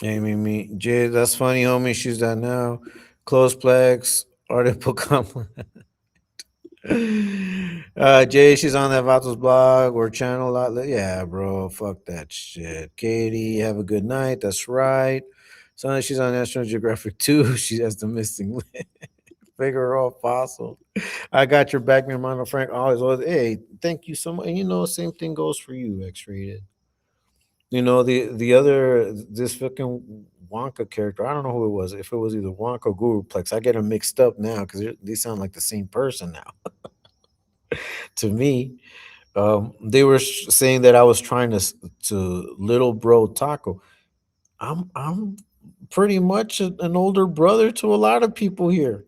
Amy, me, Jay, that's funny, homie. She's that now. Close plex, article compliment. Jay, she's on that Vatos blog or channel a lot. Yeah, bro, fuck that shit. Katie, have a good night. That's right. So she's on National Geographic too. She has the missing Figaro fossil. I got your back, my hermano Frank. Always. Hey, thank you so much. And same thing goes for you, X-rated. The other this fucking Wonka character. I don't know who it was. If it was either Wonka or Guruplex, I get them mixed up now because they sound like the same person now to me. They were saying that I was trying to little bro Taco. I'm pretty much an older brother to a lot of people here.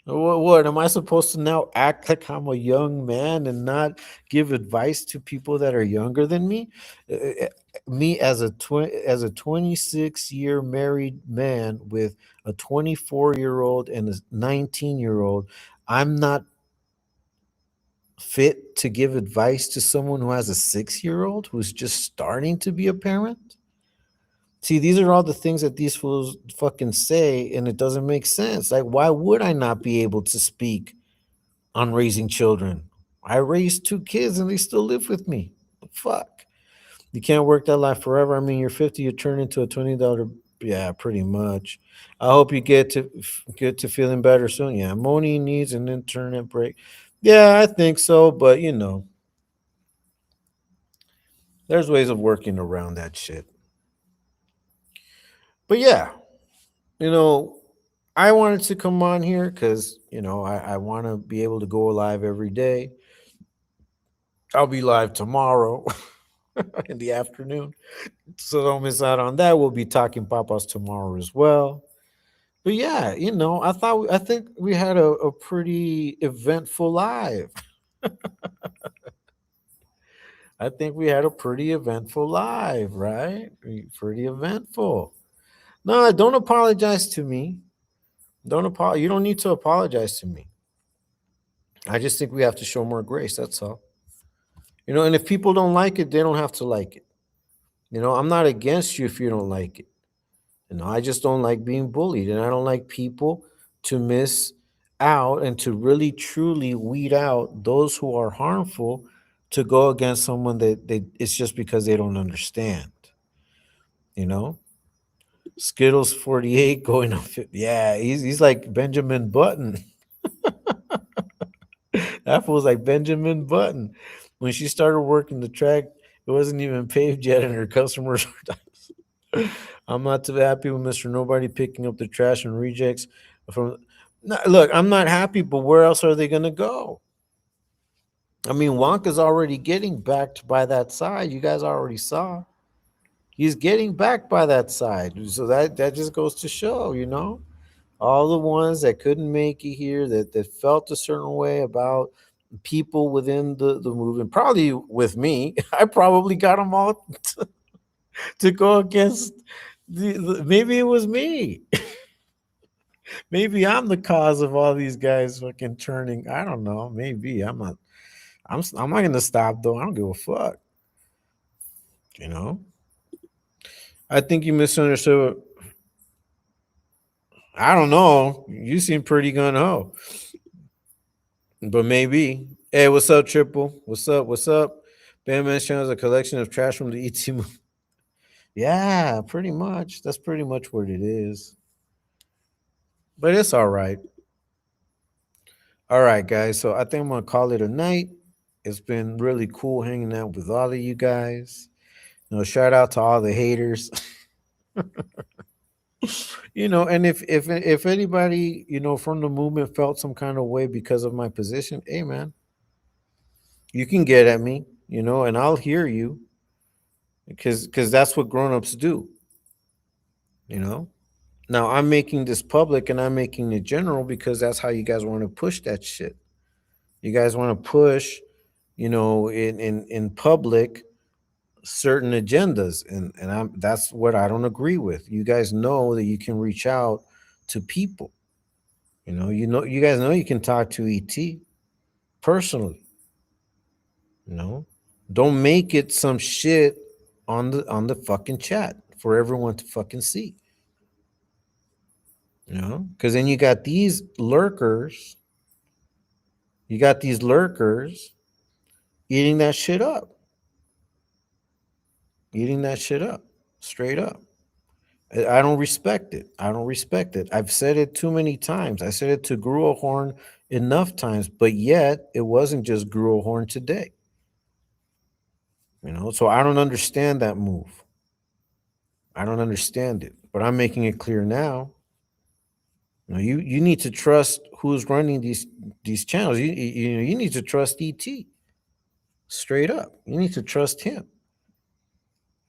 What am I supposed to now act like I'm a young man and not give advice to people that are younger than me? Me as a 26-year married man with a 24-year-old and a 19-year-old, I'm not fit to give advice to someone who has a 6-year-old who's just starting to be a parent? See, these are all the things that these fools fucking say, and it doesn't make sense. Like, why would I not be able to speak on raising children? I raised 2 kids and they still live with me. The fuck? You can't work that life forever. I mean, you're 50, you turn into a $20. Yeah, pretty much. I hope you get to feeling better soon. Yeah, Moni needs an internet break. Yeah, I think so, but there's ways of working around that shit. But yeah, you know, I wanted to come on here because, I want to be able to go live every day. I'll be live tomorrow in the afternoon. So don't miss out on that. We'll be talking papas tomorrow as well. But yeah, I think we had a pretty eventful live. I think we had a pretty eventful live, right? Pretty eventful. No, don't apologize to me. You don't need to apologize to me. I just think we have to show more grace. That's all. And if people don't like it, they don't have to like it. I'm not against you if you don't like it. I just don't like being bullied, and I don't like people to miss out and to really truly weed out those who are harmful to go against someone that it's just because they don't understand. You know, Skittles 48 going on. Yeah, he's like Benjamin Button. That was like Benjamin Button. When she started working the track, it wasn't even paved yet, and her customers were. I'm not too happy with Mr. Nobody picking up the trash and rejects from. No, look, I'm not happy, but where else are they going to go? I mean, Wonka's already getting backed by that side. You guys already saw. He's getting backed by that side. So that just goes to show, all the ones that couldn't make it here, that felt a certain way about people within the movement, probably with me. I probably got them all to go against maybe it was me. Maybe I'm the cause of all these guys fucking turning. I don't know. Maybe I'm not. I'm not gonna stop though. I don't give a fuck. You know. I think you misunderstood. I don't know. You seem pretty gun ho, but maybe. Hey, what's up, Triple? What's up? What's up? Bandman's channel is a collection of trash from the ET movie. Yeah, pretty much. That's pretty much what it is. But it's all right. All right, guys. So I think I'm gonna call it a night. It's been really cool hanging out with all of you guys. Shout out to all the haters. And if anybody, from the movement felt some kind of way because of my position, hey man, you can get at me, and I'll hear you because that's what grown-ups do, you know. Now I'm making this public and I'm making it general because that's how you guys want to push that shit. You guys want to push, in public certain agendas, and that's what I don't agree with. You guys know that you can reach out to people. You guys know you can talk to ET personally. You know, don't make it some shit on the fucking chat for everyone to fucking see. Because then you got these lurkers. You got these lurkers eating that shit up, eating that shit up, straight up. I don't respect it. I don't respect it. I've said it too many times. I said it to Gruelhorn enough times, but yet it wasn't just Gruelhorn today. So I don't understand that move. I don't understand it, but I'm making it clear now. You need to trust who's running these channels. You need to trust ET straight up. You need to trust him.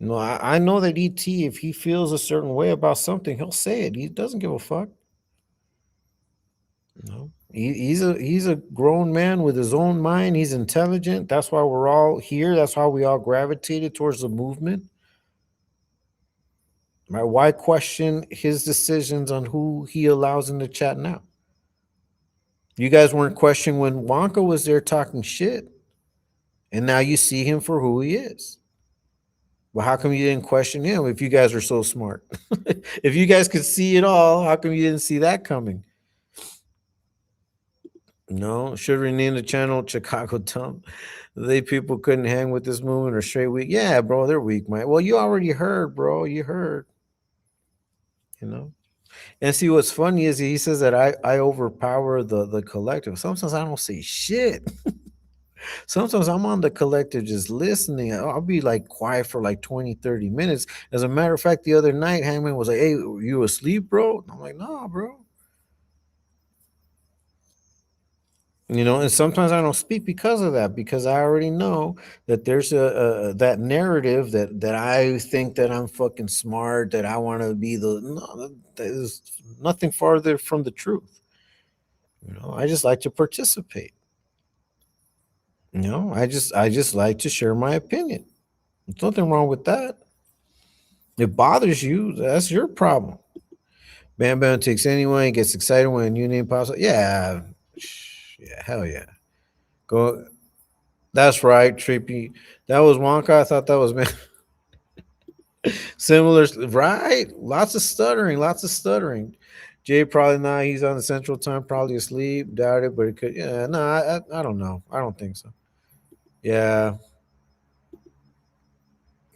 I know that ET, if he feels a certain way about something, he'll say it. He doesn't give a fuck. He's a grown man with his own mind. He's intelligent. That's why we're all here. That's why we all gravitated towards the movement. Right? Why question his decisions on who he allows in the chat now? You guys weren't questioning when Wonka was there talking shit, and now you see him for who he is. Well, how come you didn't question him if you guys are so smart? If you guys could see it all, how come you didn't see that coming? No, should rename the channel Chicago Dump. They people couldn't hang with this movement or straight weak. Yeah, bro, they're weak, man. Well, you already heard, bro. You heard. And see, what's funny is he says that I overpower the collective. Sometimes I don't say shit. Sometimes I'm on the collective just listening. I'll be like quiet for like 20, 30 minutes. As a matter of fact, the other night, Hangman was like, hey, you asleep, bro? And I'm like, nah, bro. And sometimes I don't speak because of that, because I already know that there's a that narrative that I think that I'm fucking smart, that I want to be no, that is nothing farther from the truth. I just like to participate. I just like to share my opinion. There's nothing wrong with that. It bothers you, that's your problem. Bam Bam takes anyone, gets excited when a new name pops up. Yeah, hell yeah. Go. That's right, Trippy. That was Wonka. I thought that was man. Similar, right? Lots of stuttering, lots of stuttering. Jay probably not. He's on the Central Time, probably asleep. Doubt it, but it could. Yeah, no, I don't know. I don't think so. Yeah,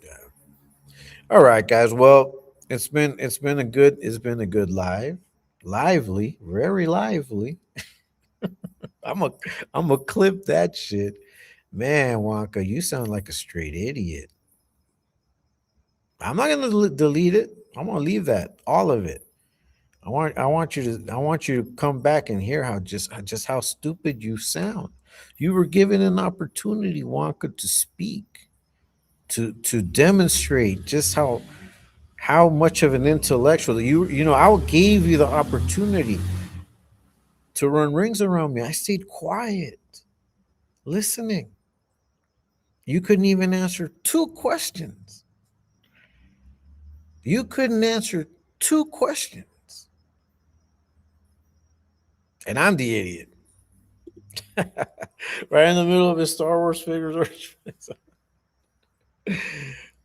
yeah. All right, guys. Well, it's been a good lively, very lively. I'm a I'm a clip that shit, man. Wonka, you sound like a straight idiot. I'm not gonna delete it. I'm gonna leave that all of it. I want you to come back and hear just how stupid you sound. You were given an opportunity, Wonka, to speak, to demonstrate just how much of an intellectual you know. I gave you the opportunity to run rings around me. I stayed quiet, listening. You couldn't even answer two questions. You couldn't answer two questions, and I'm the idiot. Right in the middle of his Star Wars figures.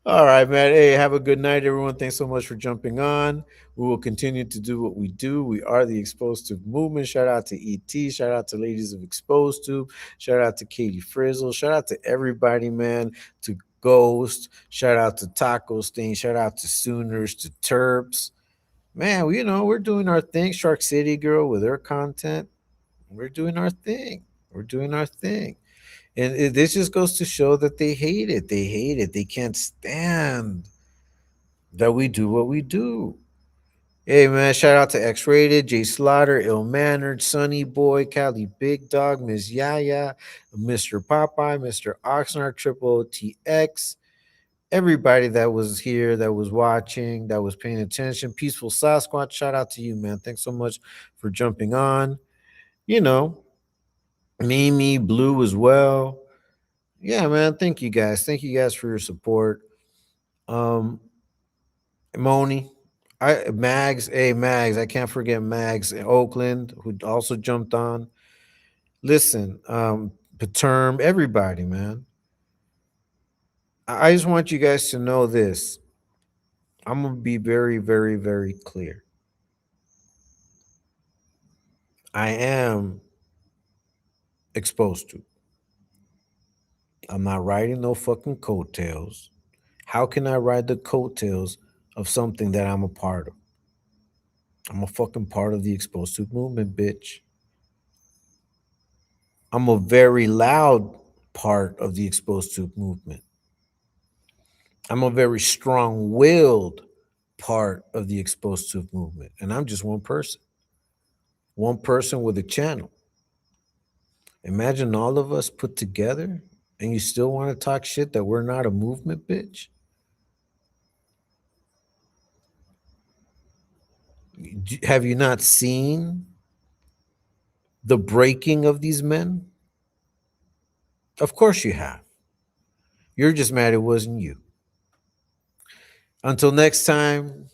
All right, man. Hey, have a good night, everyone. Thanks so much for jumping on. We will continue to do what we do. We are the Exposed Tube movement. Shout out to ET. Shout out to Ladies of Exposed Tube. Shout out to Katie Frizzle. Shout out to everybody, man. To Ghost. Shout out to Taco Stain. Shout out to Sooners, to Terps. Man, we're doing our thing. Shark City Girl with her content. We're doing our thing. We're doing our thing. And this just goes to show that they hate it. They hate it. They can't stand that we do what we do. Hey man, shout out to X Rated, Jay Slaughter, Ill Mannered, Sunny Boy, Cali Big Dog, Miss Yaya, Mr. Popeye, Mr. Oxnard, Triple TX, everybody that was here, that was watching, that was paying attention. Peaceful Sasquatch, shout out to you, man. Thanks so much for jumping on. You know, Mimi, Blue as well. Yeah, man. Thank you guys. Thank you guys for your support. Um, Moni, Mags, hey Mags, I can't forget Mags in Oakland who also jumped on. Listen, Paterm, everybody, man. I just want you guys to know this. I'm gonna be very, very, very clear. I am exposed to. I'm not riding no fucking coattails. How can I ride the coattails of something that I'm a part of? I'm a fucking part of the exposed to movement, bitch. I'm a very loud part of the exposed to movement. I'm a very strong willed part of the exposed to movement. And I'm just one person with a channel. Imagine all of us put together and you still want to talk shit that we're not a movement, bitch. Have you not seen the breaking of these men? Of course you have. You're just mad it wasn't you. Until next time,